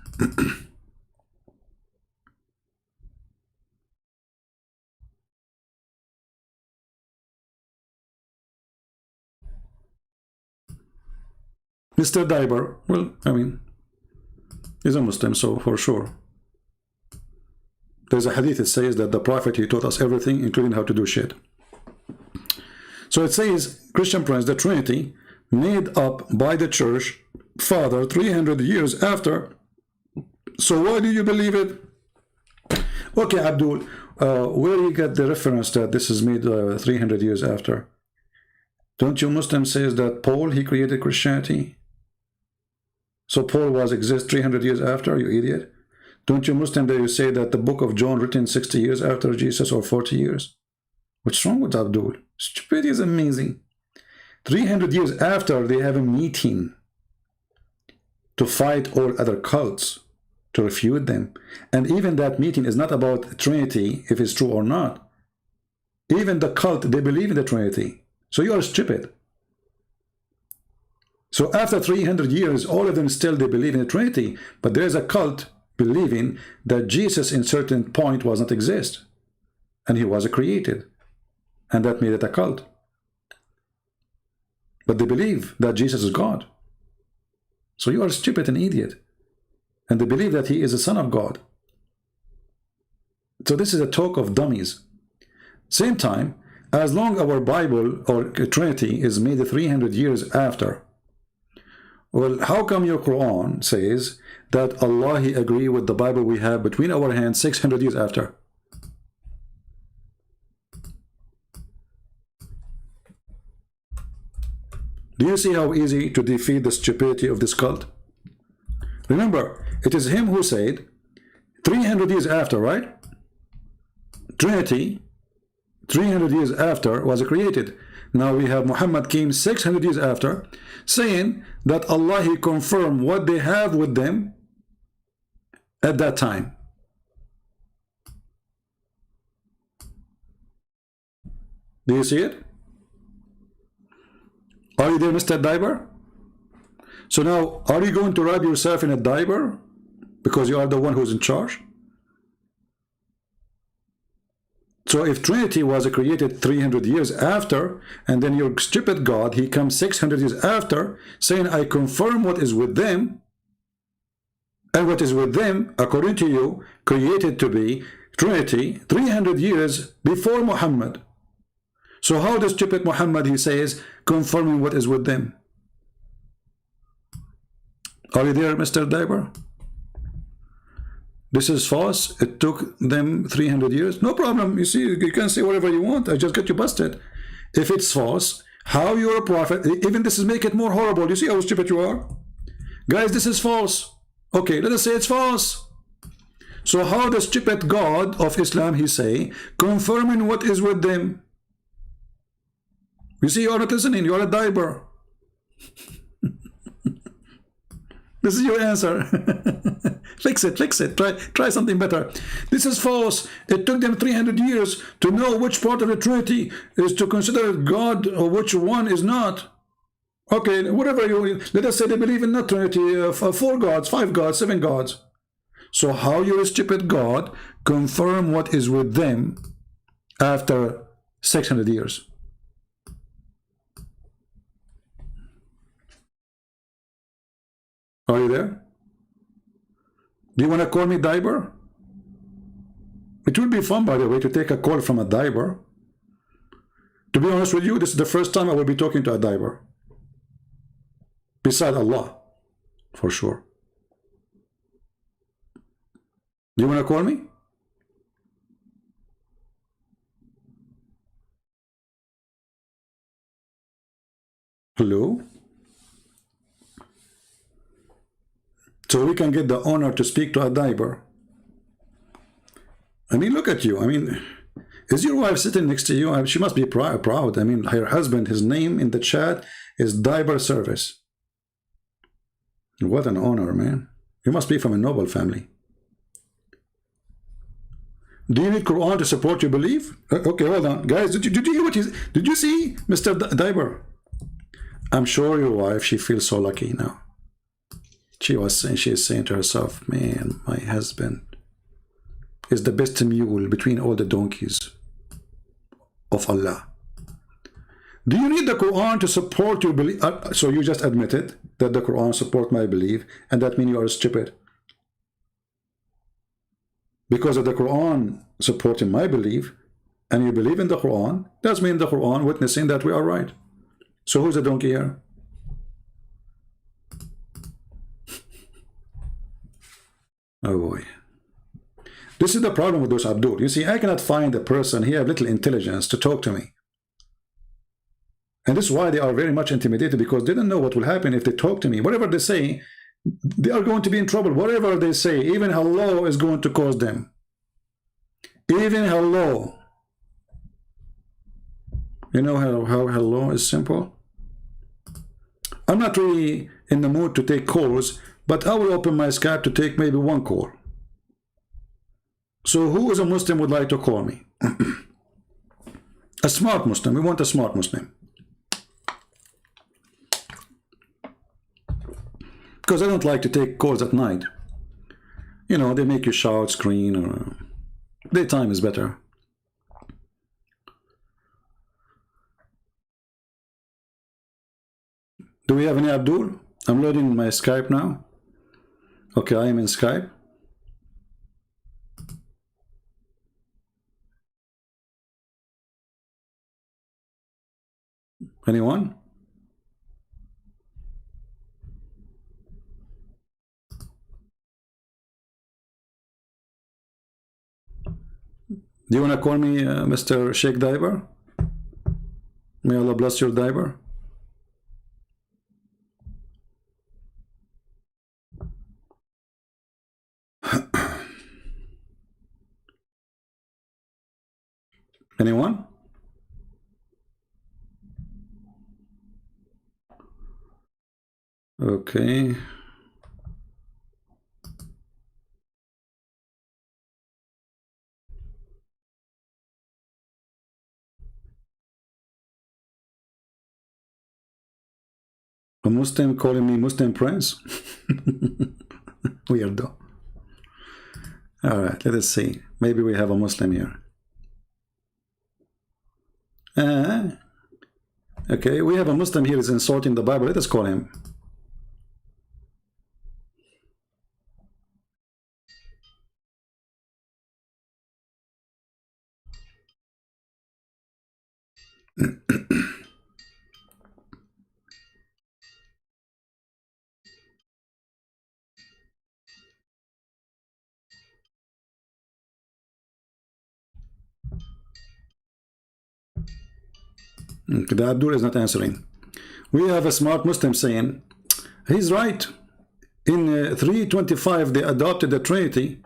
Mr. Diber, well, I mean, he's a Muslim, so for sure. There's a hadith that says that the Prophet, he taught us everything, including how to do shit. So it says, Christian Prince, the Trinity, made up by the Church Father 300 years after. So why do you believe it? Okay, Abdul, where do you get the reference that this is made 300 years after? Don't you Muslims say that Paul, he created Christianity? So Paul was exist 300 years after, you idiot? Don't you Muslim that you say that the book of John written 60 years after Jesus or 40 years? What's wrong with Abdul? Stupidity is amazing. 300 years after, they have a meeting to fight all other cults, to refute them. And even that meeting is not about Trinity, if it's true or not. Even the cult, they believe in the Trinity. So you are stupid. So after 300 years, all of them still, they believe in the Trinity. But there is a cult believing that Jesus in certain point was not exist. And he was created. And that made it a cult. But they believe that Jesus is God. So you are stupid and idiot. And they believe that he is the Son of God. So this is a talk of dummies. Same time, as long our Bible or Trinity is made 300 years after, well, how come your Quran says that Allah, he agree with the Bible we have between our hands 600 years after? Do you see how easy to defeat the stupidity of this cult? Remember, it is him who said 300 years after, right? Trinity, 300 years after was created. Now we have Muhammad came 600 years after, saying that Allah, he confirmed what they have with them at that time. Do you see it? Are you there, Mr. Diber? So now, are you going to wrap yourself in a diaper because you are the one who's in charge? So if Trinity was created 300 years after, and then your stupid God, he comes 600 years after, saying, I confirm what is with them, and what is with them, according to you, created to be Trinity 300 years before Muhammad. So how does stupid Muhammad, he says, confirming what is with them? Are you there, Mr. Diber? This is false. It took them 300 years. No problem. You see, you can say whatever you want. I just get you busted. If it's false, how you're a prophet, even this is make it more horrible. You see how stupid you are? Guys, this is false. Okay, let us say it's false. So how the stupid God of Islam, he say, confirming what is with them? You see, you are not listening. You are a diaper. This is your answer. Fix it, fix it. Try something better. This is false. It took them 300 years to know which part of the Trinity is to consider God or which one is not. Okay, whatever you, let us say they believe in not Trinity, 4 gods, 5 gods, 7 gods. So how your stupid God confirm what is with them after 600 years? Are you there? Do you want to call me Diber? It would be fun, by the way, to take a call from a Diber. To be honest with you, this is the first time I will be talking to a Diber. beside Allah, for sure. Do you want to call me? Hello? So we can get the honor to speak to a diaper. I mean, look at you. I mean, is your wife sitting next to you? She must be proud. I mean, her husband, his name in the chat is Diaper Service. What an honor, man. You must be from a noble family. Do you need Quran to support your belief? Okay, hold on. Guys, did you hear what did you see, Mr. Diaper? I'm sure your wife, she feels so lucky now. She is saying to herself, man, my husband is the best mule between all the donkeys of Allah. Do you need the Quran to support your belief? So you just admitted that the Quran support my belief, and that means you are stupid. Because of the Quran supporting my belief, and you believe in the Quran, that means the Quran witnessing that we are right. So who's the donkey here? Oh boy. This is the problem with those Abdul. You see, I cannot find a person, he have little intelligence to talk to me. And this is why they are very much intimidated, because they don't know what will happen if they talk to me. Whatever they say, they are going to be in trouble. Whatever they say, even hello is going to cause them. Even hello. You know how hello is simple? I'm not really in the mood to take calls, but I will open my Skype to take maybe one call. So who is a Muslim would like to call me? A smart Muslim. We want a smart Muslim. Because I don't like to take calls at night. You know, they make you shout, scream, or daytime is better. Do we have any Abdul? I'm loading my Skype now. Okay, I am in Skype. Anyone? Do you want to call me Mr. Sheikh Diver? May Allah bless your diver. Anyone? Okay. A Muslim calling me Muslim Prince? Weirdo. All right, let us see. Maybe we have a Muslim here. Okay, we have a Muslim here is insulting the Bible. Let us call him. The Abdul is not answering. We have a smart Muslim saying, he's right. In 325, they adopted the Trinity.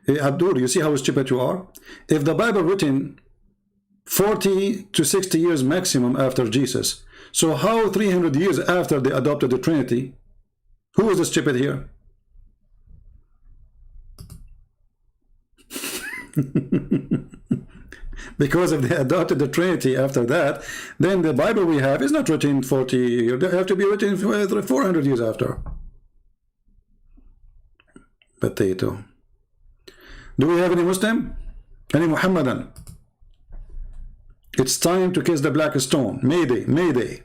Abdul, you see how stupid you are? If the Bible written 40 to 60 years maximum after Jesus, so how 300 years after they adopted the Trinity? Who is the stupid here? Because if they adopted the Trinity after that, then the Bible we have is not written 40 years. They have to be written 400 years after. Potato. Do we have any Muslim? Any Muhammadan? It's time to kiss the black stone. Mayday, Mayday.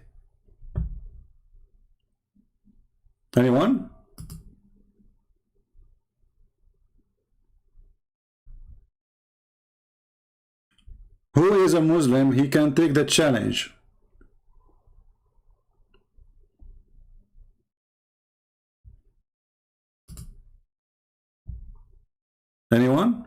Anyone? Who is a Muslim? He can take the challenge. Anyone?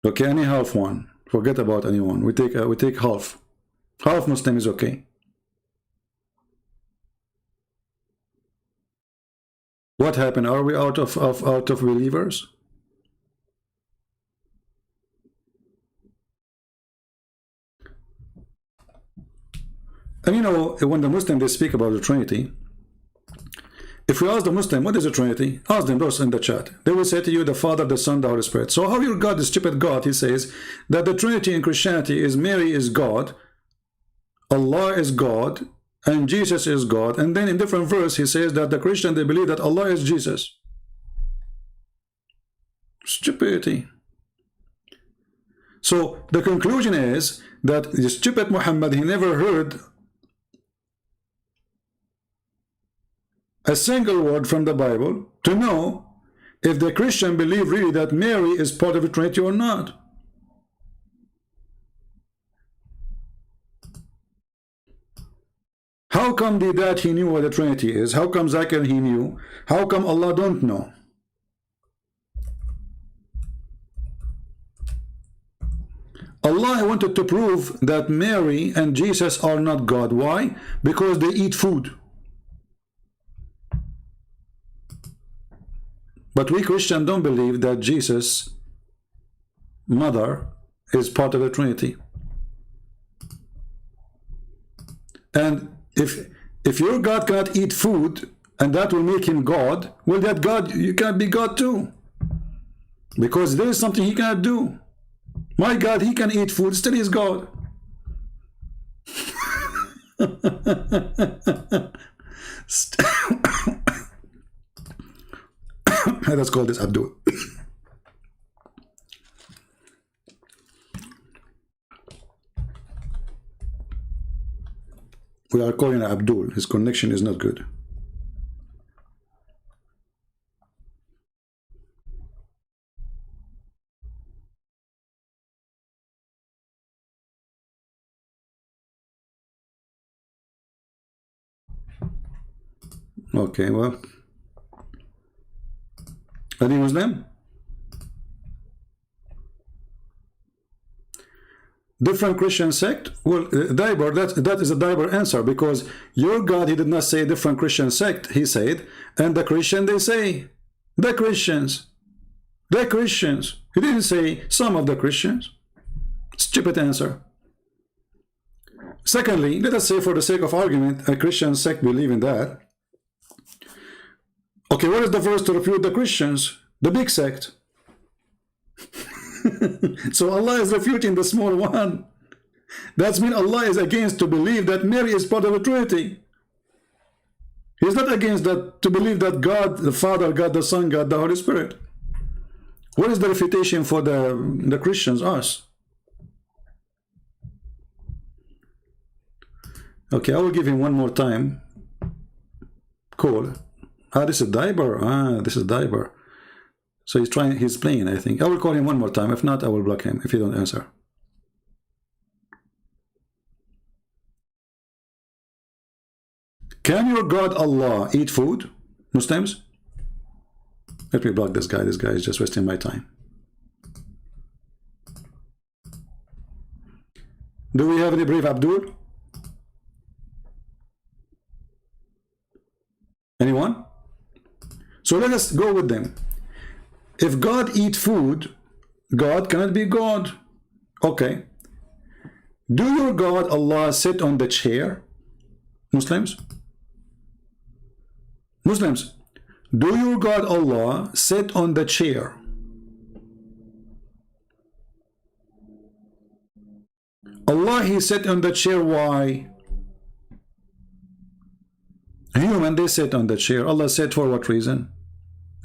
Okay, any half one. Forget about anyone. We take half. Half Muslim is okay. What happened? Are we out of believers? And you know, when the Muslim they speak about the Trinity, if we ask the Muslim, what is the Trinity? Ask them those in the chat. They will say to you, the Father, the Son, the Holy Spirit. So how your God, the stupid God, he says that the Trinity in Christianity is Mary is God, Allah is God, and Jesus is God. And then in different verse, he says that the Christian, they believe that Allah is Jesus. Stupidity. So the conclusion is that the stupid Muhammad, he never heard a single word from the Bible to know if the Christian believe really that Mary is part of the Trinity or not. How come Deedat he knew what the Trinity is? How come Zakir he knew? How come Allah don't know? Allah wanted to prove that Mary and Jesus are not God. Why? Because they eat food. But we Christians don't believe that Jesus' mother is part of the Trinity. And if your God cannot eat food and that will make him God, well, that God, you can't be God too. Because there is something he cannot do. My God, he can eat food, still is God. Let's call this Abdul. We are calling Abdul. His connection is not good. Okay, well, any Muslim? Different Christian sect? Well, Diber, that is a Diber answer, because your God, he did not say different Christian sect, he said, and the Christian, they say, the Christians. He didn't say some of the Christians. Stupid answer. Secondly, let us say for the sake of argument, a Christian sect believe in that. Okay, what is the verse to refute the Christians? The big sect. So Allah is refuting the small one. That means Allah is against to believe that Mary is part of the Trinity. He's not against that to believe that God the Father, God the Son, God the Holy Spirit. What is the refutation for the Christians? Us. Okay, I will give him one more time. Cool. Ah, this is Diber. Ah, this is Diber. So he's playing, I think. I will call him one more time. If not, I will block him if he don't answer. Can your God Allah eat food? Muslims? Let me block this guy. This guy is just wasting my time. Do we have any brave Abdul? Anyone? So let us go with them. If God eat food, God cannot be God. Okay. Do your God Allah sit on the chair? Muslims? Muslims, do your God Allah sit on the chair? Allah, he sit on the chair. Why? Human, they sit on the chair. Allah said for what reason?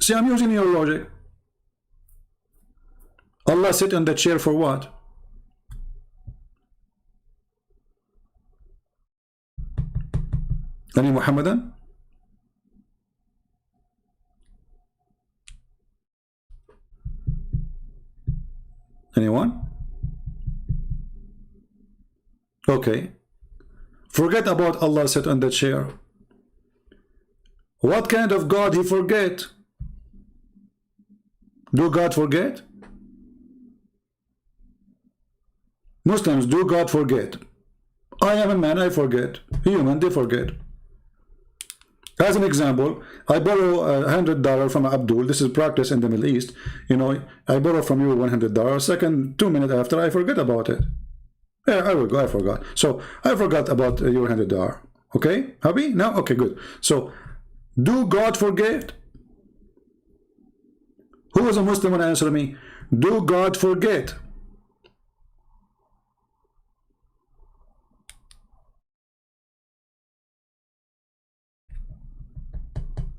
See, I'm using your logic. Allah sit on the chair for what? Any Muhammadan? Anyone? Okay. Forget about Allah sit on the chair. What kind of God he forget? Do God forget? Muslims, do God forget? I am a man, I forget. Human, they forget. As an example, I borrow $100 from Abdul. This is practice in the Middle East. You know, I borrow from you $100. Second, 2 minutes after, I forget about it. Yeah, I forgot. So I forgot about your $100. Okay, happy now? Okay, good. So, do God forget? Who is a Muslim when answer me? Do God forget?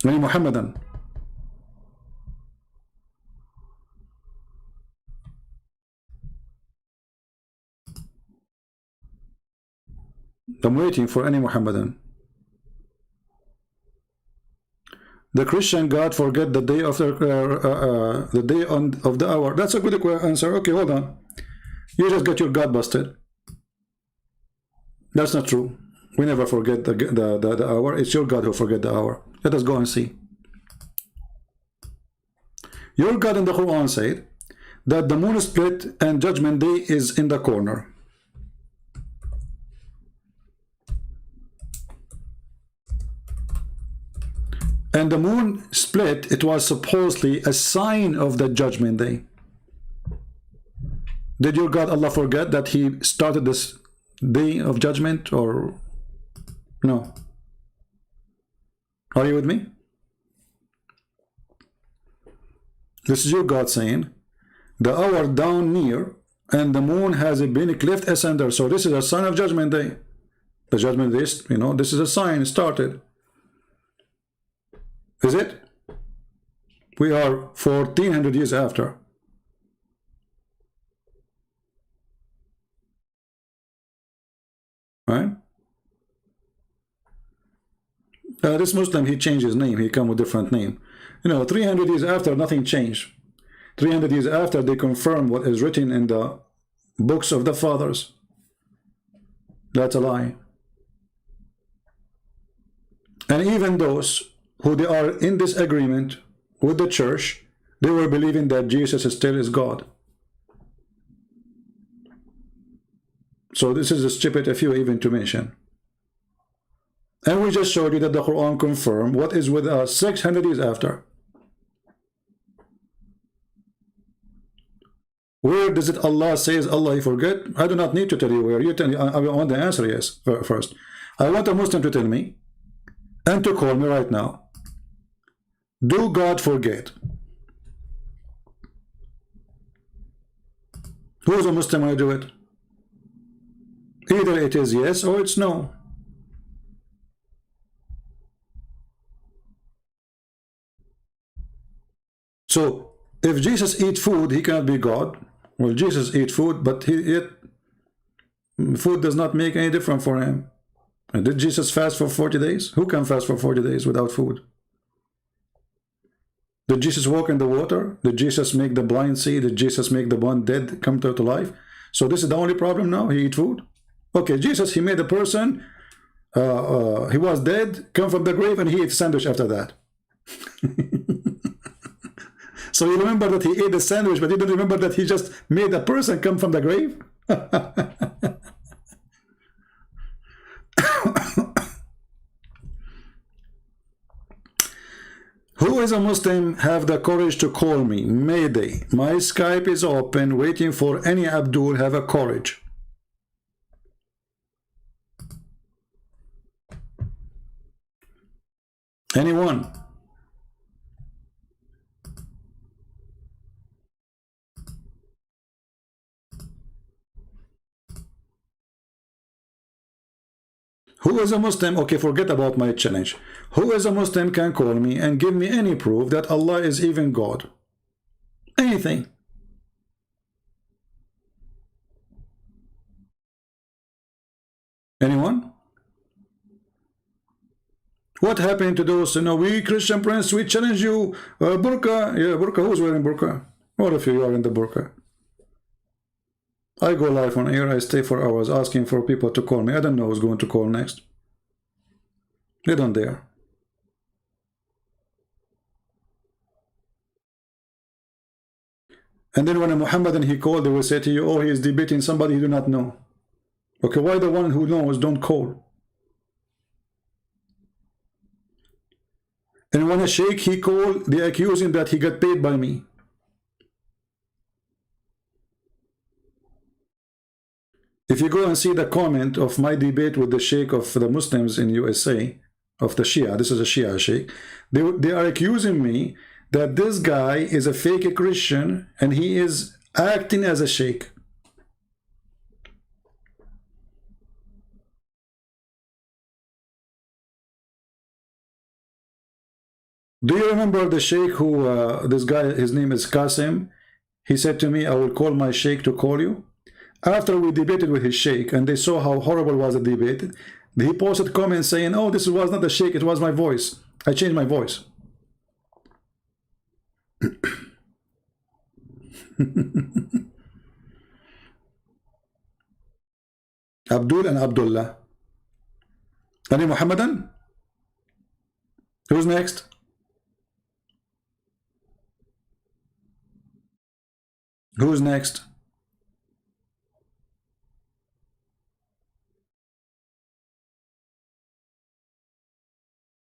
Any Muhammadan? I'm waiting for any Muhammadan. The Christian God forget the day of the day of the hour. That's a good answer. Okay, hold on. You just get your God busted. That's not true. We never forget the hour. It's your God who forget the hour. Let us go and see. Your God in the Quran said that the moon split and judgment day is in the corner. And the moon split, it was supposedly a sign of the judgment day. Did your God Allah forget that he started this day of judgment, or no? Are you with me? This is your God saying the hour down near and the moon has been cleft asunder. So this is a sign of judgment day. The judgment day, you know, this is a sign started. Is it? We are 1400 years after. Right? This Muslim, he changed his name. He come with a different name. You know, 300 years after, nothing changed. 300 years after, they confirm what is written in the books of the fathers. That's a lie. And even those who they are in disagreement with the church, they were believing that Jesus still is God. So this is a stupid if you even to mention. And we just showed you that the Quran confirmed what is with us 600 years after. Where does it Allah says Allah he forget? I do not need to tell you where. You tell me. I want the answer yes first. I want a Muslim to tell me and to call me right now. Do God forget? Who is a Muslim when I do it? Either it is yes or it's no. So if Jesus eat food, he cannot be God. Well, Jesus eat food, but food does not make any difference for him. And did Jesus fast for 40 days? Who can fast for 40 days without food? Did Jesus walk in the water? Did Jesus make the blind see? Did Jesus make the one dead come to life? So this is the only problem now? He eat food? Okay, Jesus, he made a person, he was dead, come from the grave, and he ate sandwich after that. So you remember that he ate the sandwich, but you don't remember that he just made a person come from the grave? Who is a Muslim have the courage to call me? Mayday. My Skype is open, waiting for any Abdul have a courage. Anyone? Who is a Muslim? Okay, forget about my challenge. Who is a Muslim can call me and give me any proof that Allah is even God? Anything. Anyone? What happened to those, you know, we Christian Prince, we challenge you, burqa, yeah, burqa, who's wearing burqa? All of you are in the burqa. I go live on air, I stay for hours asking for people to call me. I don't know who's going to call next. They don't dare. And then when a Muhammadan he called, they will say to you, oh, he is debating somebody you do not know. Okay, why the one who knows don't call? And when a sheikh he called, they accuse him that he got paid by me. If you go and see the comment of my debate with the sheikh of the Muslims in USA, of the Shia, this is a Shia sheikh, they are accusing me that this guy is a fake Christian and he is acting as a sheikh. Do you remember the sheikh who, this guy, his name is Qasim, he said to me, I will call my sheikh to call you. After we debated with his sheikh and they saw how horrible was the debate, he posted comments saying, oh, this was not the sheikh, it was my voice. I changed my voice. Abdul and Abdullah. Any Muhammadan? Who's next? Who's next?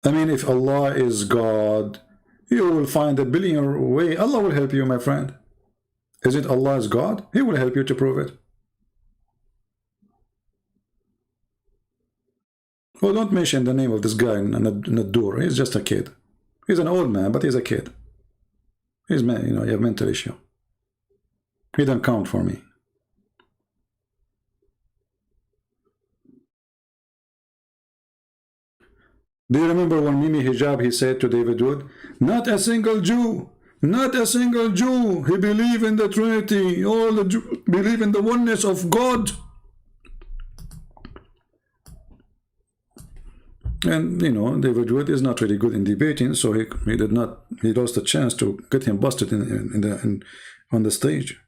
I mean, if Allah is God, you will find a billion way. Allah will help you, my friend. Is it Allah is God? He will help you to prove it. Well, don't mention the name of this guy Nadur. He's just a kid. He's an old man, but he's a kid. He's, you know, you have mental issue. He don't count for me. Do you remember when Mimi Hijab, he said to David Wood, not a single Jew, not a single Jew, he believe in the Trinity, all the Jews believe in the oneness of God. And, you know, David Wood is not really good in debating, so he lost a chance to get him busted on the stage.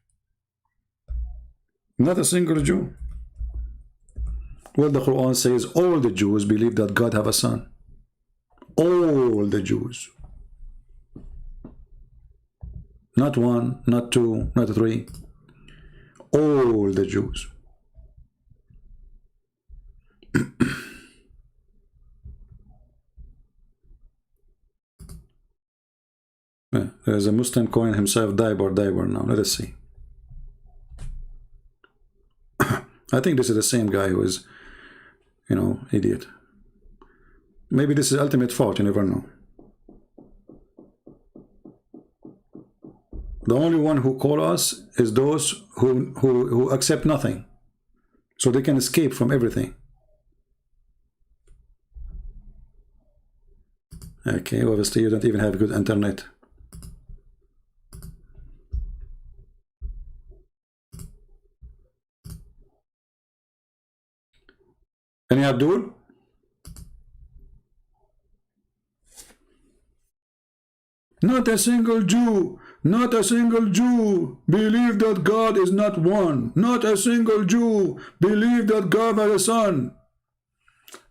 Not a single Jew. Well, the Quran says all the Jews believe that God have a son. All the Jews. Not one, not two, not three. All the Jews. There's a Muslim calling himself Diber now. Let us see. I think this is the same guy who is, you know, idiot. Maybe this is ultimate fault, you never know. The only one who call us is those who accept nothing, so they can escape from everything. Okay, obviously you don't even have good internet. Any Abdul? Not a single Jew, not a single Jew believe that God is not one. Not a single Jew believe that God has a son.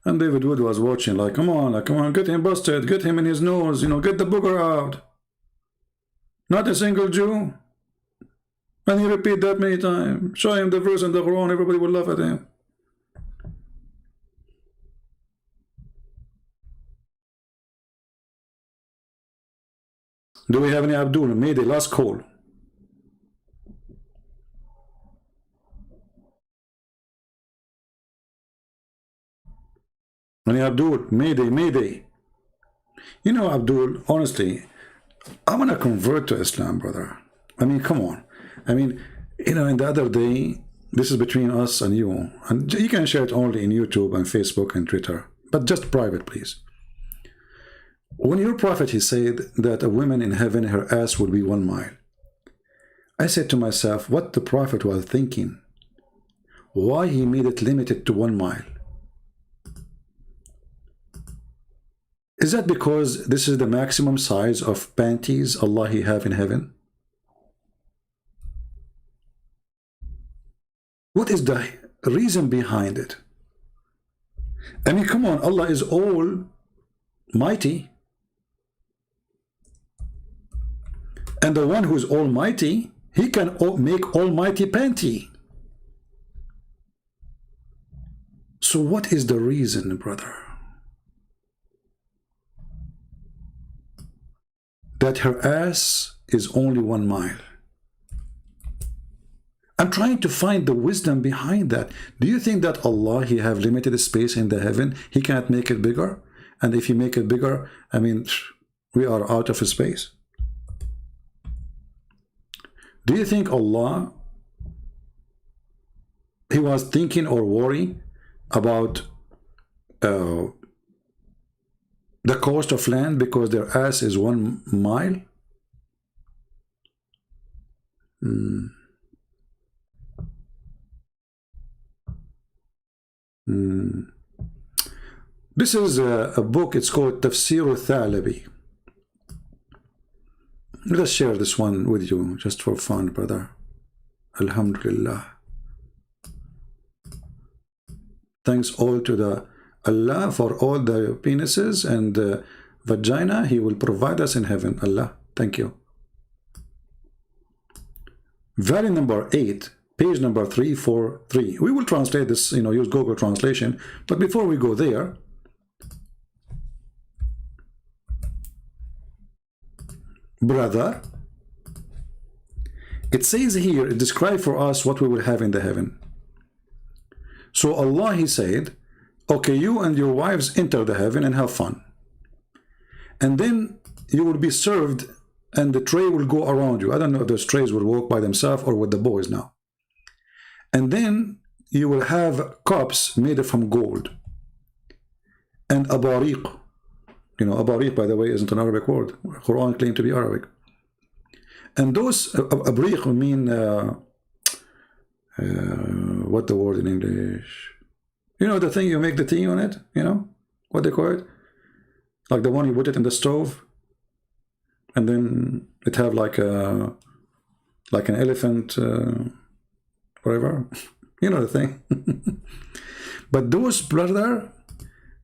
And David Wood was watching like, come on, get him busted, get him in his nose, you know, get the booger out. Not a single Jew. And he repeat that many times. Show him the verse in the Quran, everybody will laugh at him. Do we have any Abdul? Mayday, last call. Any Abdul? Mayday. You know, Abdul, honestly, I want to convert to Islam, brother. I mean, come on. I mean, you know, in the other day, this is between us and you. And you can share it only in YouTube and Facebook and Twitter. But just private, please. When your prophet, he said that a woman in heaven, her ass would be 1 mile. I said to myself, what the prophet was thinking? Why he made it limited to 1 mile? Is that because this is the maximum size of panties Allah he have in heaven? What is the reason behind it? I mean, come on, Allah is almighty. And the one who is almighty, He can make almighty plenty. So what is the reason, brother, that her ass is only 1 mile? I'm trying to find the wisdom behind that. Do you think that Allah, He have limited space in the heaven? He can't make it bigger? And if He make it bigger, I mean, we are out of space. Do you think Allah, He was thinking or worry about the cost of land because their ass is 1 mile? This is a book, it's called Tafsir al-Thalabi. Let's share this one with you just for fun, brother. Alhamdulillah. Thanks all to the Allah for all the penises and the vagina He will provide us in heaven. Allah, thank you. Value number 8, page number 343. We will translate this, use Google translation. But before we go there, brother, it says here, it describes for us what we will have in the heaven. So Allah, He said, okay, you and your wives enter the heaven and have fun. And then you will be served and the tray will go around you. I don't know if those trays will walk by themselves or with the boys now. And then you will have cups made from gold. And abariq. Abariq, by the way, isn't an Arabic word. Quran claimed to be Arabic. And those abariq mean what the word in English? The thing you make the tea on it, what they call it? Like the one you put it in the stove and then it have like an elephant, whatever. The thing. But those, brother,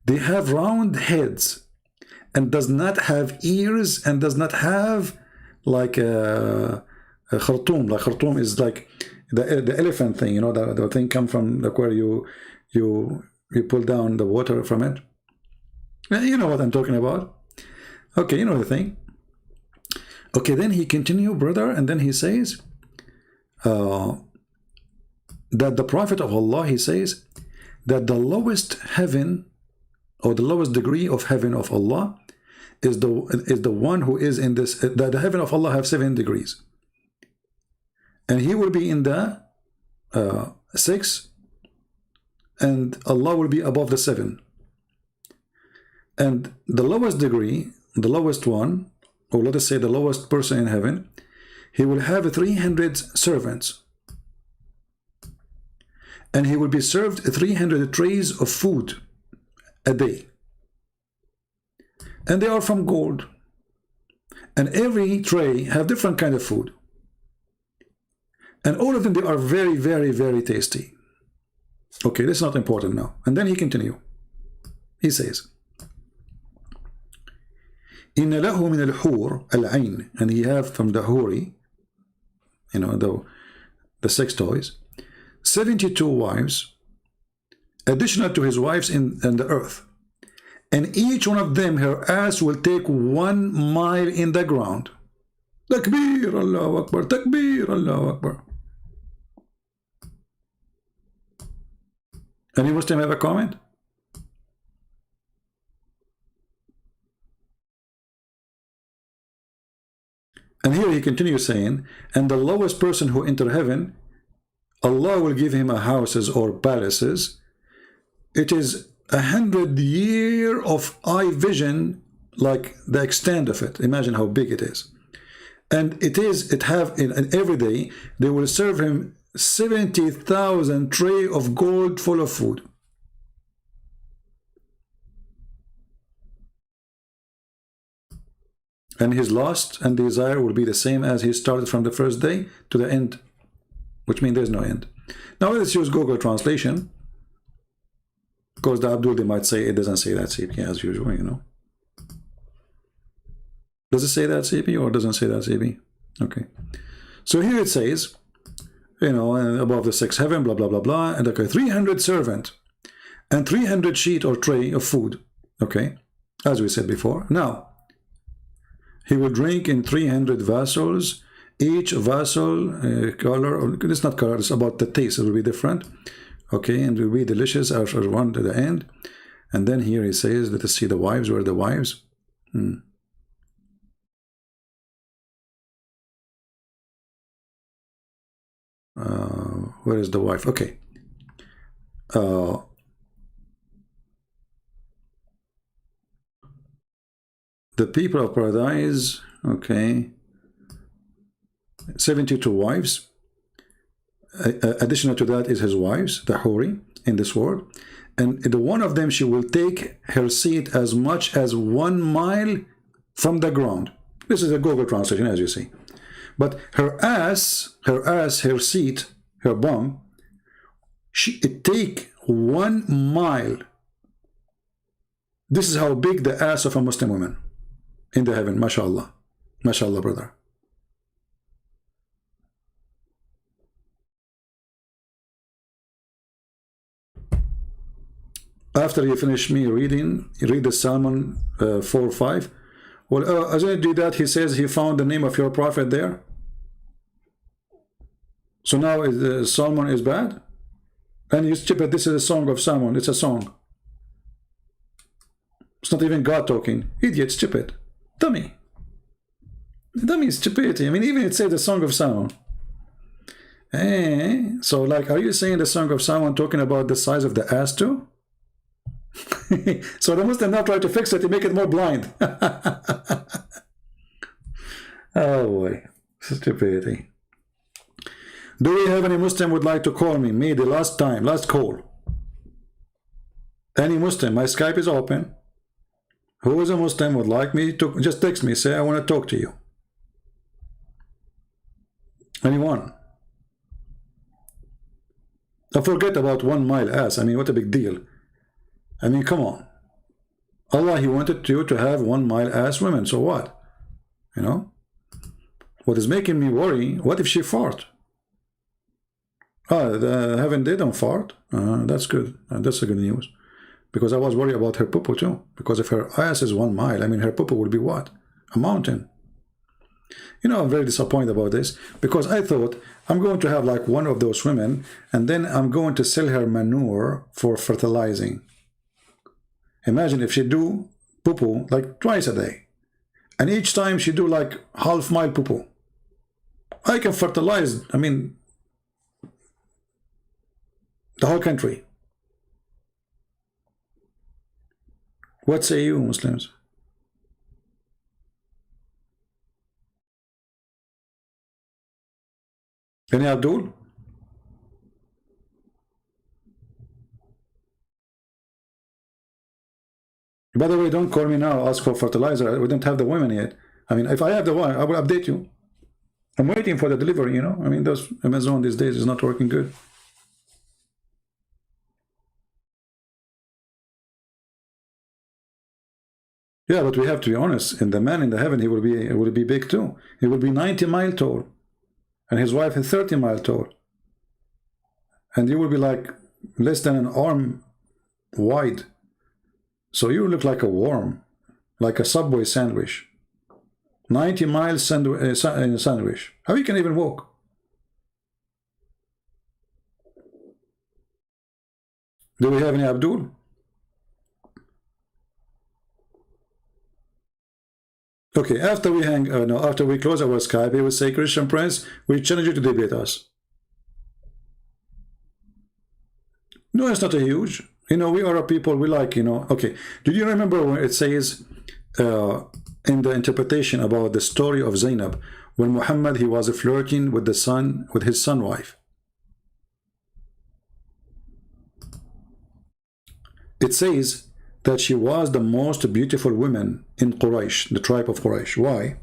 they have round heads and does not have ears and does not have like a khartoum. Like khartoum is like the elephant thing, the thing come from like where you pull down the water from it. You know what I'm talking about. Okay, you know the thing. Okay, then he continue, brother, and then he says that the Prophet of Allah, he says that the lowest heaven or the lowest degree of heaven of Allah is the one who is in this, that the heaven of Allah have 7 degrees. And he will be in the 6, and Allah will be above the 7. And the lowest degree, the lowest one, or let us say the lowest person in heaven, he will have 300 servants. And he will be served 300 trays of food a day. And they are from gold. And every tray have different kind of food. And all of them, they are very, very, very tasty. Okay, that's not important now. And then he continue. He says, إن له من الحور العين, and he have from the huri, the sex toys, 72 wives, additional to his wives in the earth. And each one of them, her ass will take 1 mile in the ground. Takbir, Allahu Akbar, Takbir, Allahu Akbar. Any Muslim have a comment? And here he continues saying, and the lowest person who enter heaven, Allah will give him a houses or palaces. It is 100 years of eye vision, like the extent of it. Imagine how big it is. And and every day they will serve him 70,000 tray of gold full of food. And his lust and desire will be the same as he started from the first day to the end, which means there's no end. Now let's use Google translation, because the Abdul, they might say it doesn't say that, CP, as usual, Does it say that, CP, or doesn't say that, CP? Okay. So here it says, you know, above the sixth heaven, blah, blah, blah, blah, and okay, 300 servant and 300 sheet or tray of food, okay, as we said before. Now, he will drink in 300 vessels, each vessel color, it's not color, it's about the taste, it will be different, okay, and it will be delicious after one to the end. And then here he says, let us see the wives, where are the wives? Where is the wife? Okay. The people of paradise, okay, 72 wives. Additional to that is his wives, the Huri, in this world. And the one of them, she will take her seat as much as 1 mile from the ground. This is a Google translation, as you see. But her ass, her seat, her bum, it take 1 mile. This is how big the ass of a Muslim woman in the heaven, mashallah. Mashallah, brother. After you finish me reading, you read the Psalm 4:5. Well, as I do that, he says he found the name of your prophet there. So now the Solomon is bad? And you stupid, this is a song of Solomon. It's a song. It's not even God talking. Idiot, stupid. Dummy. Dummy, stupidity. I mean, even it says the song of Solomon. So like, are you saying the song of Solomon talking about the size of the ass too? So the Muslim now try to fix it to make it more blind. Oh boy, stupidity. Do we have any Muslim would like to call me the last time, last call? Any Muslim, my Skype is open. Who is a Muslim would like me to just text me, say I want to talk to you. Anyone? Now forget about 1 mile ass. I mean, what a big deal. I mean, come on. Allah, he wanted you to have 1 mile ass women, so what? You know? What is making me worry, what if she fart? Heaven they don't fart. That's good. That's a good news. Because I was worried about her poo-poo too. Because if her ass is 1 mile, I mean, her poo-poo will be what? A mountain. You know, I'm very disappointed about this. Because I thought, I'm going to have like one of those women, and then I'm going to sell her manure for fertilizing. Imagine if she do poo-poo like twice a day. And each time she do like half mile poo-poo. I can fertilize, I mean, the whole country. What say you, Muslims? Any Abdul? By the way, don't call me now, ask for fertilizer. We don't have the women yet. I mean, if I have the one, I will update you. I'm waiting for the delivery, you know. I mean, those Amazon these days is not working good. Yeah, but we have to be honest. In the man in the heaven, he will be big too. He will be 90 mile tall, and his wife is 30 mile tall, and you will be like less than an arm wide. So you look like a worm, like a Subway sandwich. 90 miles sandwich. How you can even walk? Do we have any Abdul? Okay, after we after we close our Skype, he will say, Christian Prince, we challenge you to debate us. No, it's not a huge. You know, we are a people, we like, you know. Okay, did you remember when it says in the interpretation about the story of Zainab, when Muhammad, he was flirting with his son wife? It says that she was the most beautiful woman in Quraysh, the tribe of Quraysh. Why?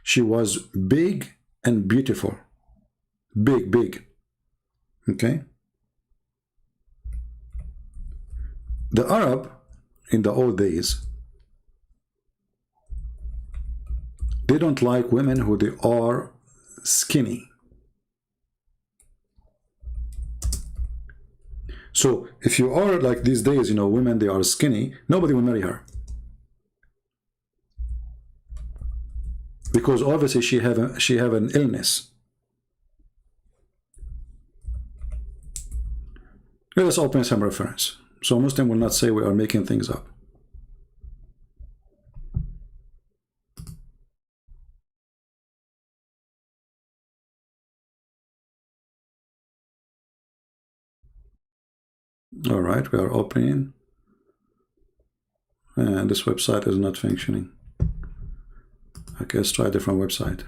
She was big and beautiful. Big. Okay? The Arab, in the old days, they don't like women who they are skinny. So if you are like these days, you know, women, they are skinny, nobody will marry her. Because obviously she have an illness. Let us open some reference. So Muslim will not say we are making things up. All right, we are opening. And this website is not functioning. Okay, let's try a different website.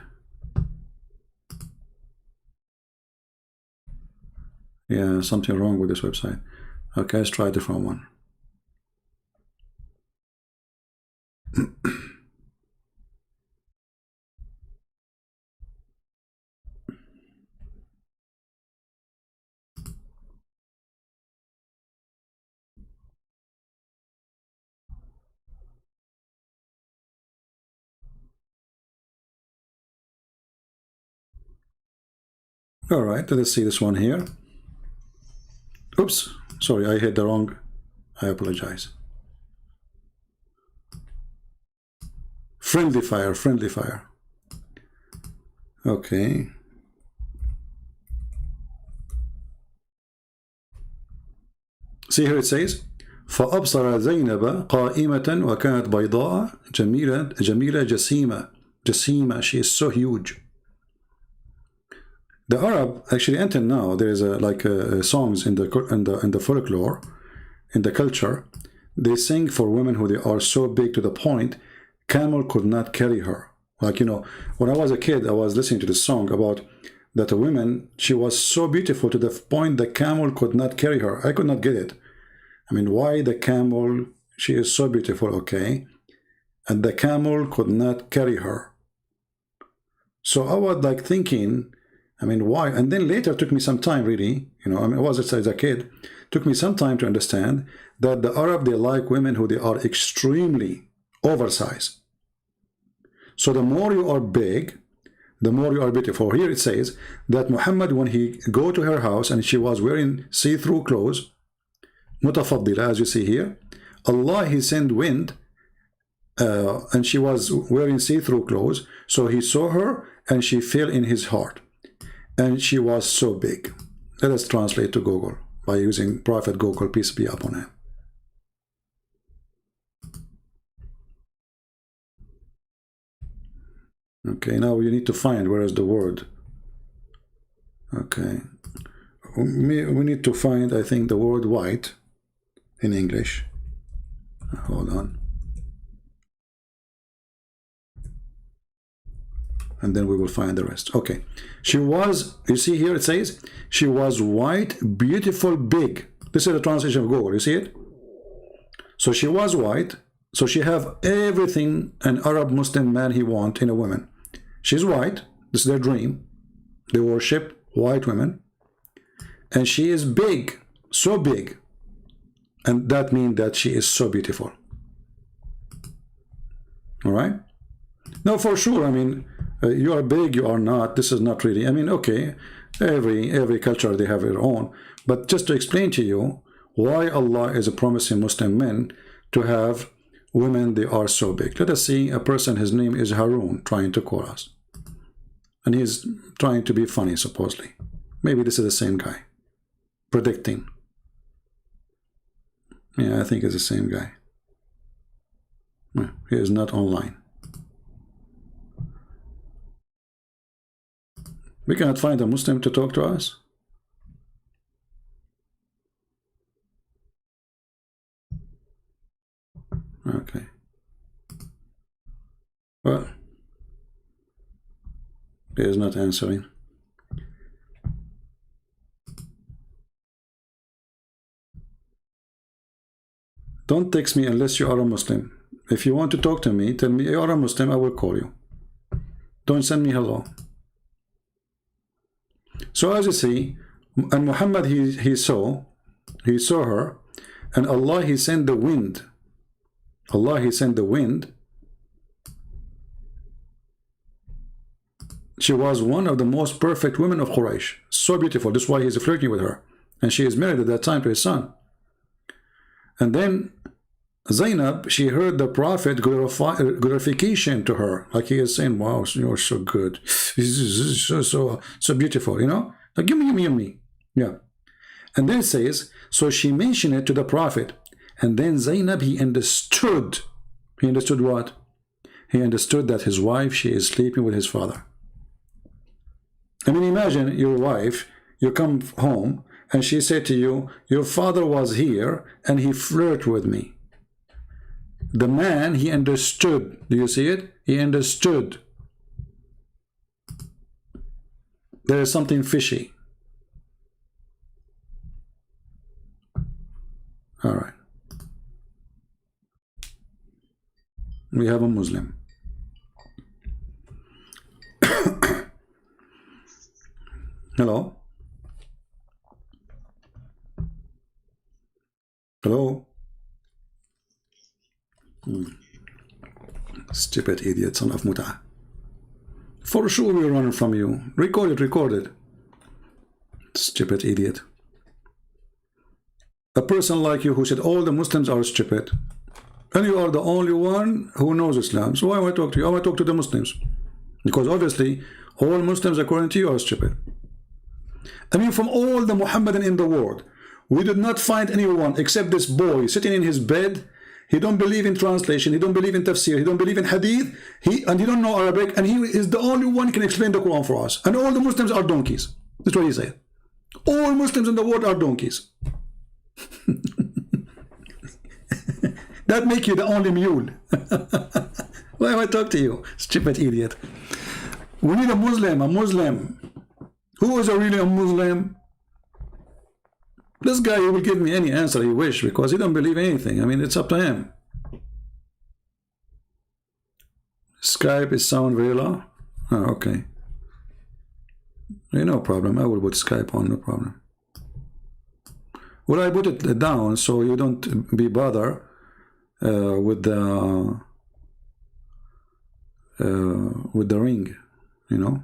Yeah, something wrong with this website. Okay, let's try a different one. All right, let's see this one here. Oops, sorry, I hit the wrong. I apologize. Friendly fire, friendly fire. Okay. See here it says, فأبصر زينب قائمة وكانت بيضاء جميلة جسيمة. She is so huge. The Arab actually, until now, there is songs in the folklore, in the culture. They sing for women who they are so big to the point camel could not carry her. Like, you know, when I was a kid, I was listening to this song about that a woman, she was so beautiful to the point the camel could not carry her. I could not get it. I mean, why the camel? She is so beautiful, okay, and the camel could not carry her. So I was like thinking, I mean, why? And then later, it took me some time, really, you know, I mean, I was as a kid, took me some time to understand that the Arab, they like women who they are extremely oversized. So the more you are big, the more you are beautiful. Here it says that Muhammad, when he go to her house and she was wearing see-through clothes, mutafaddila, as you see here, Allah, he sent wind, and she was wearing see-through clothes, so he saw her and she fell in his heart. And she was so big. Let us translate to Google by using Prophet Google, peace be upon him. Okay, now you need to find where is the word. Okay, we need to find, I think, the word white in English. Hold on. And then we will find the rest. Okay, she was, you see here it says, she was white, beautiful, big. This is the translation of Google, you see it? So she was white, so she have everything an Arab Muslim man he want in a woman. She's white, this is their dream. They worship white women. And she is big, so big. And that means that she is so beautiful. All right? Now, for sure, I mean, you are big, you are not. This is not really, I mean, okay, every culture, they have their own. But just to explain to you why Allah is promising Muslim men to have women, they are so big. Let us see a person, his name is Harun, trying to call us. And he's trying to be funny, supposedly. Maybe this is the same guy. Predicting. Yeah, I think it's the same guy. He is not online. We cannot find a Muslim to talk to us. Okay. Well, he is not answering. Don't text me unless you are a Muslim. If you want to talk to me, tell me you are a Muslim, I will call you. Don't send me hello. So as you see, and Muhammad, he saw her, and Allah, he sent the wind. Allah, he sent the wind. She was one of the most perfect women of Quraysh. So beautiful. That's why he's flirting with her. And she is married at that time to his son. And then Zainab, she heard the Prophet glorification to her. Like he is saying, wow, you're so good. So beautiful, you know? Like, give me. Yeah. And then it says, so she mentioned it to the Prophet. And then Zainab, he understood. He understood what? He understood that his wife, she is sleeping with his father. I mean, imagine your wife, you come home, and she said to you, your father was here, and he flirted with me. The man, he understood. Do you see it? He understood. There is something fishy. All right. We have a Muslim. Hello? Hello? Stupid idiot, son of Muta. For sure we're running from you. Record it. Stupid idiot. A person like you who said all the Muslims are stupid. And you are the only one who knows Islam. So why am I talk to you? I want to talk to the Muslims. Because obviously, all Muslims according to you are stupid. I mean, from all the Mohammedan in the world, we did not find anyone except this boy sitting in his bed. He don't believe in translation. He don't believe in tafsir. He don't believe in hadith. He don't know Arabic. And he is the only one who can explain the Quran for us. And all the Muslims are donkeys. That's what he said. All Muslims in the world are donkeys. That make you the only mule. Why am I talk to you? Stupid idiot. We need a Muslim. Who is really a Muslim? This guy, he will give me any answer he wish because he don't believe anything. I mean, it's up to him. Skype is sound very low. Oh, okay. No problem. I will put Skype on, no problem. Well, I put it down so you don't be bothered with the ring, you know.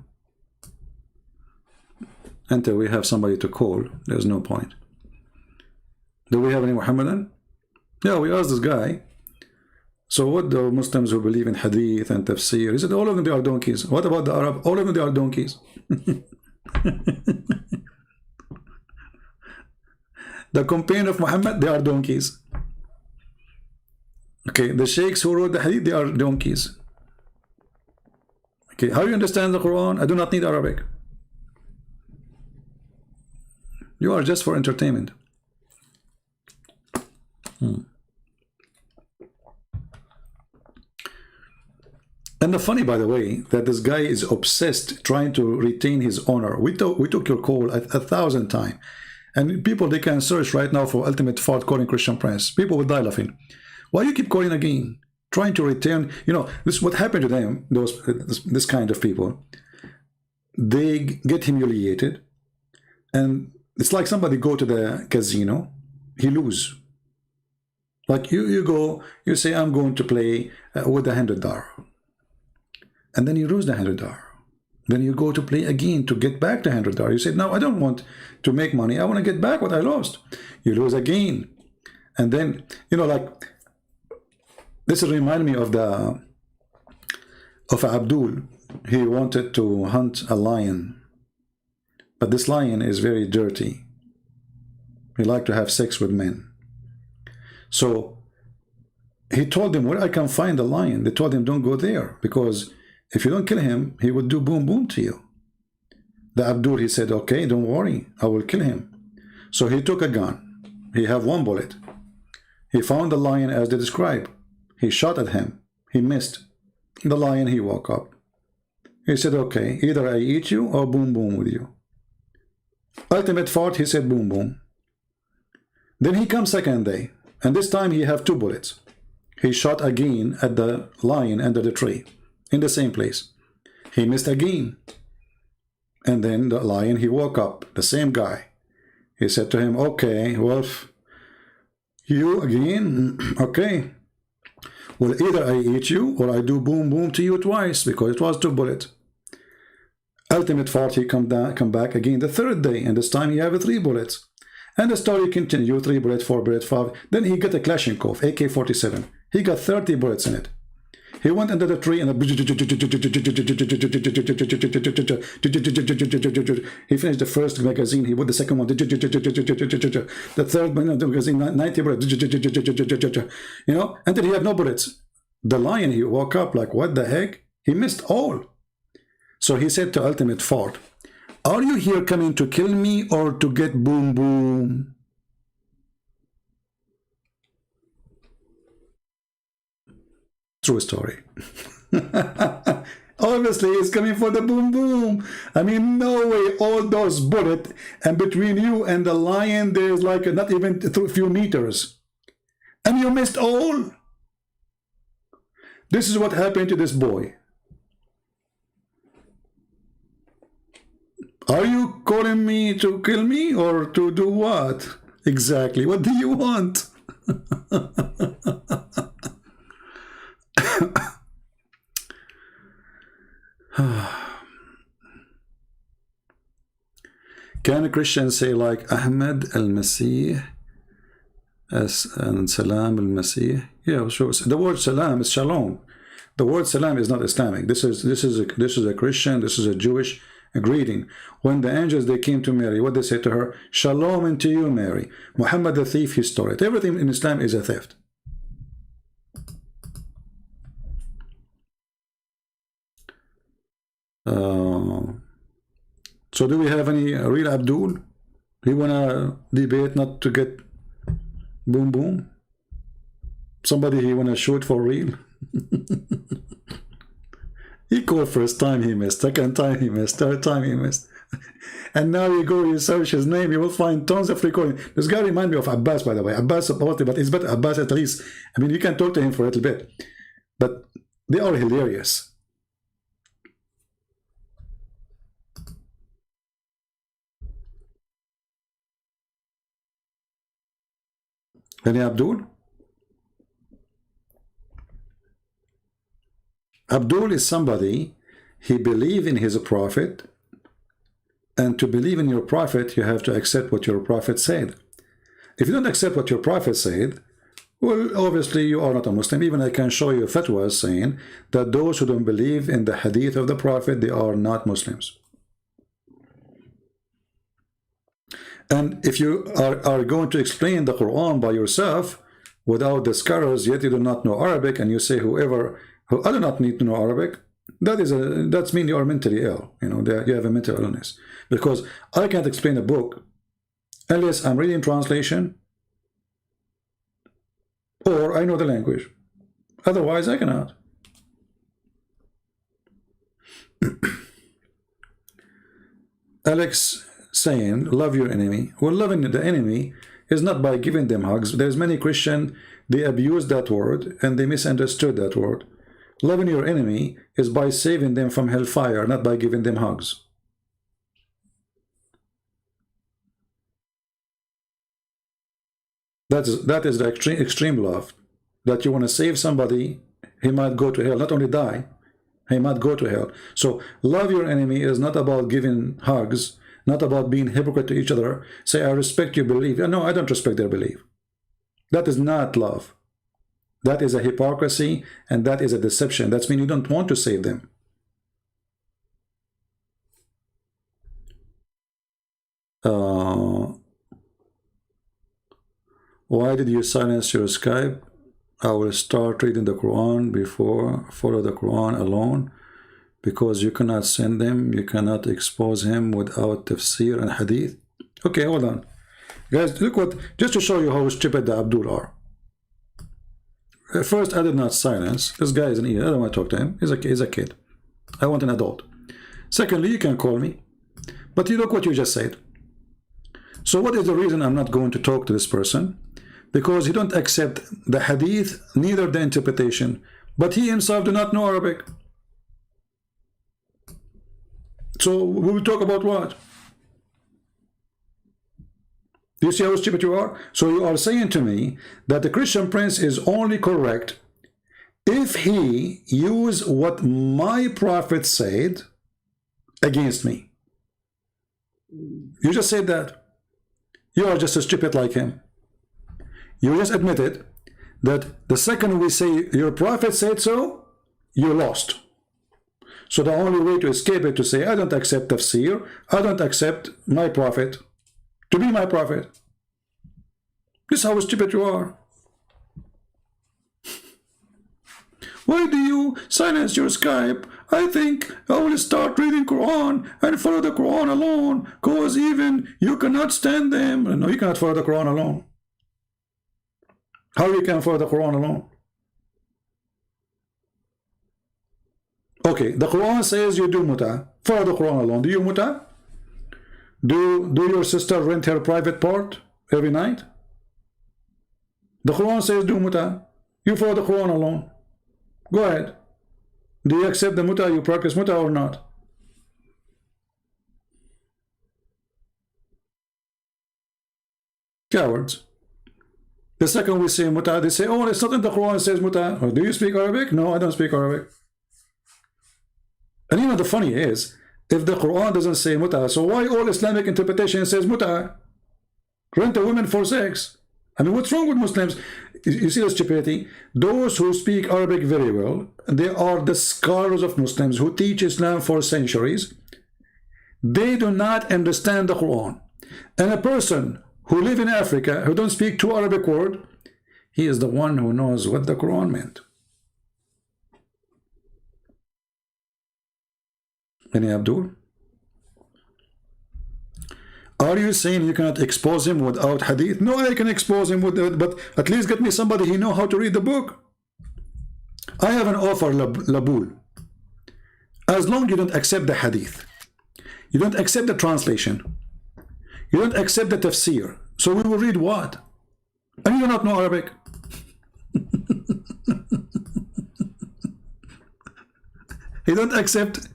Until we have somebody to call, there's no point. Do we have any Muhammadan? Yeah, we asked this guy. So what the Muslims who believe in hadith and tafsir? He said all of them, they are donkeys. What about the Arab? All of them, they are donkeys. The companion of Muhammad, they are donkeys. Okay, the sheikhs who wrote the hadith, they are donkeys. Okay, how do you understand the Quran? I do not need Arabic. You are just for entertainment. And the funny, by the way, that this guy is obsessed trying to retain his honor. We took your call 1,000 times. And people, they can search right now for ultimate fault calling Christian Prince. People will die laughing. Why you keep calling again? Trying to return, you know, this is what happened to them, this kind of people. They get humiliated. And it's like somebody go to the casino, he lose. Like you go, you say, I'm going to play with $100. And then you lose the $100. Then you go to play again to get back the $100. You say, no, I don't want to make money. I want to get back what I lost. You lose again. And then, you know, like, this reminds me of Abdul. He wanted to hunt a lion. But this lion is very dirty. He liked to have sex with men. So he told them, where I can find a lion? They told him, don't go there, because if you don't kill him, he would do boom boom to you. The Abdul, he said, okay, don't worry, I will kill him. So he took a gun. He had one bullet. He found the lion as they described. He shot at him. He missed. The lion, he woke up. He said, okay, either I eat you or boom boom with you. Ultimate fought, he said boom boom. Then he comes second day, and this time he have 2 bullets. He shot again at the lion under the tree, in the same place. He missed again. And then the lion, he woke up, the same guy. He said to him, okay, Wolf, you again? Okay. Well, either I eat you or I do boom boom to you twice, because it was 2 bullets. Ultimate fault, he come back again the third day, and this time he have 3 bullets. And the story continue, 3 bullets, 4 bullets, 5. Then he got a Kalashnikov, AK-47. He got 30 bullets in it. He went under the tree and he finished the first magazine. He put the second one. The third magazine, 90 bullets. You know, until he had no bullets. The lion, he woke up like, what the heck? He missed all. So he said to Ultimate Fort, are you here coming to kill me or to get boom boom? True story. Obviously he's coming for the boom boom. I mean, no way, all those bullets, and between you and the lion there's like not even a few meters, and you missed all. This is what happened to this boy. Are you calling me to kill me or to do what? Exactly. What do you want? Can a Christian say like Ahmad al-Masih and Salam al-Masih? Yeah, sure. The word Salam is Shalom. The word Salam is not Islamic. This is a Christian. This is a Jewish greeting. When the angels they came to Mary, what they say to her? Shalom unto you, Mary. Muhammad the thief, he stole it. Everything in Islam is a theft. So do we have any real Abdul? He wanna debate not to get boom boom? Somebody he wanna shoot for real? He called first time, he missed, second time he missed, third time he missed. And now you go, you search his name, you will find tons of recording. This guy reminds me of Abbas, by the way. Abbas supported, but it's better Abbas at least. I mean, you can talk to him for a little bit. But they are hilarious. Any Abdul? Abdul is somebody, he believes in his prophet, and to believe in your prophet, you have to accept what your prophet said. If you don't accept what your prophet said, well, obviously you are not a Muslim. Even I can show you fatwas saying that those who don't believe in the hadith of the prophet, they are not Muslims. And if you are going to explain the Quran by yourself without the scholars, yet you do not know Arabic, and you say who I do not need to know Arabic, that's mean you are mentally ill. You know, you have a mental illness. Because I can't explain a book unless I'm reading translation or I know the language. Otherwise, I cannot. Alex saying, love your enemy. Well, loving the enemy is not by giving them hugs. There's many Christians, they abuse that word and they misunderstood that word. Loving your enemy is by saving them from hellfire, not by giving them hugs. That is the extreme love. That you want to save somebody, he might go to hell, not only die, he might go to hell. So love your enemy is not about giving hugs, not about being hypocrite to each other. Say, I respect your belief. No, I don't respect their belief. That is not love. That is a hypocrisy, and that is a deception. That means you don't want to save them. Why did you silence your Skype? I will start reading the Quran before follow the Quran alone, because you cannot send them, you cannot expose him without tafsir and hadith. Okay, hold on. Guys, look what, just to show you how stupid the Abdul are. First, I did not silence. This guy is an idiot. I don't want to talk to him. He's a kid. I want an adult. Secondly, you can call me. But you look what you just said. So what is the reason I'm not going to talk to this person? Because he don't accept the hadith, neither the interpretation. But he himself do not know Arabic. So we will talk about what? Do you see how stupid you are? So you are saying to me that the Christian Prince is only correct if he use what my prophet said against me. You just said that. You are just as stupid like him. You just admitted that the second we say your prophet said so, you lost. So the only way to escape it to say, I don't accept tafsir, I don't accept my prophet to be my prophet. This is how stupid you are. Why do you silence your Skype? I think I will start reading Quran and follow the Quran alone, because even you cannot stand them. No, you cannot follow the Quran alone. How you can follow the Quran alone? Okay, the Quran says you do muta. Follow the Quran alone. Do you muta? Do your sister rent her private part every night? The Quran says do muta. You follow the Quran alone. Go ahead. Do you accept the muta? You practice muta or not? Cowards. The second we say muta, they say, oh, it's not in the Quran, it says muta. Or do you speak Arabic? No, I don't speak Arabic. And you know the funny is, if the Quran doesn't say muta, so why all Islamic interpretation says muta? Rent a woman for sex. I mean, what's wrong with Muslims? You see the stupidity? Those who speak Arabic very well, they are the scholars of Muslims who teach Islam for centuries. They do not understand the Quran. And a person who live in Africa, who don't speak two Arabic words, he is the one who knows what the Quran meant. Any Abdul? Are you saying you cannot expose him without hadith? No, I can expose him with it, but at least get me somebody who know how to read the book. I have an offer, Labul. As long as you don't accept the hadith, you don't accept the translation, you don't accept the tafsir, so we will read what? And you do not know Arabic. You don't accept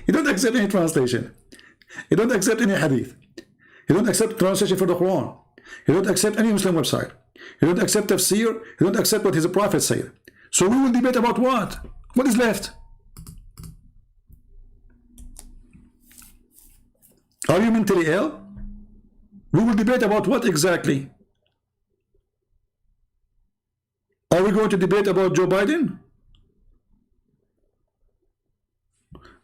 you don't accept any translation. You don't accept any hadith. You don't accept translation for the Quran. You don't accept any Muslim website. You don't accept tafsir. You don't accept what his prophet said. So we will debate about what? What is left? Are you mentally ill? We will debate about what exactly? Are we going to debate about Joe Biden?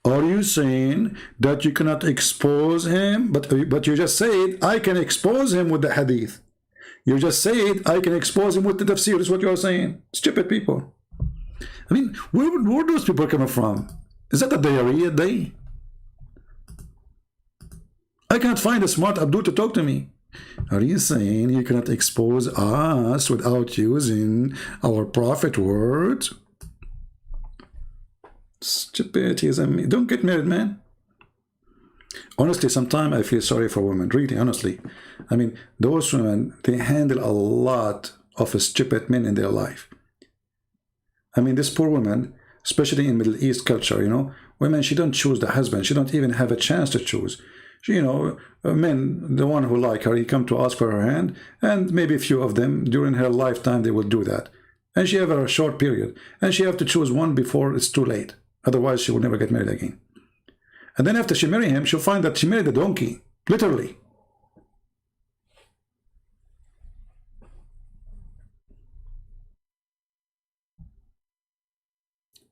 Are you saying that you cannot expose him? But you just said, I can expose him with the hadith. You just said, I can expose him with the tafsir. Is what you are saying. Stupid people. I mean, where those people coming from? Is that a diarrhea day? I can't find a smart Abdul to talk to me. Are you saying you cannot expose us without using our prophet words? Stupidity. Don't get married, man. Honestly, sometimes I feel sorry for women. Really, honestly. I mean, those women, they handle a lot of stupid men in their life. I mean, this poor woman, especially in Middle East culture, you know, women, she don't choose the husband. She don't even have a chance to choose. She, you know, men, the one who like her, he come to ask for her hand, and maybe a few of them during her lifetime, they will do that. And she have a short period, and she have to choose one before it's too late. Otherwise, she will never get married again. And then after she marry him, she'll find that she married a donkey, literally.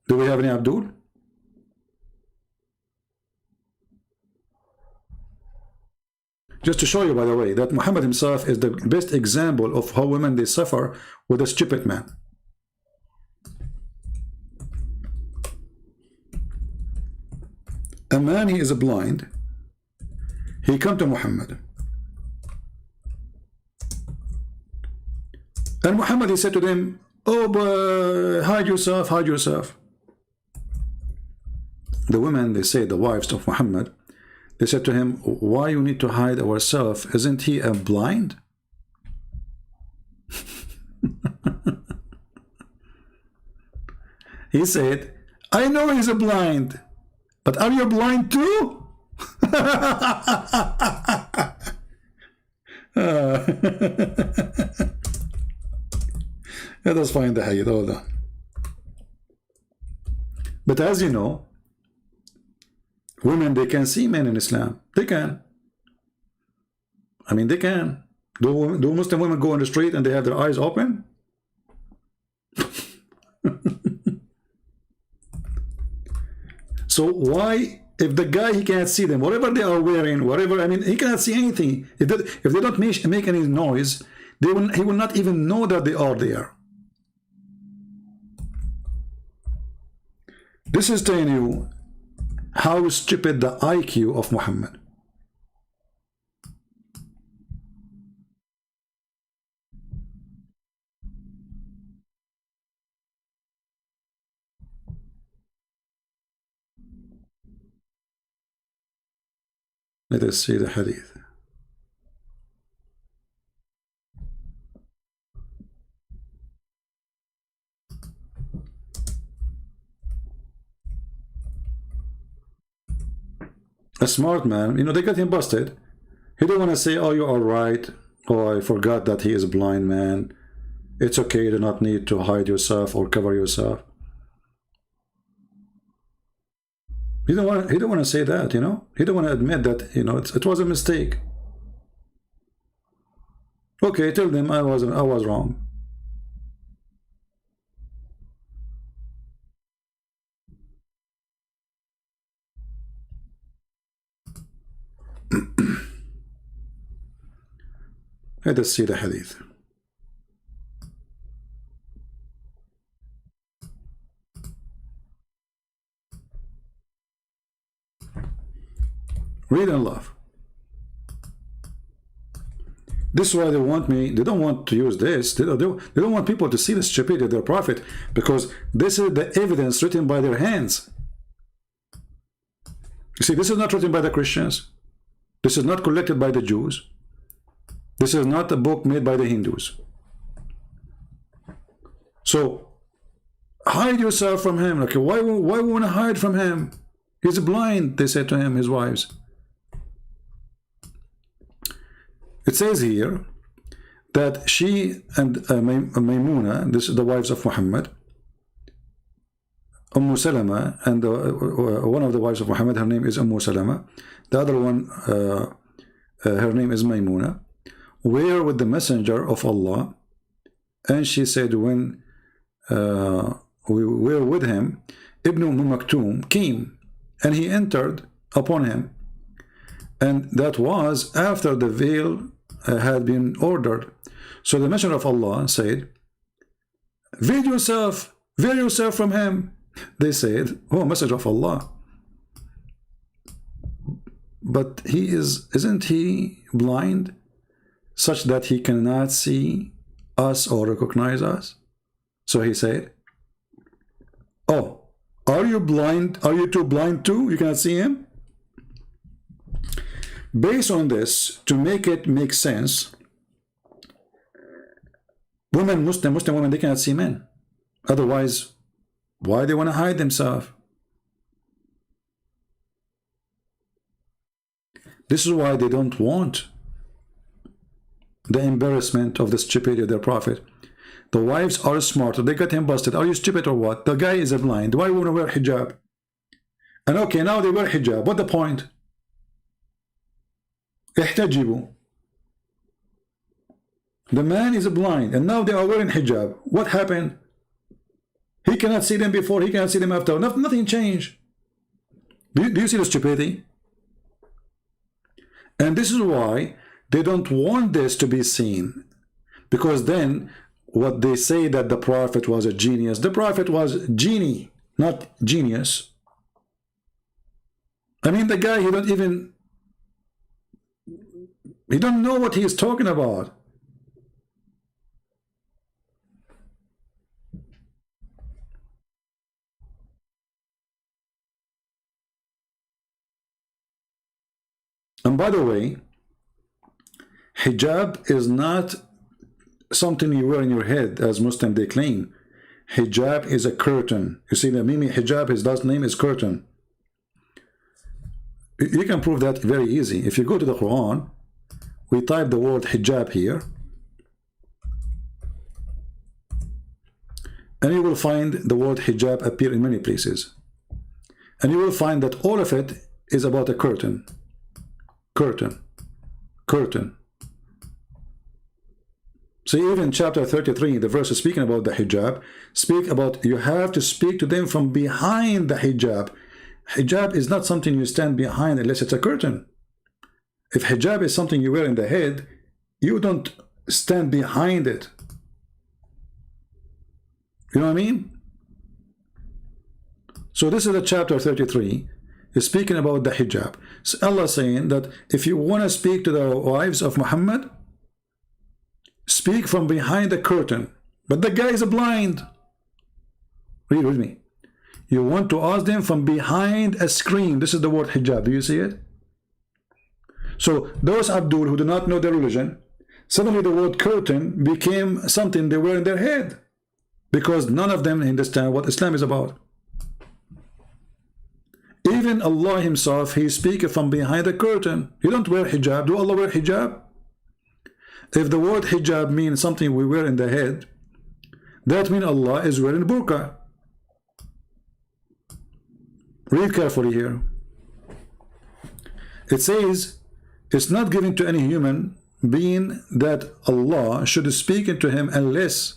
Do we have any Abdul? Just to show you, by the way, that Muhammad himself is the best example of how women, they suffer with a stupid man. A man, he is blind. He come to Muhammad. And Muhammad, he said to them, oh, but hide yourself, hide yourself. The women, they say, the wives of Muhammad, they said to him, why you need to hide ourselves? Isn't he a blind? He said, I know he's a blind, but are you blind too? Let us find the hadith. Hold on. But as you know, Women, they can see men in Islam. They can. I mean, they can. Do Muslim women go on the street and they have their eyes open? So why, if the guy, he can't see them, whatever they are wearing, whatever, I mean, he cannot see anything. If they don't make any noise, he will not even know that they are there. This is telling you how stupid the IQ of Muhammad. Let us see the hadith. A smart man, you know, they got him busted. He don't want to say, oh, you are right. Oh, I forgot that he is a blind man. It's okay, you do not need to hide yourself or cover yourself. He don't want to say that, you know. He don't want to admit that, you know, it was a mistake. Okay, tell them I was wrong. Let us see the hadith. Read and love. This is why they want me, they don't want to use this, they don't want people to see the stupidity of their prophet, because this is the evidence written by their hands. You see, this is not written by the Christians. This is not collected by the Jews. This is not a book made by the Hindus. So, hide yourself from him. Like, why we want to hide from him? He's blind, they said to him, his wives. It says here that she and Maymuna, this is the wives of Muhammad, Salama, and one of the wives of Muhammad, her name is Salama. The other one, her name is Maymuna, were with the messenger of Allah. And she said, when we were with him, Ibn Maktoum came, and he entered upon him. And that was after the veil had been ordered. So the messenger of Allah said, veil yourself from him. They said, oh, messenger of Allah, but isn't he blind such that he cannot see us or recognize us? So he said, oh, are you blind? Are you too blind too? You cannot see him? Based on this, to make it make sense, Muslim women, they cannot see men. Otherwise, why they want to hide themselves? This is why they don't want the embarrassment of the stupidity of their prophet. The wives are smarter. They got him busted. Are you stupid or what? The guy is a blind. Why want to wear hijab? And okay, now they wear hijab. What the point? احتجبوا. The man is blind and now they are wearing hijab. What happened? He cannot see them before, he cannot see them after. Nothing changed. Do you see the stupidity? And this is why they don't want this to be seen. Because then what they say that the prophet was a genius. The prophet was genie, not genius. I mean, the guy, he don't know what he is talking about. And by the way, hijab is not something you wear in your head, as Muslim they claim. Hijab is a curtain. You see, the Mimi hijab, his last name is curtain. You can prove that very easy. If you go to the Quran, we type the word hijab here, and you will find the word hijab appear in many places. And you will find that all of it is about a curtain. Curtain. Curtain. So even chapter 33, the verse is speaking about the hijab, speak about you have to speak to them from behind the hijab. Hijab is not something you stand behind unless it's a curtain. If hijab is something you wear in the head, you don't stand behind it. You know what I mean? So this is the chapter 33. Is speaking about the hijab. So Allah saying that if you want to speak to the wives of Muhammad, speak from behind the curtain. But the guy is blind. Read with me. You want to ask them from behind a screen. This is the word hijab. Do you see it? So those Abdul who do not know their religion, suddenly the word curtain became something they were in their head, because none of them understand what Islam is about. Even Allah himself, he speaks from behind the curtain. He don't wear hijab. Do Allah wear hijab? If the word hijab means something we wear in the head, that means Allah is wearing burqa. Read carefully here. It says, it's not given to any human being that Allah should speak into him unless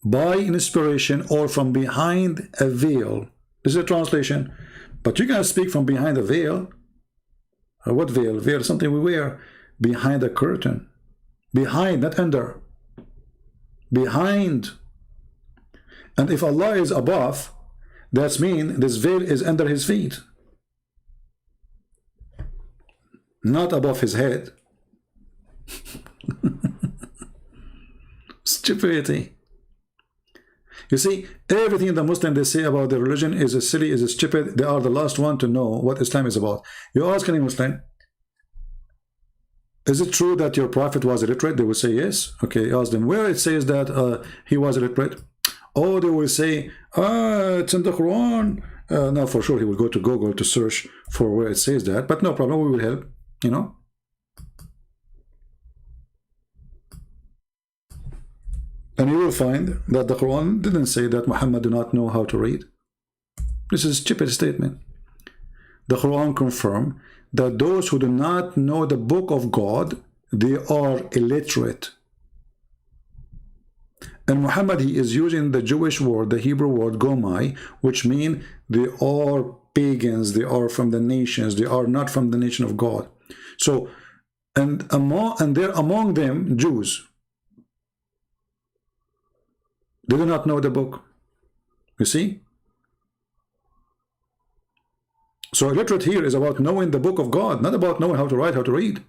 by inspiration or from behind a veil. This is a translation. But you can speak from behind a veil. What veil? Veil is something we wear behind a curtain. Behind, not under. Behind. And if Allah is above, that means this veil is under his feet, not above his head. Stupidity. You see, everything the Muslim they say about their religion is silly, is stupid. They are the last one to know what Islam is about. You ask any Muslim, is it true that your prophet was illiterate? They will say yes. Okay, ask them where it says that he was illiterate. Oh, they will say, it's in the Quran. Now for sure he will go to Google to search for where it says that, but no problem, we will help, you know. And you will find that the Quran didn't say that Muhammad do not know how to read. This is a stupid statement. The Quran confirms that those who do not know the book of God, they are illiterate. And Muhammad, he is using the Jewish word, the Hebrew word gomai, which means they are pagans, they are from the nations, they are not from the nation of God. So, and they're among them Jews. They do not know the book. You see? So illiterate here is about knowing the book of God, not about knowing how to write, how to read.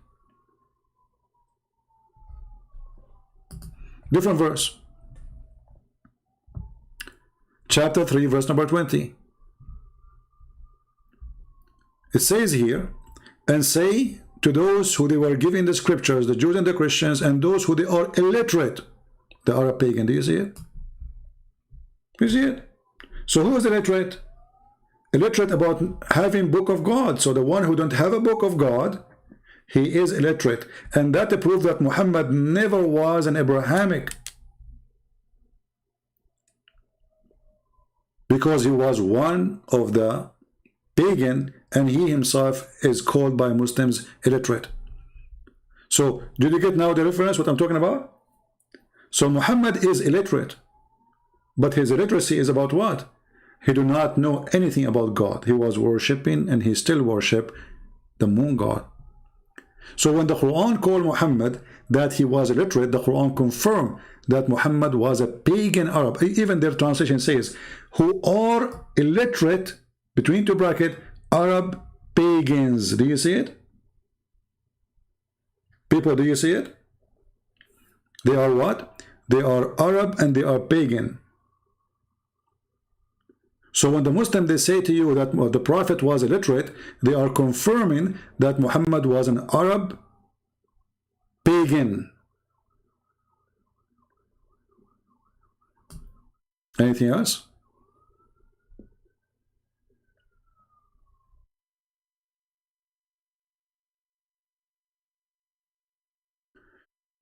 Different verse. Chapter 3, verse number 20. It says here, and say to those who they were giving the scriptures, the Jews and the Christians, and those who they are illiterate, they are a pagan. Do you see it? You see it? So who is illiterate? Illiterate about having book of God. So the one who don't have a book of God, he is illiterate. And that proves that Muhammad never was an Abrahamic, because he was one of the pagan, and he himself is called by Muslims illiterate. So did you get now the reference what I'm talking about? So Muhammad is illiterate, but his illiteracy is about what? He do not know anything about God. He was worshipping, and he still worship the moon god. So when the Quran called Muhammad that he was illiterate, the Quran confirmed that Muhammad was a pagan Arab. Even their translation says, who are illiterate, between two brackets, Arab pagans. Do you see it? People, do you see it? They are what? They are Arab and they are pagan. So when the Muslim they say to you that the Prophet was illiterate, they are confirming that Muhammad was an Arab pagan. Anything else?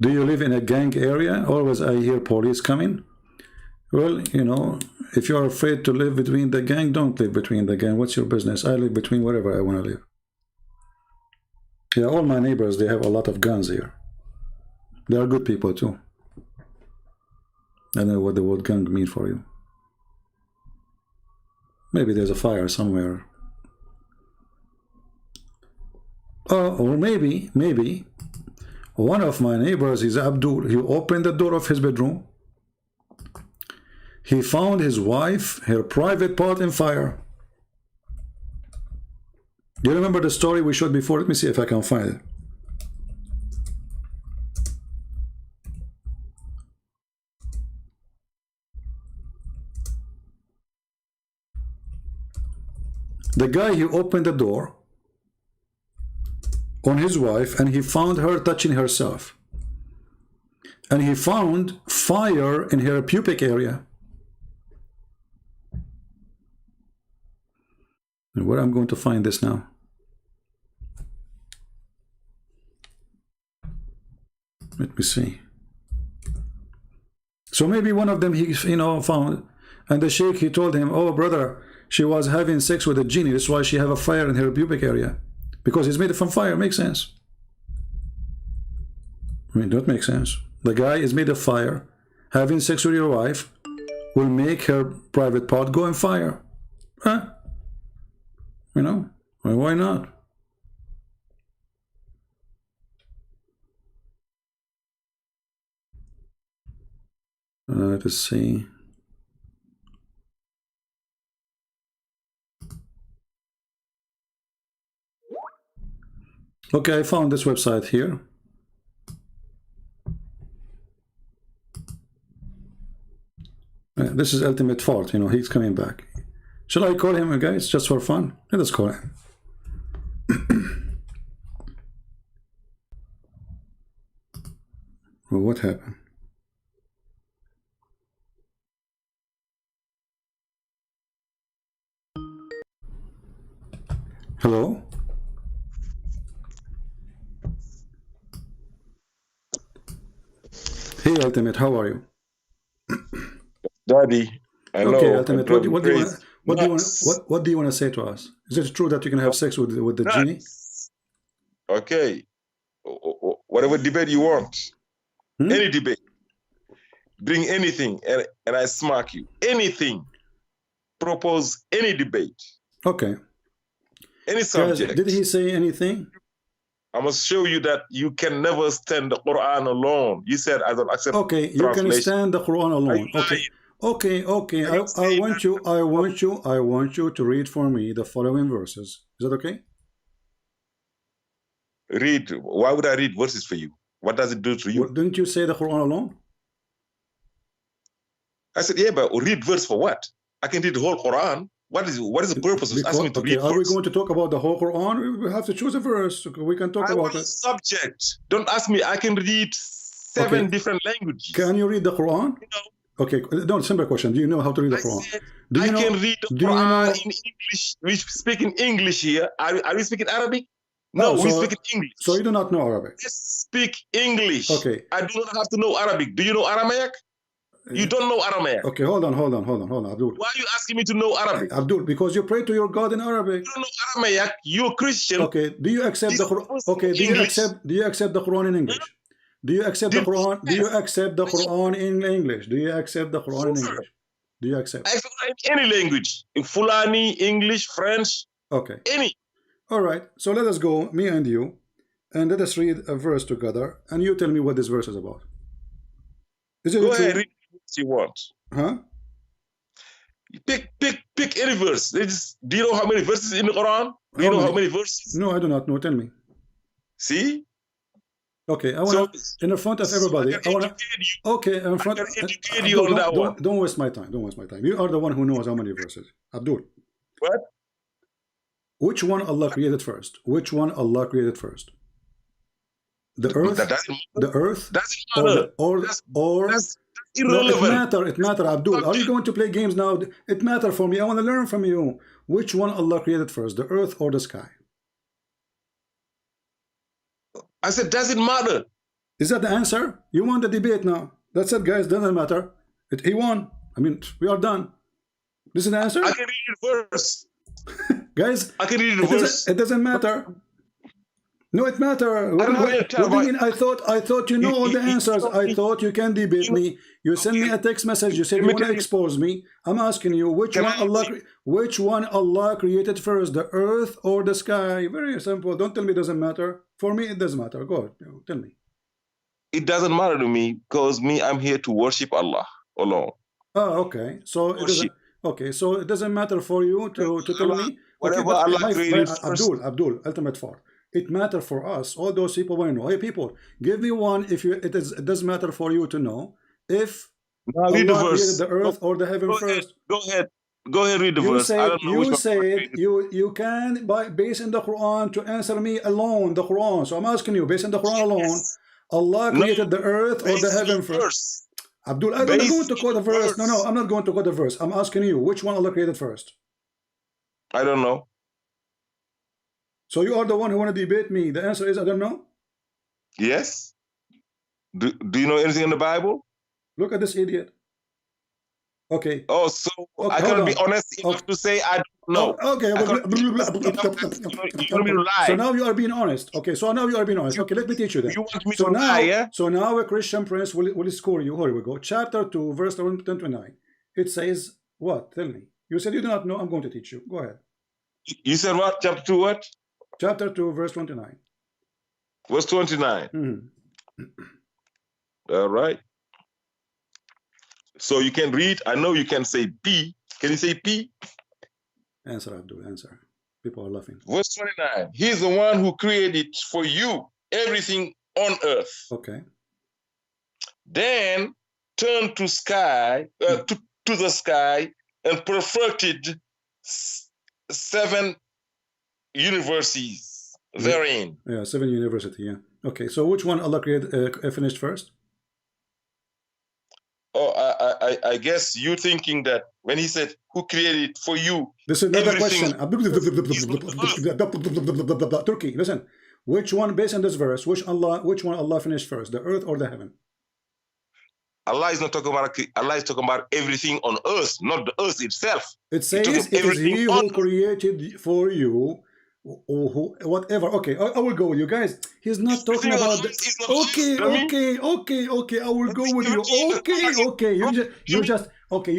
Do you live in a gang area? Always I hear police coming. Well, you know, if you are afraid to live between the gang, don't live between the gang. What's your business? I live between wherever I want to live. Yeah, all my neighbors, they have a lot of guns here. They are good people too. I don't know what the word gang mean for you. Maybe there's a fire somewhere. Or maybe one of my neighbors is Abdul. He opened the door of his bedroom. He found his wife, her private part in fire. Do you remember the story we showed before? Let me see if I can find it. The guy, he opened the door on his wife and he found her touching herself. And he found fire in her pubic area. And where I'm going to find this now? Let me see. So maybe one of them he, you know, found, and the sheikh, he told him, oh brother, she was having sex with a genie, that's why she have a fire in her pubic area, because he's made it from fire. Makes sense. I mean, that makes sense. The guy is made of fire. Having sex with your wife will make her private part go in fire. Huh? You know, well, why not? Let's see. Okay, I found this website here. This is Ultimate Fault, you know, he's coming back. Shall I call him, guys, just for fun? Let us call him. Well, what happened? Hello? Hey, Ultimate, how are you? Daddy, hello. Okay, Ultimate, what do you want to say to us? Is it true that you can have sex with the genie? Okay. Whatever debate you want. Any debate. Bring anything and I smack you. Anything. Propose any debate. Okay. Any subject. Did he say anything? I must show you that you can never stand the Quran alone. You said I don't accept. Okay, you can stand the Quran alone. Okay. I want you to read for me the following verses. Is that okay? Read. Why would I read verses for you? What does it do to you? Well, didn't you say the Quran alone? I said, yeah, but read verse for what? I can read the whole Quran. What is the purpose of asking me to read? Are we going to talk about the whole Quran? We have to choose a verse. We can talk about it. Subject. Don't ask me. I can read seven different languages. Can you read the Quran? No. Okay, no, simple question. Do you know how to read the Quran? I can read the Quran in English. We speak in English here. Are we speaking Arabic? No, we speak in English. So you do not know Arabic? Let's speak English. Okay. I do not have to know Arabic. Do you know Aramaic? You don't know Aramaic. Okay, hold on, Abdul. Why are you asking me to know Arabic? Abdul, because you pray to your God in Arabic. You don't know Aramaic. You're Christian. Okay, do you accept the Quran? Okay, do you accept the Quran in English? Do you accept the Quran? Do you accept the Quran in English? Do you accept the Quran in English? Do you accept? I accept any language. In Fulani, English, French. Okay. Any. All right. So let us go, me and you, and let us read a verse together, and you tell me what this verse is about. Is it Go ahead, read what you want. Huh? Pick any verse. Do you know how many verses in the Quran? Do you know how many verses? No, I do not know. Tell me. See? Okay, I want to, in front of everybody, I want to, okay, in front of, don't waste my time, don't waste my time. You are the one who knows how many verses. Abdul. What? Which one Allah created first? Which one Allah created first? The earth? The earth? That's irrelevant. No, it matter, Abdul. Are you going to play games now? It matter for me. I want to learn from you. Which one Allah created first? The earth or the sky? I said, does it matter? Is that the answer? You won the debate now. That's it, guys. Doesn't matter. He won. I mean, we are done. This is the answer? I can read the verse. Guys, I can read the verse. it doesn't matter. No, it matters. What do you mean? I thought you know all the answers. I thought you can debate me. You send me a text message. You said you want to expose me. I'm asking you which one Allah created first, the earth or the sky? Very simple. Don't tell me it doesn't matter. For me, it doesn't matter. Go ahead. Tell me. It doesn't matter to me because I'm here to worship Allah alone. Oh, okay. So it doesn't. Okay, so it doesn't matter for you to tell me. Whatever Allah created Abdul, ultimate four. It matters for us. All those people want to know. Hey, people, give me one if it does matter for you to know if Allah created the earth or the heaven first. Go ahead. Go ahead, read the verse. You can based in the Quran to answer me alone. The Quran. So I'm asking you, based on the Quran alone, Allah created the earth or the heaven first. Abdul, I'm not going to quote the verse. No, I'm not going to quote the verse. I'm asking you, which one Allah created first? I don't know. So you are the one who want to debate me. The answer is I don't know. Yes. Do you know anything in the Bible? Look at this idiot. Okay. Oh, so I can be honest enough to say I don't know. Okay. So now you are being honest. Okay. So now you are being honest. Okay. Let me teach you that. You want me to lie, yeah? So now a Christian prince will score you. Here we go. Chapter 2, verse 29. It says what? Tell me. You said you do not know. I'm going to teach you. Go ahead. You said what? Chapter 2 what? Chapter 2, verse 29. Verse 29. All right. So you can read. I know you can say P. Can you say P? Answer, Abdul. Answer. People are laughing. Verse 29. He's the one who created for you everything on earth. Okay. Then turn to sky to the sky and perfected 7 universities therein. Yeah, 7 university. Yeah. Okay. So which one Allah created finished first? Oh, I guess you thinking that when he said, "Who created for you?" This is another question. Turkey, listen. Which one, based on this verse, which one Allah finished first, the earth or the heaven? Allah is not talking about. Allah is talking about everything on earth, not the earth itself. It says it is He who created for you. Whatever. Okay, I will go with you guys. He's not talking about the... Okay, I will go with you. Okay, you just okay,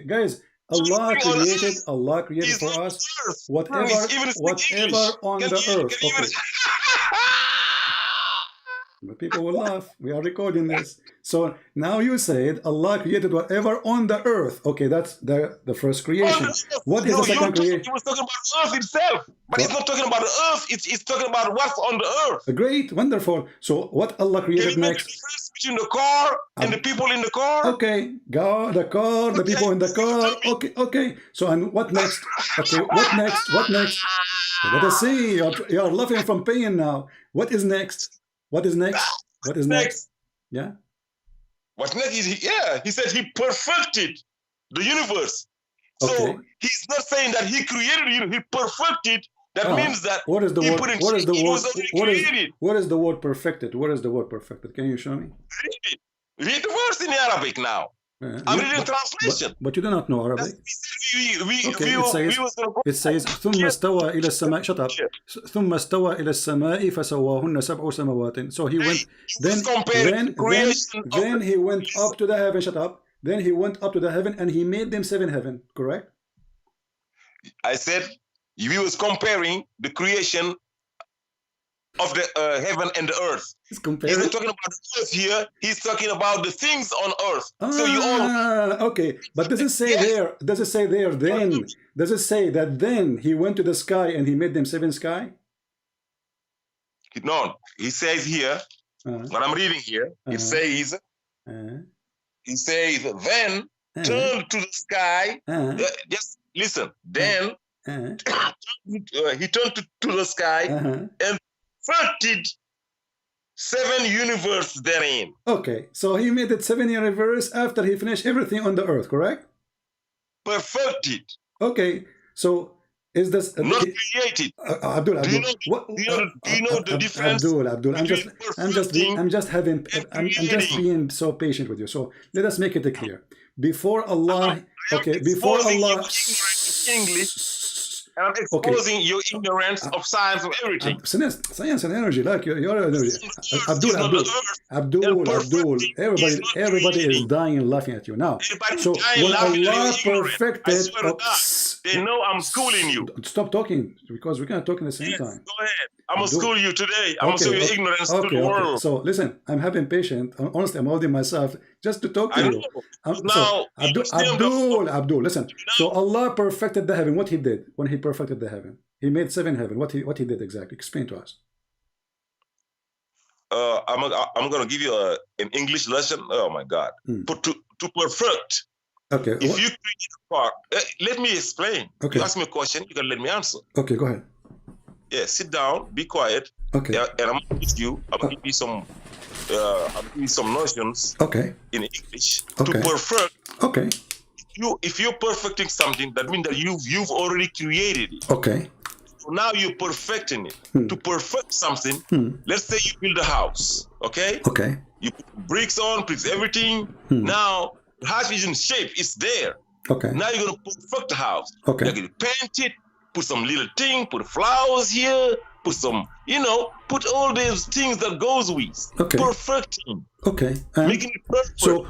guys. Allah created for us whatever on the earth. Okay. But people will laugh. We are recording this. So now you said Allah created whatever on the earth. Okay, that's the first creation. What is the second creation? He was talking about the earth itself. But it's not talking about the earth. It's talking about what's on the earth. Great, wonderful. So what Allah created next? Between the car and the people in the car. Okay, the car, the people in the car. Okay. So and what next? Okay, what next? Let us see. You are laughing from pain now. What is next? What is next? Yeah. What's next is he said he perfected the universe. So he's not saying that he created it, he perfected. That means that what is the he word? Put in, what is the word? created. What is the word perfected? What is the word perfected? Can you show me? Read the verse in Arabic now. I'm reading translation. But you do not know Arabic. It says ثم استوى إلى السماء. Shut up. ثم استوى إلى السماء فسواهن سبع سماوات. So he went. Then he went up to the heaven. Shut up. Then he went up to the heaven and he made them 7 heaven. Correct? I said he was comparing the creation of the heaven and the earth. He's not talking about the earth here. He's talking about the things on earth. So you all okay. But does it say there? Does it say there? Then does it say that then he went to the sky and he made them 7 sky? No, he says here. What I'm reading here. It says. He says then turn to the sky. Just listen. Then he turned to the sky and perfected 7 universes therein. Okay, so he made it 7 universe after he finished everything on the earth, correct? Perfected. Okay, so Is this not created. Abdul? Do you know the difference? Abdul, I'm just being so patient with you. So let us make it clear. Before Allah, okay, before Allah, and I'm exposing your ignorance of science of everything. Science and energy, like your energy. Abdul, everybody is dying and laughing at you now. So when Allah perfected, they know I'm schooling you. Stop talking, because we're gonna talk in the same time. Go ahead. I'm gonna school you today. I'm gonna show you ignorance to the world. So listen, I'm having patience. Honestly, I'm holding myself just to talk to you. Now, Abdul, listen. So Allah perfected the heaven. What He did when He perfected the heaven? He made 7 heaven. What he did exactly? Explain to us. I'm gonna give you an English lesson. Oh my God! But to perfect. Okay. If you create a part, let me explain. Okay. You ask me a question, you can let me answer. Okay, go ahead. Yeah, sit down, be quiet. Okay. And I'm gonna ask you. I'm gonna give you some notions. Okay. In English Okay. to perfect. Okay. If you're perfecting something, that means that you've already created it. Okay. So now you're perfecting it. To perfect something, let's say you build a house. Okay. Okay. You put bricks on, bricks everything. Now the house is in shape. It's there. Okay. Now you're gonna perfect the house. Okay. You're gonna paint it. Put some little thing. Put flowers here. Put some, put all these things that goes with. Okay. Perfecting. Okay. Making it perfect. So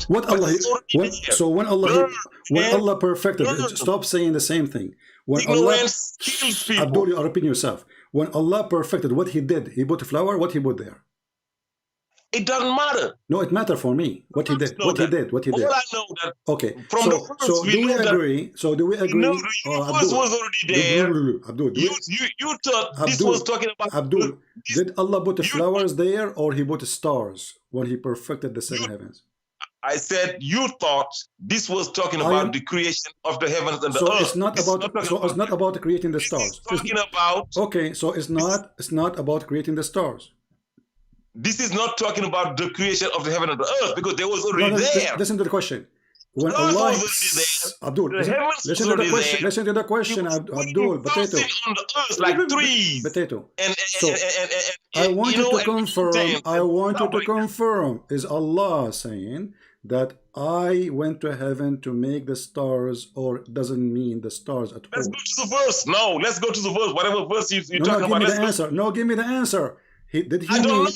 what Allah? When Allah perfected, stop saying the same thing. When ignorance kills people. Abdul, you repeat yourself. When Allah perfected, what He did? He put a flower. What He put there? It doesn't matter. No, it matters for me. What He did. What He did. What He did. All I know that. Okay. From the first, so do we agree? So do we agree? No, the universe was already there. Abdul, you thought this was talking about Abdul. Did Allah put the flowers there, or He put the stars when He perfected the 7 heavens? I said you thought this was talking about the creation of the heavens and the earth. It's not about creating the stars. It's talking about. Okay, so it's not about creating the stars. This is not talking about the creation of the heaven and the earth, because there was already there. Listen to the question. When Allah, Abdul, listen to the question, Abdul, potato. On the earth, like trees. Potato. And I want you to confirm. Is Allah saying that I went to heaven to make the stars, or doesn't mean the stars at all? Let's go to the verse. No, let's go to the verse. Whatever verse you're talking about. Give me the answer. Did he mean?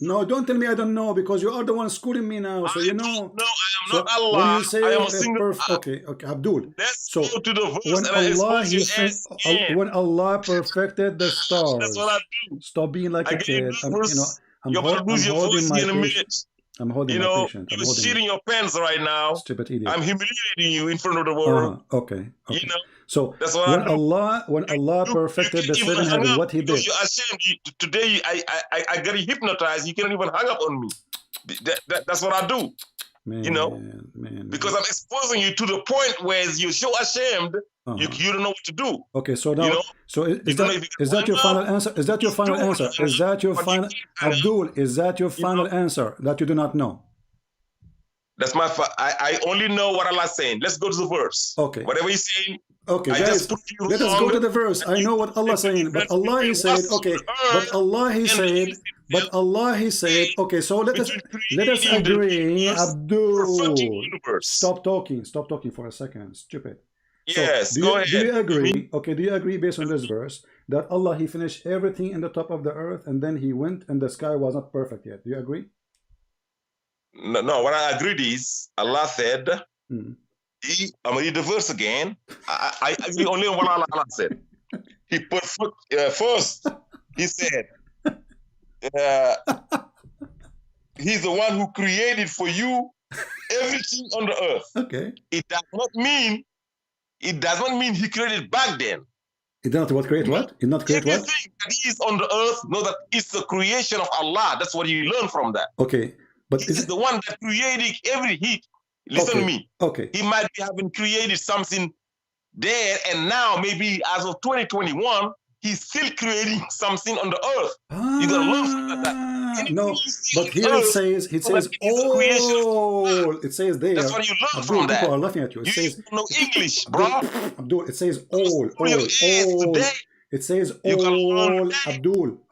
No, don't tell me I don't know, because you are the one schooling me now. So you know. No, I am not Allah. When you say I am a single. Okay, Abdul. Let's go to the verse. When Allah perfected the stars. That's what I do. Stop being like a kid. You're about to lose your voice in a minute. I'm holding my patience. You're shitting your pants right now. Stupid idiot. I'm humiliating you in front of the world. Okay. So that's what when Allah perfected the 7 heavens, what He did? You're ashamed. Today I got hypnotized. You can't even hang up on me. That's what I do. Man, because I'm exposing you to the point where you're so ashamed, you don't know what to do. Okay, so now, is that your final answer? Is that your final answer? Is that your final, Abdul? Is that your final answer that you do not know? That's my. I only know what Allah's saying. Let's go to the verse. Okay. Whatever He's saying. Okay, guys, let us go to the verse. I know what Allah is saying, but Allah He said. Okay, but Allah He said. But Allah He said. Okay, so let us agree. Abdul, stop talking for a second. Stupid. Yes, so, go ahead. Do you agree? Okay, do you agree based on this verse that Allah He finished everything in the top of the earth, and then He went and the sky was not perfect yet? Do you agree? No, what I agreed is Allah said. I'm gonna read the verse again. I agree only on what Allah said. He put first. He said, He's the one who created for you everything on the earth. Okay. It does not mean He created back then. It does not create what? It not create everything what? that is on the earth. Know that it's the creation of Allah. That's what you learn from that. Okay, but He is the one that created every heat. Listen to me. Okay. He might be having created something there, and now maybe as of 2021, He's still creating something on the earth. You gotta learn from that. No, but here it says all. It says there. That's what you learn Abdul, from that. people are laughing at you. It You says don't know English, bro. Abdul, it says all. Today. It says You gotta learn all. today.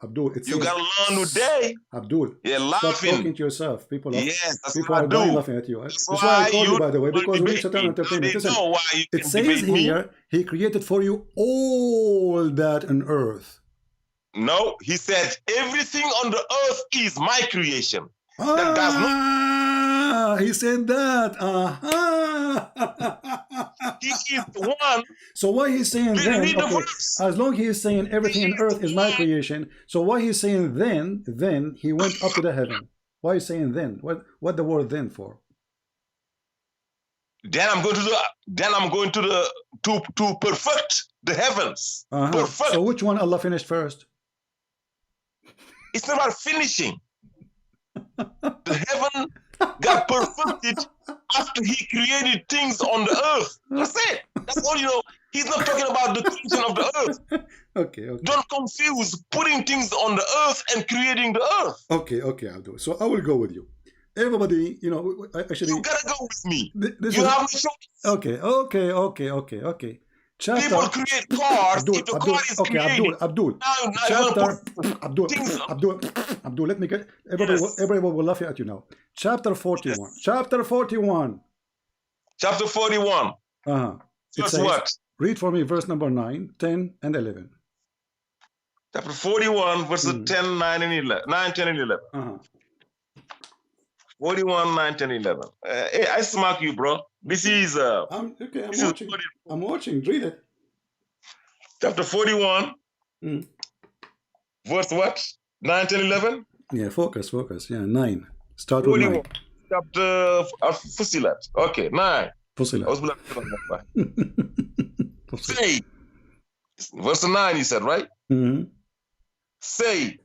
Abdul, it says. You gotta learn today. Abdul, You're stop laughing. talking to yourself. People are, Yes, that's people what I are dying do. laughing at you. That's That's why I called you, you by the way, don't because we need debate Satan me. entertainment. They Listen, know why you it can says debate me. here, he created for you all that on earth. No, he said everything on the earth is my creation. That does not. He said that. He is the one. So why he's saying then? Read the Okay, verse. as long as he's saying everything on earth is my creation. So why he's saying then he went up to the heaven? Why he's saying then? What the word then for? Then I'm going to to perfect the heavens. Perfect. So which one Allah finished first? It's not about finishing. The heaven got perfected after he created things on the earth. That's it. That's all you know. He's not talking about the creation of the earth. Okay. Don't confuse putting things on the earth and creating the earth. Okay, Abdul. So I will go with you. Everybody, actually. You gotta go with me. This you is, have no choice. Okay. Chapter, People create cars. Abdul, If the car is created, Abdul. Abdul, let me get everybody will laugh at you now. Chapter 41. Yes. Chapter 41. Chapter 41. It says, what? Read for me verse number 9, 10, and 11. Chapter 41, verses 10, 9, and 11. 9, 10, and 11. 41, 9, 10, 11. Hey, I smack you, bro. This is I'm watching. Read it. Chapter 41. Verse what? 9, 10, 11? Yeah, focus. Yeah, 9. Start with 9. Chapter Fusilat. Okay, 9. Fusilat. Say, verse 9 he said, right? Say,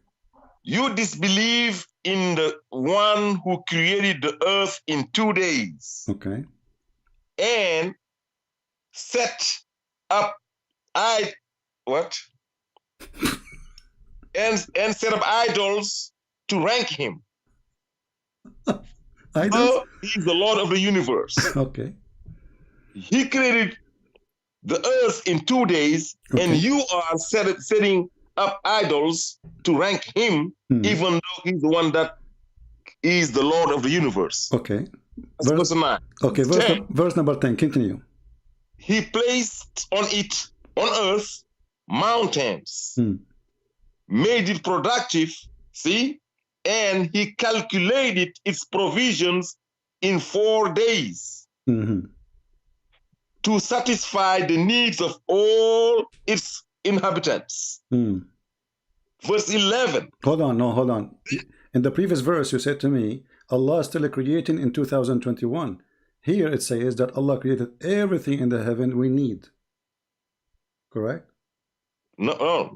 you disbelieve in the one who created the earth in 2 days. Okay. And set up and set up idols to rank him. Idols? He's the Lord of the universe. Okay. He created the earth in 2 days, and you are setting up idols to rank him, even though he's the one that is the Lord of the universe. Okay. Verse 9. Okay, verse number 10. Continue. He placed on earth mountains, made it productive, see, and he calculated its provisions in 4 days to satisfy the needs of all its inhabitants. Verse 11. Hold on. In the previous verse, you said to me, Allah is still creating in 2021. Here it says that Allah created everything in the heaven we need. Correct? No.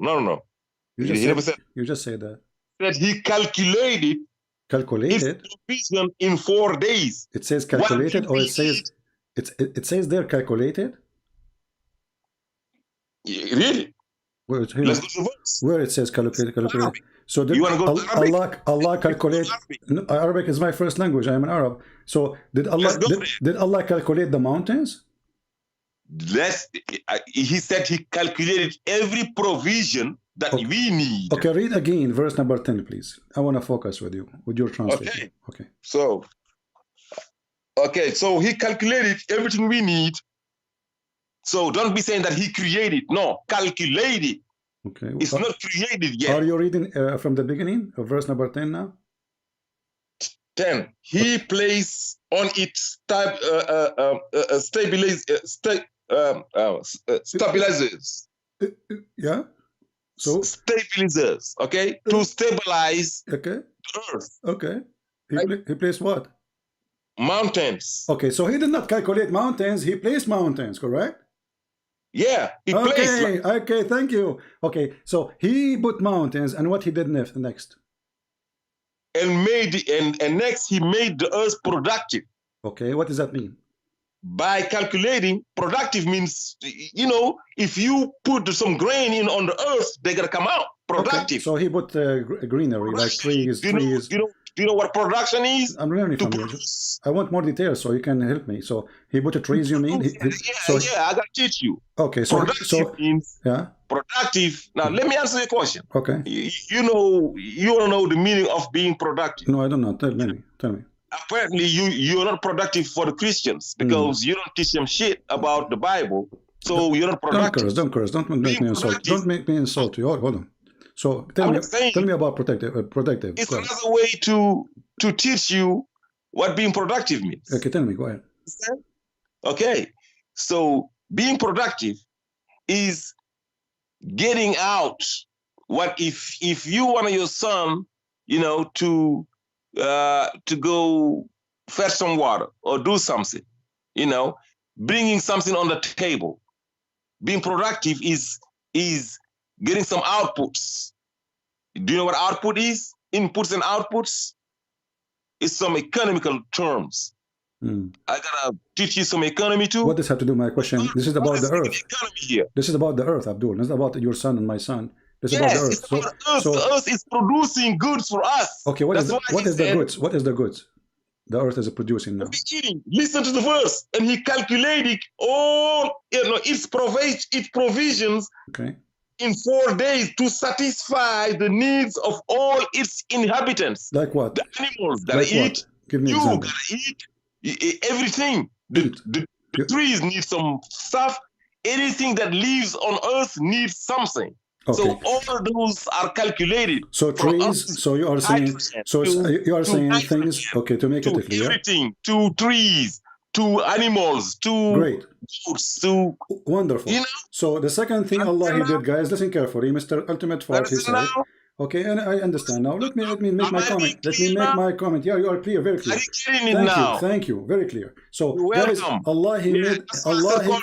You just said that. That he calculated its provision in 4 days. It says calculated, or it says there calculated? Really? Let's go to the verse. Where it says calculated. So you want to go to Allah calculate. Arabic is my first language. I am an Arab. So did Allah calculate the mountains? He said he calculated every provision that we need. Okay, read again verse number 10, please. I want to focus with you, with your translation. Okay. So he calculated everything we need. So don't be saying that he created. No, calculated. Okay. It's not created yet. Are you reading from the beginning of verse number 10 now? 10. He placed on it stabilizers. Yeah. So stabilizers. Okay. To stabilize the earth. Okay. He placed what? Mountains. Okay. So he did not calculate mountains. He placed mountains. Correct. Yeah, okay, thank you. Okay, so he put mountains, and what he did next? And next he made the earth productive. Okay, what does that mean? By calculating, productive means, if you put some grain in on the earth, they're gonna come out. productive. So he put greenery, like trees, Do trees. you know what production is? I'm learning from you. I want more details so you can help me. So he put the trees, you mean? Yeah, I gotta teach you. Okay, so productive means productive. Now let me answer your question. Okay. You don't know the meaning of being productive. No, I don't know. Tell me. Apparently, you're not productive for the Christians because you don't teach them shit about the Bible. So you're not productive. Don't curse. Don't make me insult. Don't make me insult you. Hold on. So tell me about protective. It's another way to teach you what being productive means. Okay, tell me. Go ahead. Okay, so being productive is getting out. What if you want your son, to go fetch some water or do something, bringing something on the table. Being productive is getting some outputs. Do you know what output is? Inputs and outputs? It's some economical terms. I gotta teach you some economy too. What does have to do with my question? This is about the earth. Economy here. This is about the earth, Abdul. This is about your son and my son. This is Yes, about the earth. it's about the earth. The earth is producing goods for us. Okay, what is the goods? What is the goods the earth is producing now? Listen to the verse, and he calculated all its provisions in 4 days to satisfy the needs of all its inhabitants. Like what? The animals gotta eat. Give me you example. gotta eat everything. The trees need some stuff. Anything that lives on earth needs something. Okay. So all of those are calculated. So trees. So you are saying. So you are saying things. Okay, to make it clear. Everything to trees, to animals, to goods, to wonderful. So the second thing Allah He did, guys, listen carefully. Mr. Ultimate Fart, he said. Okay, and I understand now. Let me make my comment. Let me make my comment. Yeah, you are clear, very clear. Thank you, very clear. So guys, Allah He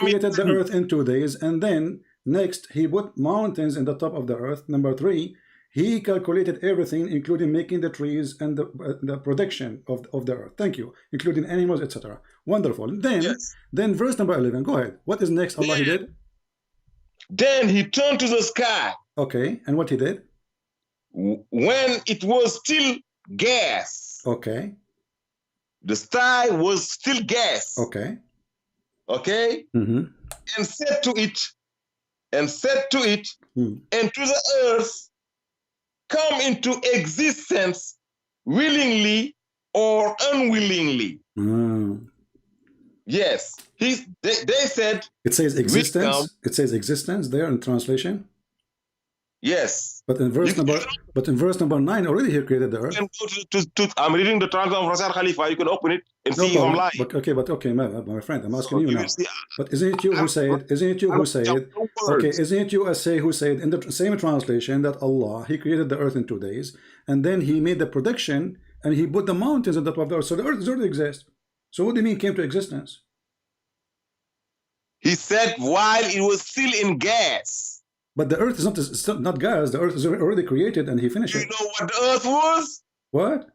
created the earth in 2 days, and then next He put mountains in the top of the earth. Number 3, He calculated everything, including making the trees and the protection of the earth. Thank you, including animals, etc. Wonderful. Then verse number 11. Go ahead. What is next? Allah He did. Then He turned to the sky. Okay, and what He did? When it was still gas. Okay. The sky was still gas. Okay. Okay. And said to it, and to the earth, come into existence willingly or unwillingly. Yes. They said. It says existence. It says existence there in translation. Yes. But in verse number 9 already He created the earth. I'm reading the translation of Rasul Khalifa. You can open it and see if I'm lying. My friend, I'm asking you now. But isn't it you who said? Isn't it you who said? Okay, isn't it you who said in the same translation that Allah He created the earth in 2 days, and then He made the production and He put the mountains on the top of the earth, so the earth already exists. So what do you mean came to existence? He said while it was still in gas. But the earth is not gas. The earth is already created, and He finished it. Do you know what the earth was? What?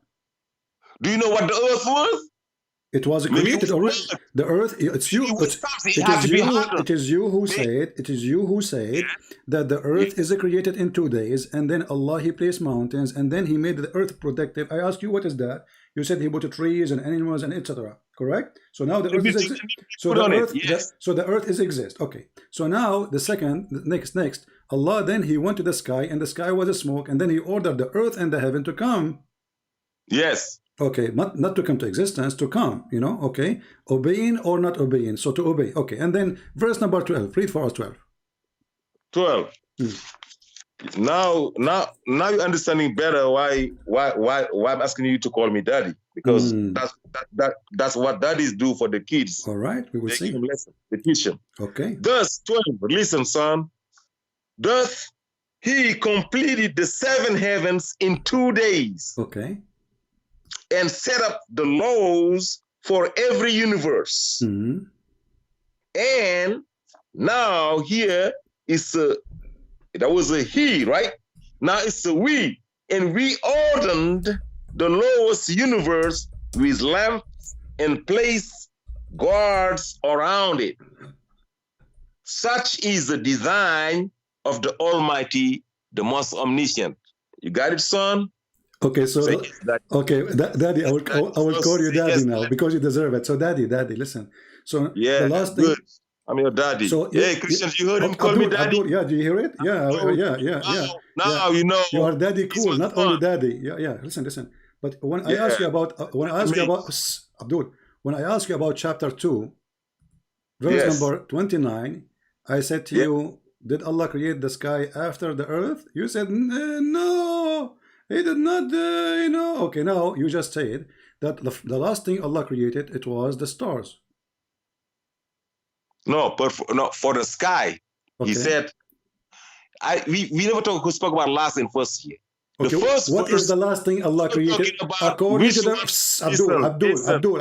Do you know what the earth was? It was created already. The earth. It's you. It is you who said. It is you who said that the earth is created in 2 days, and then Allah He placed mountains, and then He made the earth protective. I asked you, what is that? You said He put the trees and animals and etc. Correct? So now the earth is so the earth is exist. Okay. So now the next Allah then He went to the sky, and the sky was a smoke, and then He ordered the earth and the heaven to come. Yes. Okay, not to come to existence, to come, okay. Obeying or not obeying. So to obey. Okay, and then verse number 12. Read for us 12. 12. Now you're understanding better why I'm asking you to call me daddy, because that's what daddies do for the kids. All right, we will see. They teach them. Okay. Thus 12. Listen, son. Thus He completed the 7 heavens in 2 days. Okay. And set up the laws for every universe. And now here is that was a he, right? Now it's a we. And we ordained the lowest universe with lamps and placed guards around it. Such is the design of the Almighty the most omniscient. You got it, son? Okay, so Say yes, Daddy. okay, Daddy, I will call you Daddy now because you deserve it. So, Daddy, listen. So Yeah, the last thing. good. I'm your daddy. So hey, Christians, you heard him call me daddy? Abdul, yeah, do you hear it? Yeah, Now you know. You are Daddy cool, not only Daddy. Yeah. Listen. But when I ask you about Abdul, when I ask you about chapter 2, verse number 29, I said to you, did Allah create the sky after the earth? You said no, He did not. Okay, now you just said that the last thing Allah created, it was the stars. No, for the sky. Okay. He said, we never spoke about last and first here. Okay, what is the last thing Allah created? According to the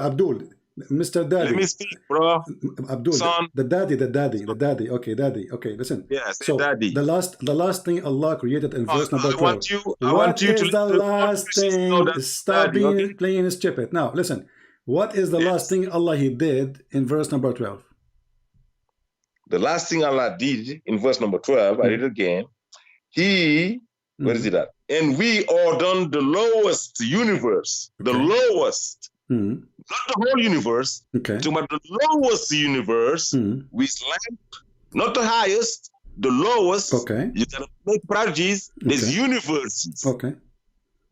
Abdul, Mr. Daddy. Let me speak, bro. Abdul, son. The daddy. Okay, daddy. Okay, listen. Yes, so daddy. The last thing Allah created in verse number 12. I want you to the last thing? Stop being playing stupid. Now, listen. What is the last thing Allah He did in verse number 12? The last thing Allah did in verse number 12, I read it again. He, where is it at? And we ordained the lowest universe, the lowest, not the whole universe, but the lowest universe with lamp, not the highest, the lowest. Okay. You gotta make prodigies. There's universes. Okay.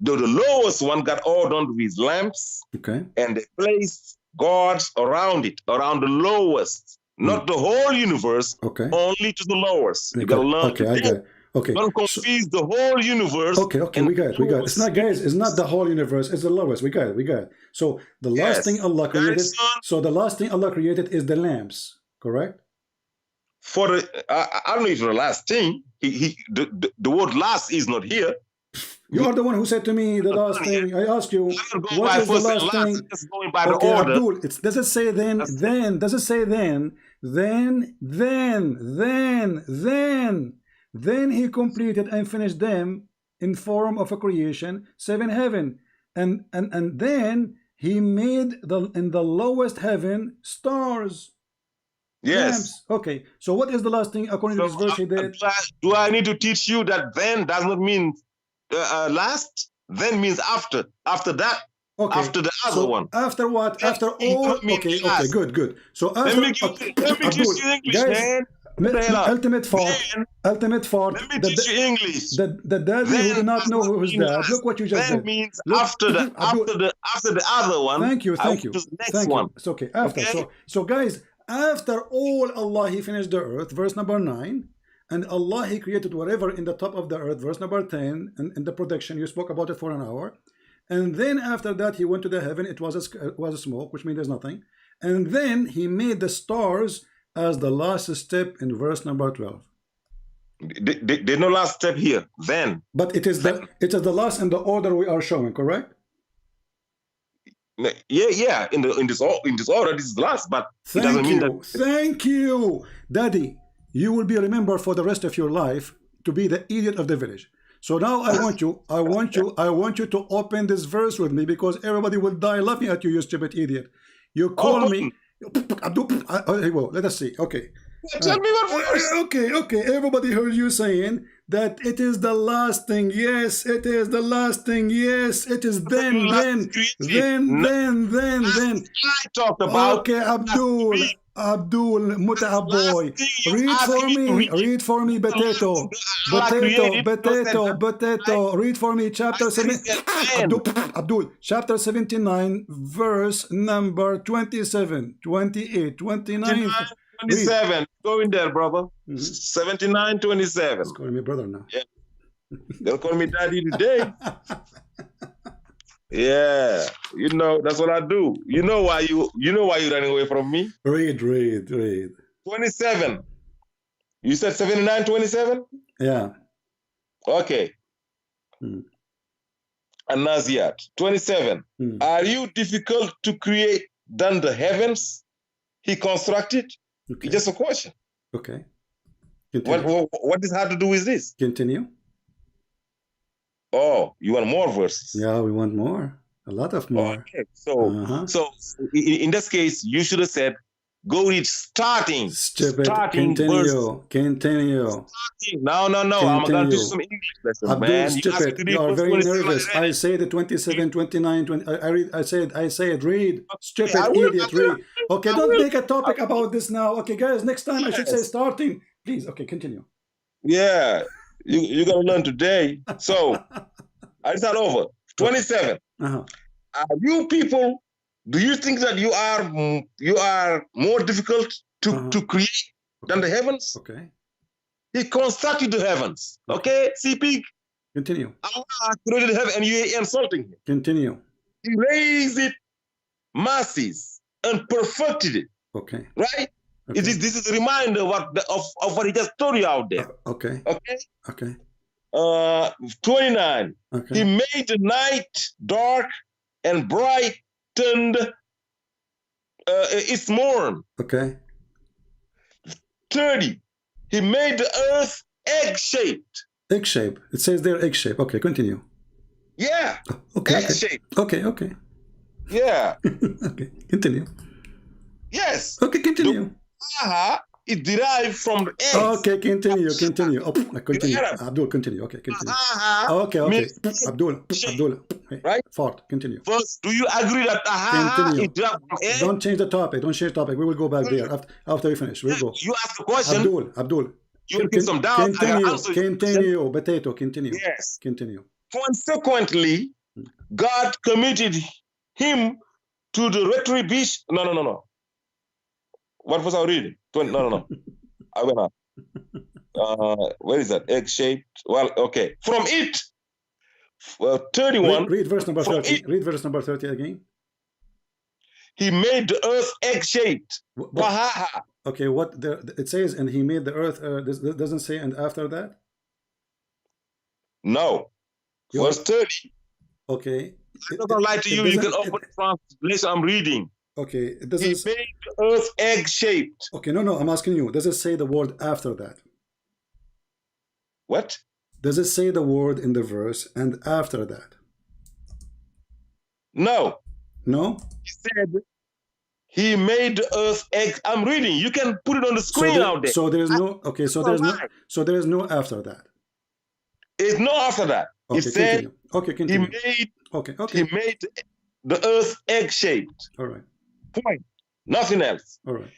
The lowest one got ordained with lamps. Okay. And they placed gods around it, around the lowest. Not the whole universe, only to the lowest. You gotta learn. Okay, I get it. Okay. Don't confuse the whole universe. Okay, we got it. It's not, guys, it's not the whole universe, it's the lowest. We got it. So the last thing Allah created, is the lamps, correct? For the I don't know if the last thing, the word last is not here. You are the one who said to me the last thing. I asked you, what is the last thing? Just going by the order. Abdul, does it say then? Does it say then? Then He completed and finished them in form of a creation, 7 heaven, and then He made in the lowest heaven stars. Yes. Lamps. Okay. So what is the last thing according to this verse He did? Do I need to teach you that then does not mean last? Then means after. After that. Okay. After the other one. After what? After all. Okay. Good. So after. Let me teach you English, man. Ultimate fault. Let me teach you English. The daddy who did not know who was dad. Look what you just said. That means after the other one. Thank you. The next one. It's okay. After. So guys, after all Allah He finished the earth, verse number 9, and Allah He created whatever in the top of the earth, verse number 10, and in the production you spoke about it for an hour, and then after that He went to the heaven. It was a smoke, which means there's nothing, and then He made the stars as the last step in verse number 12. There's no last step here. Then, but it is the last in the order we are showing, correct? Yeah. In this order, this is the last. But it doesn't mean that. Thank you, Daddy. You will be remembered for the rest of your life to be the idiot of the village. So now I want you to open this verse with me, because everybody will die laughing at you, you stupid idiot. You call me. Well, let us see. Okay. Tell me what verse. Okay. Everybody heard you saying that it is the last thing. Yes, it is the last thing. Yes, it is then. I talked about. Okay, Abdul, Muta'ab boy. Read for me, potato. Read for me, chapter 7. Abdul, chapter 79, verse number 27, 28, 29. 27. Go in there, brother. 79, 27. He's calling me brother now. Yeah. They'll call me daddy today. Yeah, that's what I do. You know why you're running away from me? Read. 27. You said 79, 27? Yeah. Okay. And Naziat, 27. Are you difficult to create than the heavens He constructed? Okay. It's just a question. Okay. What does have to do with this? Continue. Oh, you want more verses? Yeah, we want more. A lot of more. Okay. So in this case, you should have said Go read starting. Stupid. Starting Continue. Continue. No. I'm going to teach some English lesson, Abdul, man. stupid. You are very nervous. I say the 27, 29, 20. I read. I said, read. Stupid idiot, read. Okay, don't make a topic about this now. Okay, guys, next time I should say starting. Please, okay, continue. Yeah, you're going to learn today. So, I start over. 27. You people, do you think that you are more difficult to create than the heavens? Okay. He constructed the heavens. Okay, see, pig. Continue. Allah created heaven, and you're insulting him. Continue. He raised it, masses, and perfected it. Okay. Right? Okay. This is a reminder of what he just told you out there. Okay. Okay. Okay. 29. Okay. He made the night dark and brightened its morn. Okay. 30. He made the earth egg-shaped. Egg shape. It says there egg shape. Okay, continue. Yeah. Okay. Egg-shaped. Okay. Okay. Yeah. Okay. Continue. Yes. Okay. Continue. Baha is derived from the eggs. Okay. Continue. Continue. Oh, continue. Abdul, continue. Okay. Continue. Okay. Okay. Abdul. Hey, right? Fort. Continue. First, do you agree that Continue. is derived from eggs? Don't change the topic. Don't change the topic. We will go back there after we finish. We'll go. You ask the question. Abdul. You will get some doubt. Continue. Potato. Continue. Yes. Continue. Consequently, God committed him to the retribution. No. What was I reading? No. I went up. Where is that? Egg-shaped. Well, okay. From it, 31. Read verse number 30. Read verse number 30 again. He made the earth egg-shaped. Bahaha. Okay, what it says, and he made the earth. This doesn't say, and after that. No. Verse 30. Okay. I'm not gonna lie to you. You can open the translation I'm reading. Okay, it doesn't. He made the earth egg-shaped. Okay, no. I'm asking you. Does it say the word after that? What? Does it say the word in the verse and after that? No. No. He said he made the earth egg. I'm reading. You can put it on the screen out there. So there is no. Okay. So there's no. So there is no after that. It's no after that. Okay, he said. Continue. Okay. Continue. He made. Okay. He made the earth egg-shaped. All right. Point. Nothing else. All right.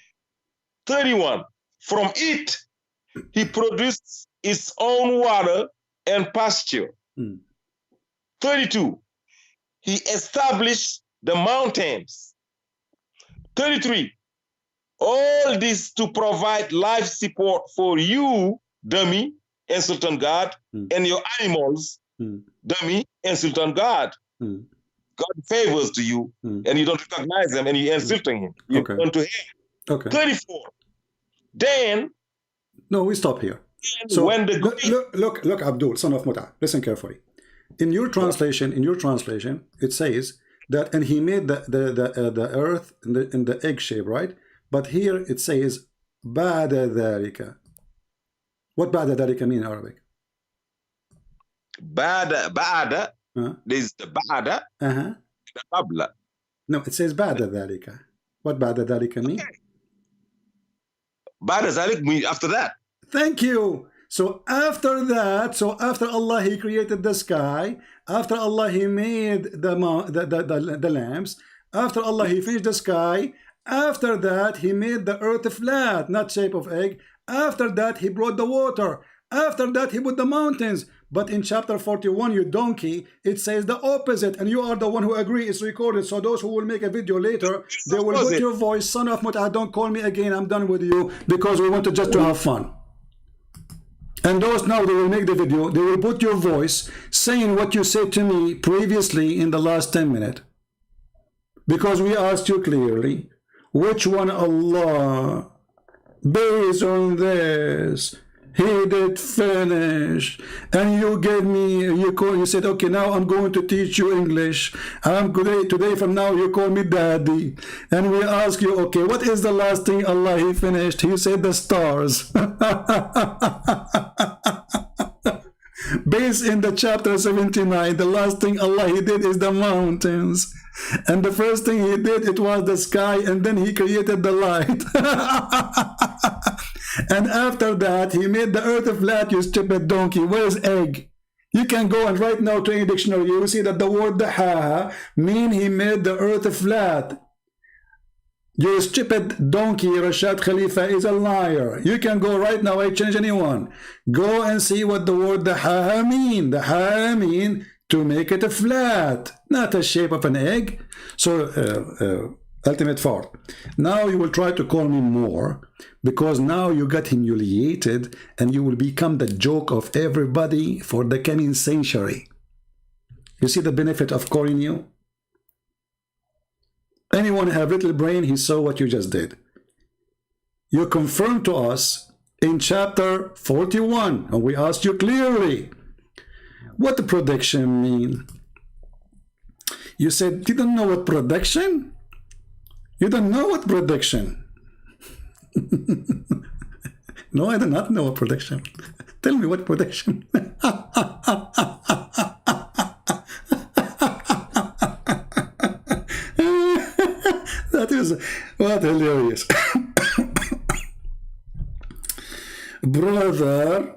31. From it, he produced its own water and pasture. 32. He established the mountains. 33. All this to provide life support for you, dummy and Sultan God, and your animals, dummy and Sultan God. God favors to you, and you don't recognize them, and you're insulting him. You turn to him. Okay. 34. Then. No, we stop here. So when the look, Abdul, son of Muta, listen carefully. In your translation, it says that, and he made the earth in the egg shape, right? But here it says ba'da dhalika. What ba'da dhalika mean in Arabic? Ba'da. There's the ba'da. The qabla. No, it says ba'da dhalika. What ba'da dhalika mean? Ba'da dhalik means after that. Thank you. So after that, after Allah he created the sky, after Allah he made the lamps, after Allah he finished the sky, after that he made the earth flat, not shape of egg. After that he brought the water. After that he put the mountains. But in chapter 41, you donkey, it says the opposite, and you are the one who agree. It's recorded. So those who will make a video later, they will put your voice, son of Mut'ah, don't call me again, I'm done with you, because we want to just to have fun. And those now, they will make the video, they will put your voice saying what you said to me previously in the last 10 minutes. Because we asked you clearly, which one Allah, based on this, he did finish, and you gave me, you said, okay, now I'm going to teach you English. Today from now you call me daddy. And we ask you, okay, what is the last thing Allah he finished? He said the stars. Based in the chapter 79, the last thing Allah he did is the mountains. And the first thing he did, it was the sky, and then he created the light. And after that, he made the earth flat, you stupid donkey. Where's egg? You can go and right now to any dictionary, you will see that the word dahaha mean he made the earth flat. You stupid donkey, Rashad Khalifa is a liar. You can go right now, I change anyone. Go and see what the word dahaha mean. Dahaha mean to make it flat, not a shape of an egg. So, ultimate fault. Now you will try to call me more, because now you got humiliated and you will become the joke of everybody for the coming century. You see the benefit of calling you? Anyone have little brain, he saw what you just did. You confirmed to us in chapter 41, and we asked you clearly, what the prediction mean? You said, you don't know what prediction? You don't know what prediction? No, I do not know what prediction. Tell me what prediction. That is what hilarious. Brother,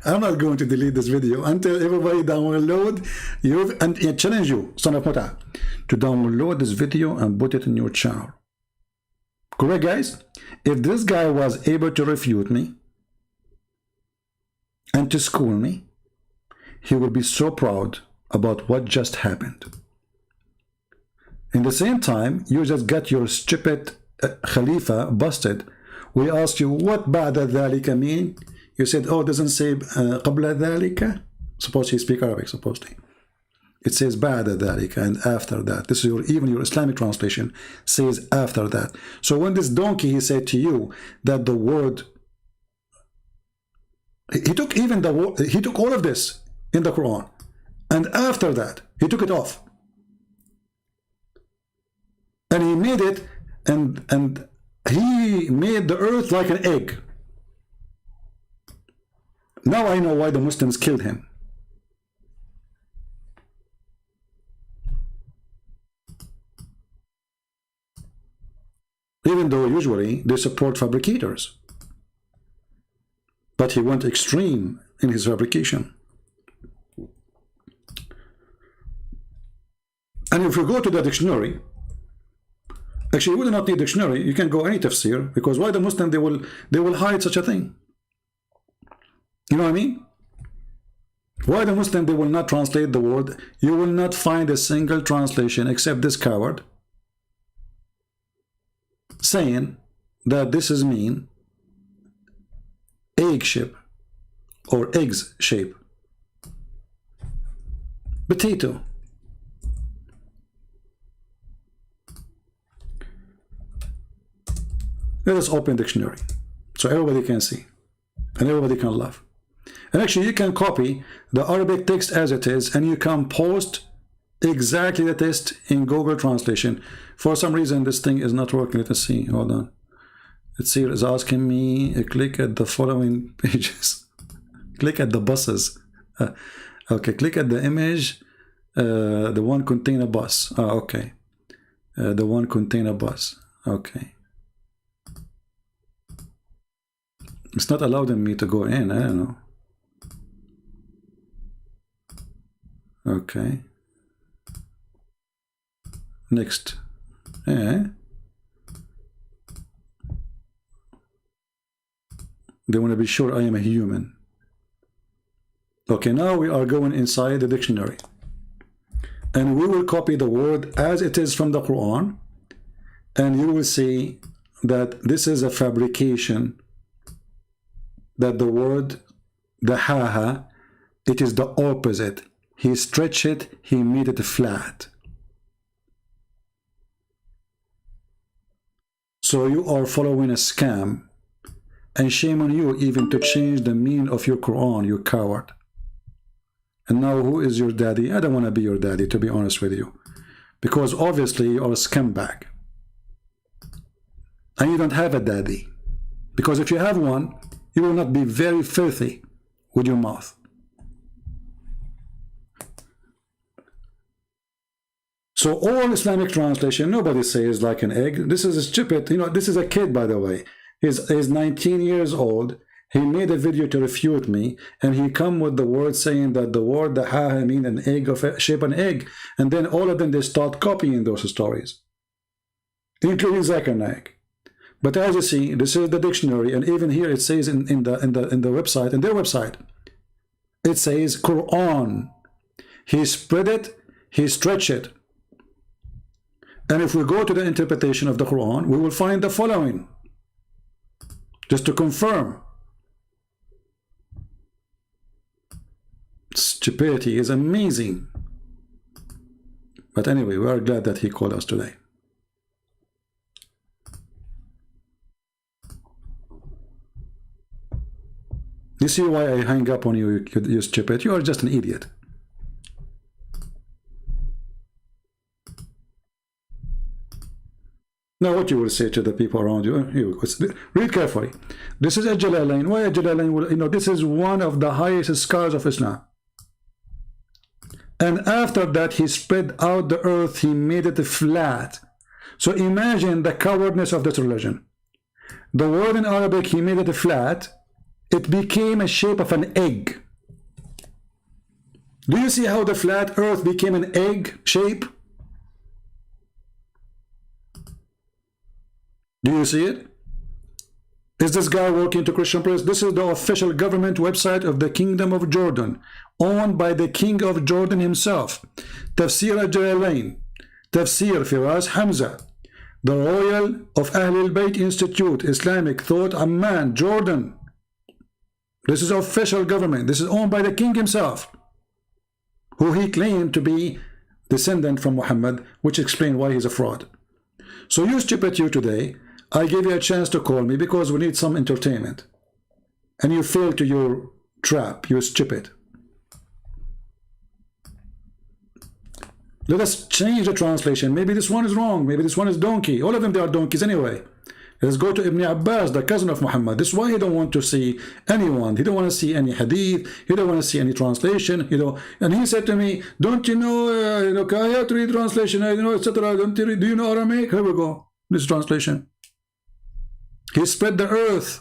I'm not going to delete this video until everybody download you, and I challenge you, son of Muta, to download this video and put it in your channel. Correct, guys? If this guy was able to refute me and to school me, he will be so proud about what just happened. In the same time, you just got your stupid Khalifa busted. We asked you what ba'da dhalika mean. You said, oh, it doesn't say qabla dhalika. Suppose he speak Arabic, supposedly. It says ba'da dhalika, and after that. This is even your Islamic translation says after that. So when this donkey, he said to you that the word, he took even the word, he took all of this in the Quran, and after that he took it off, and he made it, and he made the earth like an egg. Now I know why the Muslims killed him. Even though usually they support fabricators, but he went extreme in his fabrication. And if you go to the dictionary, actually you would not need dictionary, you can go any tafsir, because why the Muslim, they will hide such a thing. You know what I mean? Why the Muslim, they will not translate the word. You will not find a single translation except this coward saying that this is mean egg shape or eggs shape. Potato. Let us open dictionary so everybody can see and everybody can laugh. And actually you can copy the Arabic text as it is, and you can post exactly the text in Google Translation. For some reason this thing is not working. Let us see. Hold on. Let's see. It's asking me click at the following pages. Click at the buses. Okay, click at the image. The one contain a bus. Okay. The one contain a bus. Okay. It's not allowing me to go in. I don't know. Okay. Next. They want to be sure I am a human. Okay, now we are going inside the dictionary. And we will copy the word as it is from the Quran. And you will see that this is a fabrication. That the word, the haha, it is the opposite. He stretched it, he made it flat. So you are following a scam, and shame on you even to change the meaning of your Quran, you coward. And now who is your daddy? I don't want to be your daddy, to be honest with you, because obviously you are a scumbag. and you don't have a daddy. Because if you have one, you will not be very filthy with your mouth. So all Islamic translation, nobody says like an egg. This is stupid. You know, this is a kid, by the way. He's 19 years old. He made a video to refute me, and he come with the word saying that the word the ha mean an egg of shape an egg, and then all of them they start copying those stories, including Zakir Naik. But as you see, this is the dictionary, and even here it says in the website, in their website, it says Quran. He spread it, he stretched it. And if we go to the interpretation of the Quran, we will find the following, just to confirm. Stupidity is amazing. But anyway, we are glad that he called us today. You see why I hang up on you, you stupid? You are just an idiot. Now what you will say to the people around you, read carefully. This is a Jalalain. Why a Jalalain? Will, you know, this is one of the highest scholars of Islam. And after that, he spread out the earth, he made it flat. So imagine the cowardness of this religion. The word in Arabic, he made it flat. It became a shape of an egg. Do you see how the flat earth became an egg shape? Do you see it? Is this guy working to Christian press? This is the official government website of the Kingdom of Jordan, owned by the King of Jordan himself. Tafsir al-Jalalain, Tafsir Firas Hamza, the Royal of Ahlul Bayt Institute, Islamic Thought, Amman, Jordan. This is official government. This is owned by the king himself, who he claimed to be descendant from Muhammad, which explains why he's a fraud. So you stupid you today, I gave you a chance to call me because we need some entertainment. And you fell to your trap, you stupid. Let us change the translation. Maybe this one is wrong. Maybe this one is donkey. All of them, they are donkeys anyway. Let's go to Ibn Abbas, the cousin of Muhammad. This is why he don't want to see anyone. He don't want to see any hadith. He don't want to see any translation. You know. And he said to me, "Don't you know? I have to read translation. You know, etc. Do you know Aramaic? Here we go. This translation. He spread the earth,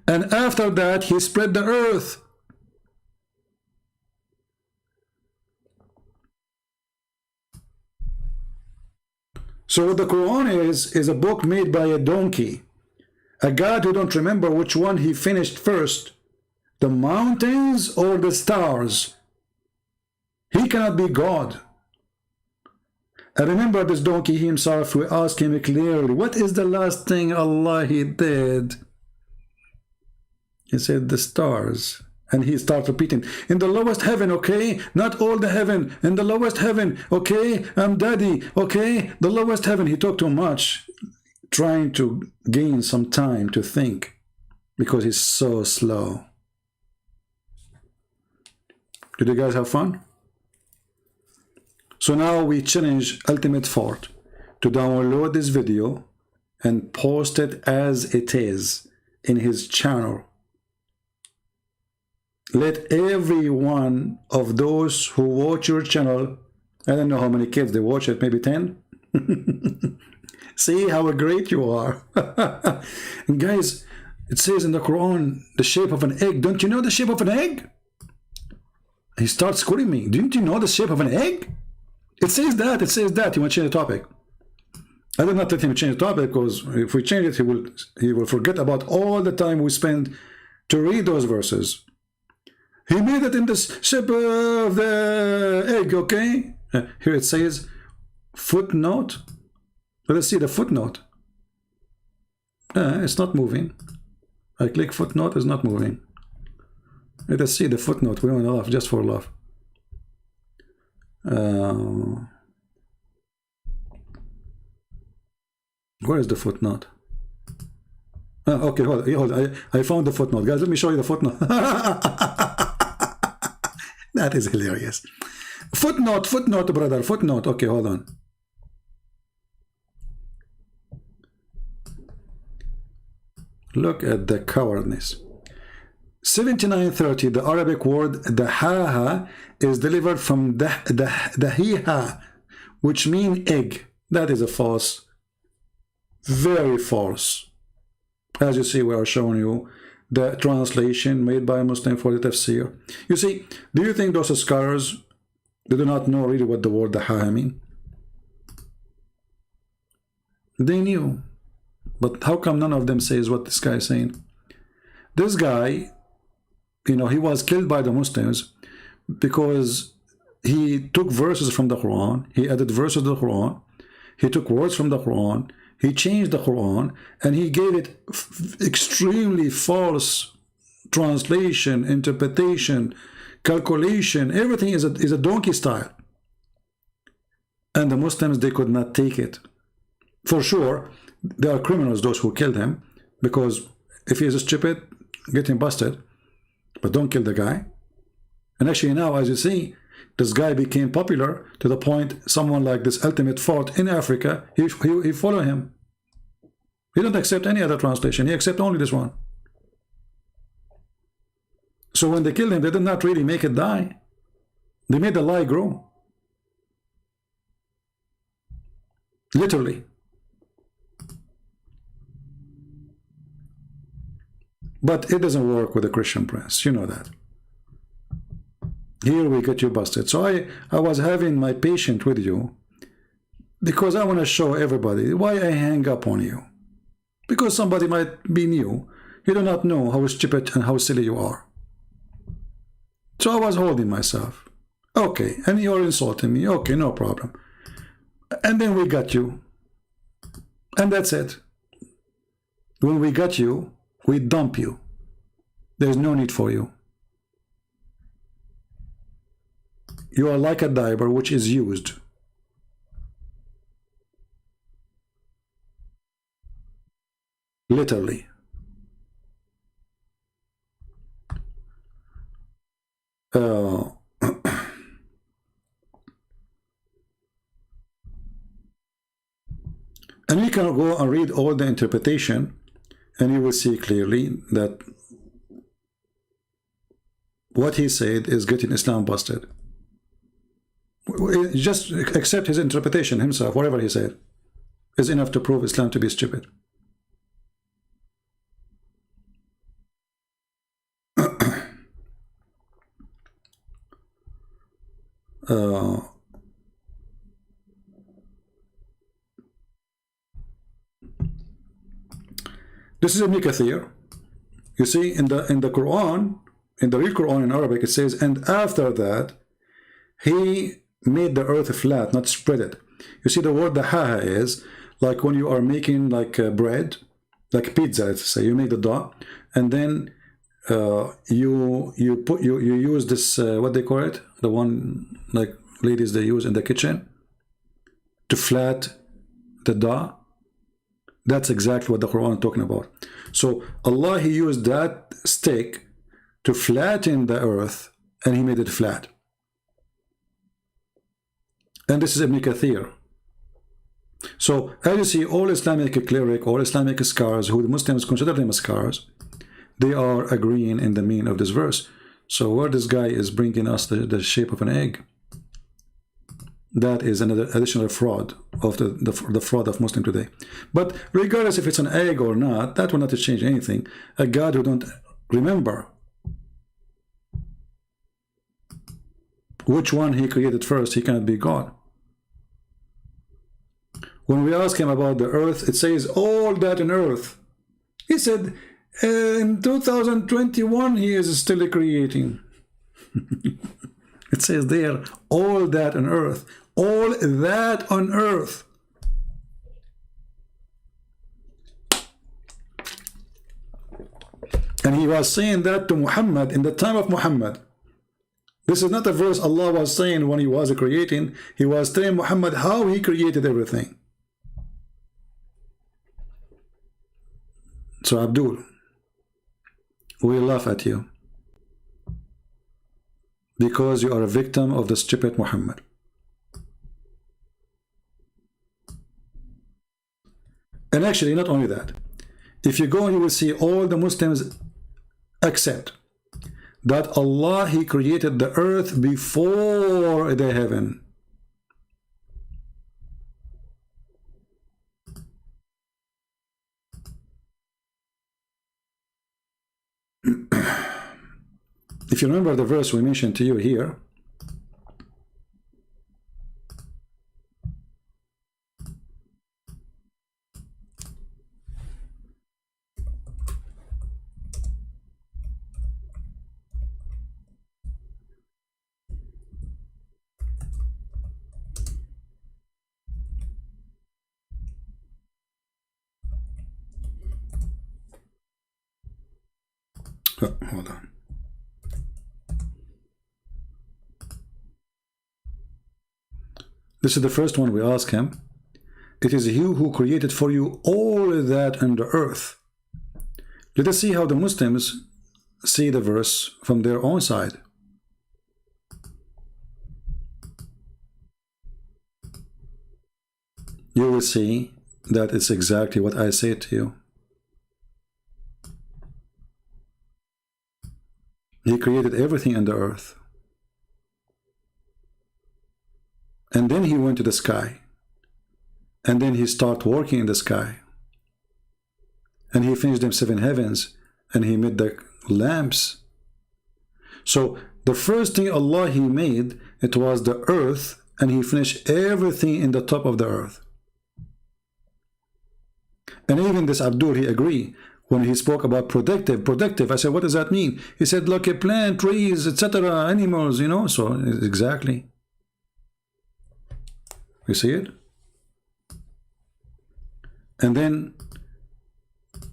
and after that, he spread the earth." So what the Quran is a book made by a donkey, a God who don't remember which one he finished first, the mountains or the stars. He cannot be God. I remember this donkey himself, we asked him clearly, what is the last thing Allah he did? He said the stars. And he started repeating, in the lowest heaven, okay? Not all the heaven. In the lowest heaven, okay? I'm daddy, okay? The lowest heaven. He talked too much, trying to gain some time to think, because he's so slow. Did you guys have fun? So now we challenge Ultimate Fort to download this video and post it as it is in his channel. Let every one of those who watch your channel, I don't know how many kids they watch it, maybe 10? See how great you are. And guys, it says in the Quran, the shape of an egg. Don't you know the shape of an egg? He starts quoting me. Didn't you know the shape of an egg? It says that, it says that. You want to change the topic. I did not let him change the topic, because if we change it, he will forget about all the time we spend to read those verses. He made it in the shape of the egg, okay? Here it says footnote. Let us see the footnote. It's not moving. I click footnote, it's not moving. Let us see the footnote. We want to laugh, just for love. Where is the footnote? Okay, hold on. I found the footnote. Guys, let me show you the footnote. That is hilarious. Footnote, brother, footnote. Okay, hold on. Look at the cowardness. 7930, the Arabic word the ha is delivered from the hiha, which means egg. That is a false, very false. As you see, we are showing you the translation made by a Muslim for the tafsir. You see, do you think those scholars, they do not know really what the word the ha mean? They knew, but how come none of them says what this guy is saying? This guy, you know, he was killed by the Muslims because he took verses from the Quran, he added verses to the Quran, he took words from the Quran, he changed the Quran, and he gave it extremely false translation, interpretation, calculation. Everything is a donkey style. And the Muslims, they could not take it. For sure, there are criminals, those who killed him, because if he is stupid, get him busted, but don't kill the guy. And actually now, as you see, this guy became popular to the point someone like this ultimate fort in Africa, he follow him. He don't accept any other translation. He accept only this one. So when they killed him, they did not really make it die. They made the lie grow. Literally. But it doesn't work with the Christian press. You know that. Here we get you busted. So I was having my patience with you because I want to show everybody why I hang up on you. Because somebody might be new. You do not know how stupid and how silly you are. So I was holding myself. Okay, and you're insulting me. Okay, no problem. And then we got you. And that's it. When we got you, we dump you. There's no need for you. You are like a diaper which is used. Literally. And we can go and read all the interpretation, and you will see clearly that what he said is getting Islam busted. Just accept his interpretation himself, whatever he said, is enough to prove Islam to be stupid. This is Ibn Kathir. You see, in the Quran, in the real Quran in Arabic, it says, and after that, he made the earth flat, not spread it. You see, the word the ha is like when you are making like bread, like pizza, let's say. You make the dough, and then you use this what they call it, the one like ladies they use in the kitchen to flat the dough. That's exactly what the Quran is talking about. So Allah, he used that stick to flatten the earth, and he made it flat. And this is Ibn Kathir. So as you see, all Islamic cleric, all Islamic scholars, who the Muslims consider them as scholars, they are agreeing in the meaning of this verse. So where this guy is bringing us the shape of an egg, that is another additional fraud of the fraud of Muslim today. But regardless if it's an egg or not, that will not change anything. A God who don't remember which one he created first, he cannot be God. When we ask him about the earth, it says all that in earth. He said in 2021 he is still creating. It says there, all that on earth. All that on earth. And he was saying that to Muhammad in the time of Muhammad. This is not a verse Allah was saying when he was creating. He was telling Muhammad how he created everything. So Abdul, we laugh at you because you are a victim of the stupid Muhammad. And actually, not only that, If you go, you will see all the Muslims accept that Allah, He created the earth before the heaven. If you remember the verse we mentioned to you here, oh, hold on. This is the first one we ask him. It is you who created for you all that under earth. Let us see how the Muslims see the verse from their own side. You will see that it's exactly what I say to you. He created everything under earth. And then he went to the sky. And then he started working in the sky. And he finished them 7 heavens. And he made the lamps. So the first thing Allah He made, it was the earth. And He finished everything in the top of the earth. And even this Abdul, he agreed. When he spoke about productive, I said, what does that mean? He said, look, a plant, trees, etc., animals, you know. So exactly. You see it? And then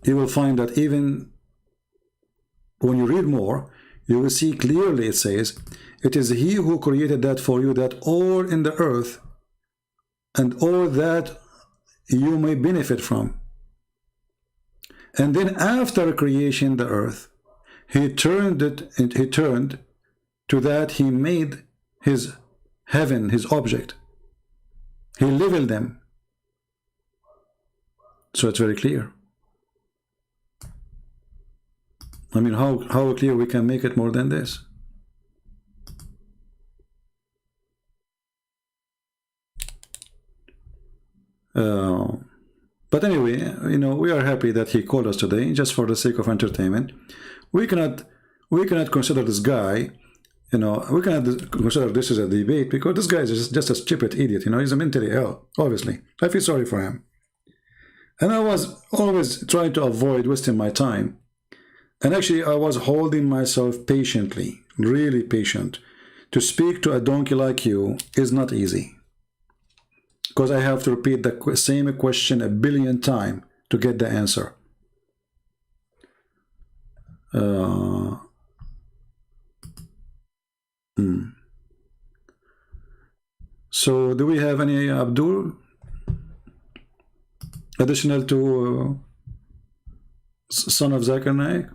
you will find that even when you read more, you will see clearly it says, it is He who created that for you, that all in the earth and all that you may benefit from. And then after creation the earth, He turned to that He made His heaven, His object. He leveled them. So it's very clear. I mean, how clear we can make it more than this? But anyway, you know, we are happy that he called us today, just for the sake of entertainment. We cannot consider this guy, you know, we cannot consider this as a debate, because this guy is just a stupid idiot, you know, he's a mentally ill, obviously. I feel sorry for him. And I was always trying to avoid wasting my time. And actually, I was holding myself patiently, really patient. To speak to a donkey like you is not easy. Because I have to repeat the same question 1 billion times to get the answer. So, do we have any Abdul? Additional to son of Zakir Naik?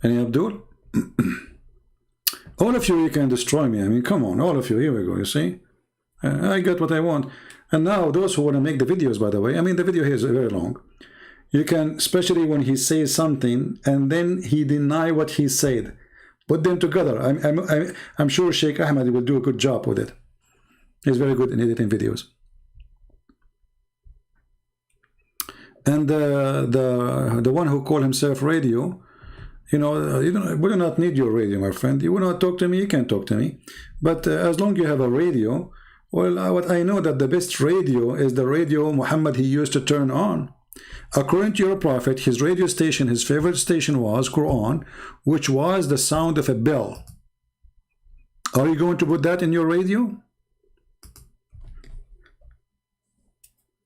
Any Abdul? All of you can destroy me. I mean, come on, all of you. Here we go, you see? I got what I want. And now, those who want to make the videos, by the way, I mean, the video here is very long. You can, especially when he says something, and then he deny what he said. Put them together. I'm sure Sheikh Ahmad will do a good job with it. He's very good in editing videos. And the one who called himself radio, you know, we do not need your radio, my friend. You will not talk to me, you can talk to me. But as long as you have a radio, well, what I know that the best radio is the radio Muhammad he used to turn on. According to your prophet, his radio station, his favorite station was Quran, which was the sound of a bell. Are you going to put that in your radio?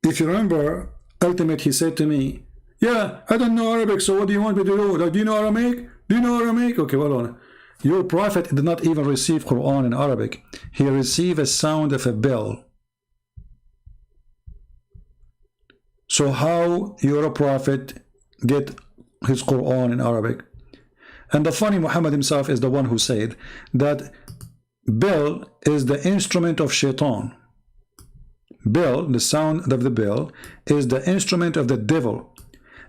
If you remember, ultimate, he said to me, yeah, I don't know Arabic, so what do you want me to do? Do you know Aramaic? Do you know Aramaic? Okay, well on. Your prophet did not even receive Quran in Arabic. He received a sound of a bell. So how your prophet get his Quran in Arabic? And the funny, Muhammad himself is the one who said that bell is the instrument of shaitan. Bell, the sound of the bell, is the instrument of the devil.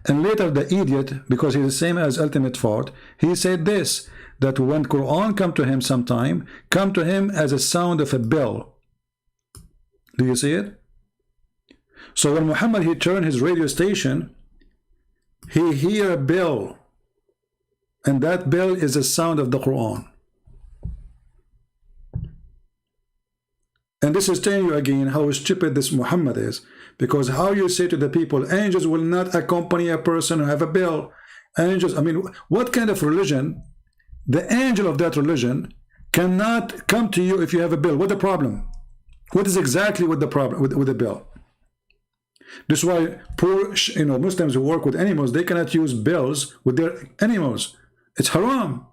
And later the idiot, because he's the same as ultimate thought, he said this, that when Quran come to him sometime, come to him as a sound of a bell. Do you see it? So when Muhammad, he turned his radio station, he hear a bell, and that bell is the sound of the Quran. And this is telling you again how stupid this Muhammad is, because how you say to the people, angels will not accompany a person who have a bell. Angels, I mean, what kind of religion, the angel of that religion cannot come to you if you have a bell? What the problem? What is exactly with the problem with the bell? This is why poor, Muslims who work with animals, they cannot use bells with their animals. It's haram.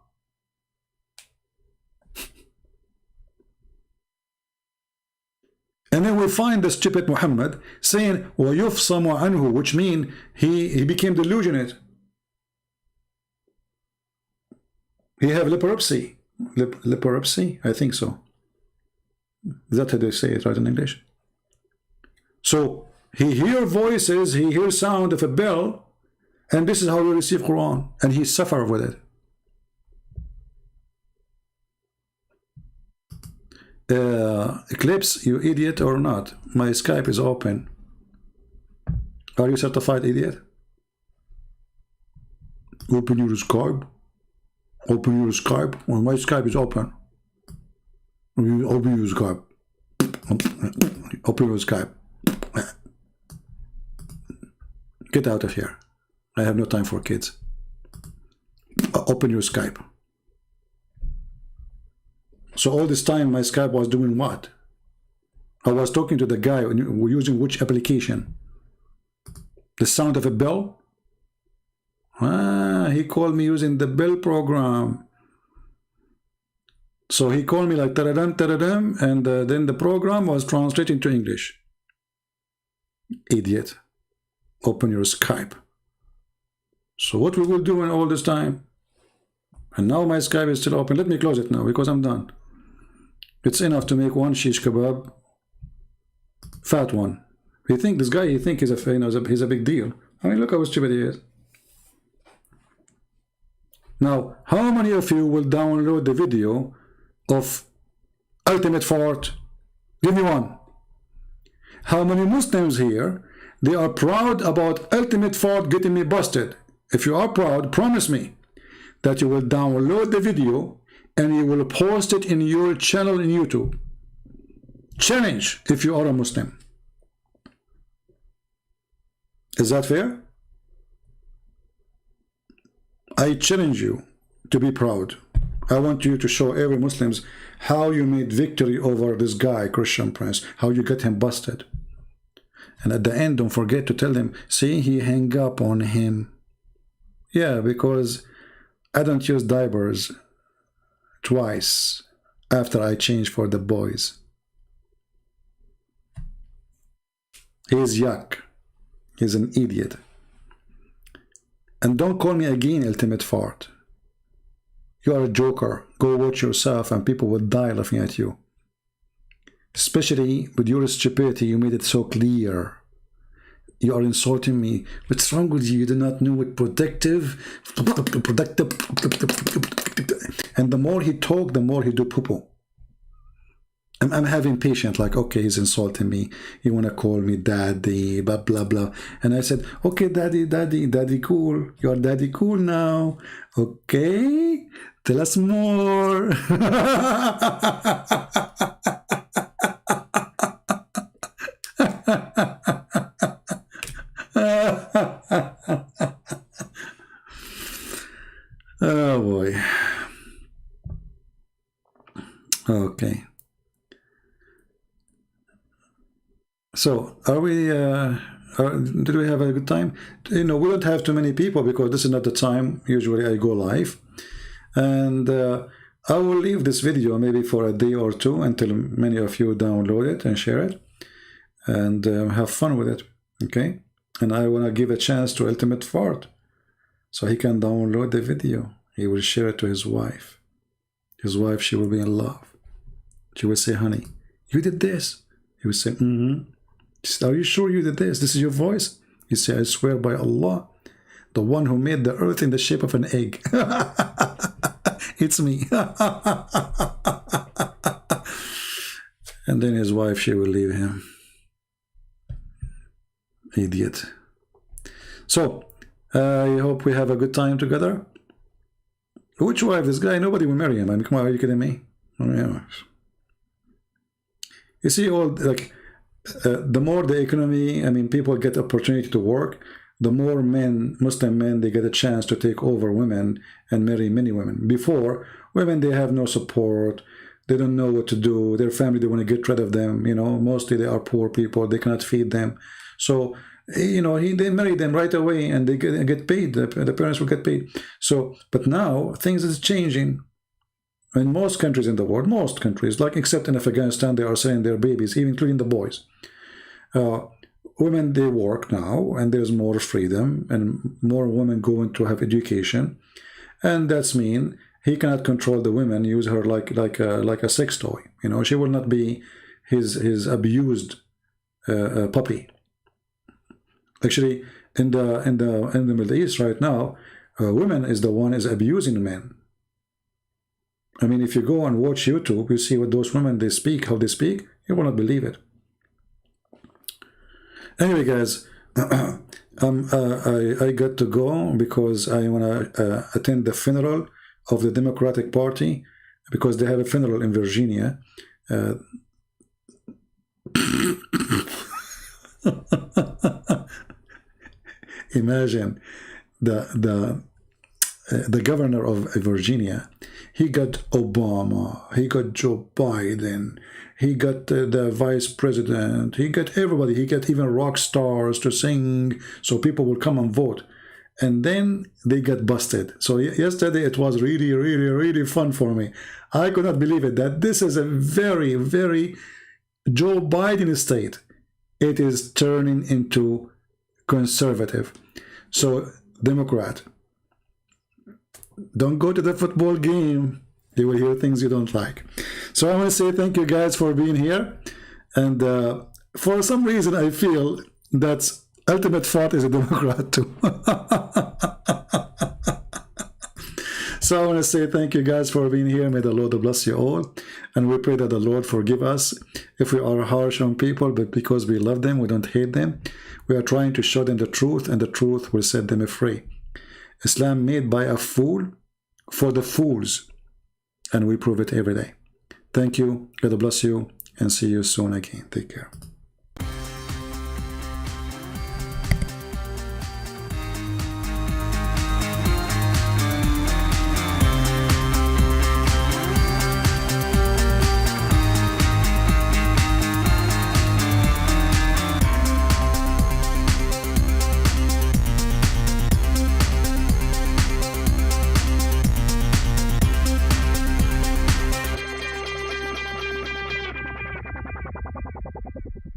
And then we find the stupid Muhammad saying, وَيُفْصَمُ عَنْهُ, which means he became delusionate. He have leprosy. Leprosy? I think so. Is that how they say it right in English? So he hear voices, he hear sound of a bell, and this is how we receive Quran, and he suffer with it. Eclipse, you idiot or not? My Skype is open. Are you certified idiot? Open your Skype. Open your Skype. Well, my Skype is open. Open your Skype. Open your Skype. Get out of here. I have no time for kids. Open your Skype. So all this time my Skype was doing what? I was talking to the guy using which application? The sound of a bell? Ah, he called me using the bell program. So he called me like taradam, taradam, and then the program was translating to English. Idiot. Open your Skype. So what we will do in all this time? And now my Skype is still open. Let me close it now because I'm done. It's enough to make one shish kebab, fat one. This guy, he think he's a big deal. I mean, look how stupid he is. Now, how many of you will download the video of Ultimate Fort? Give me one. How many Muslims here, they are proud about Ultimate Fort getting me busted? If you are proud, promise me that you will download the video and you will post it in your channel in YouTube. Challenge if you are a Muslim. Is that fair? I challenge you to be proud. I want you to show every Muslims how you made victory over this guy, Christian Prince, how you get him busted. And at the end, don't forget to tell them, see, he hang up on him. Yeah, because I don't use diapers twice after I change for the boys. He's yuck. He's an idiot. And don't call me again Ultimate Fart. You are a joker. Go watch yourself and people will die laughing at you. Especially with your stupidity, you made it so clear. You are insulting me. What's wrong with you? You do not know what productive. And the more he talk, the more he do poo-poo. I'm having patience, like, okay, he's insulting me. He want to call me daddy, blah, blah, blah. And I said, okay, daddy, daddy, daddy cool. You're daddy cool now. Okay, tell us more. Oh boy. Okay. So, are we? Did we have a good time? We don't have too many people because this is not the time. Usually, I go live, and I will leave this video maybe for a day or two until many of you download it and share it, and have fun with it. Okay, and I want to give a chance to Ultimate Fart, so he can download the video. he will share it to his wife. His wife, she will be in love. She will say, honey, you did this. He will say, She said, are you sure you did this? This is your voice? He said, I swear by Allah, the one who made the earth in the shape of an egg. It's me. And then his wife, she will leave him. Idiot. So, I hope we have a good time together. Which wife? This guy, nobody will marry him. I mean, come on, are you kidding me? Oh, yeah. You see, all like the more the economy, I mean, people get opportunity to work, the more men, Muslim men, they get a chance to take over women and marry many women. Before, women, they have no support. They don't know what to do. Their family, they want to get rid of them. You know, mostly they are poor people. They cannot feed them. So, you know, they marry them right away and they get paid. The parents will get paid. So, but now things is changing. In most countries in the world, most countries, like except in Afghanistan, they are selling their babies, even including the boys. Women, they work now, and there's more freedom, and more women going to have education, and that's mean he cannot control the women, use her like a sex toy. You know, she will not be his abused puppy. Actually, in the Middle East right now, women is the one is abusing men. I mean, if you go and watch YouTube, you see what those women they speak, how they speak, you will not believe it. Anyway, guys, I got to go because I want to attend the funeral of the Democratic Party because they have a funeral in Virginia. Imagine the governor of Virginia. He got Obama, he got Joe Biden, he got the vice president, he got everybody, he got even rock stars to sing so people will come and vote. And then they got busted. So yesterday it was really, really, really fun for me. I could not believe it, that this is a very, very Joe Biden state. It is turning into conservative. So Democrat, don't go to the football game. You will hear things you don't like. So I want to say thank you guys for being here. And for some reason, I feel that Ultimate Fart is a Democrat too. So I want to say thank you guys for being here. May the Lord bless you all. And we pray that the Lord forgive us if we are harsh on people, but because we love them, we don't hate them. We are trying to show them the truth, and the truth will set them free. Islam made by a fool for the fools, and we prove it every day. Thank you, God bless you, and see you soon again. Take care.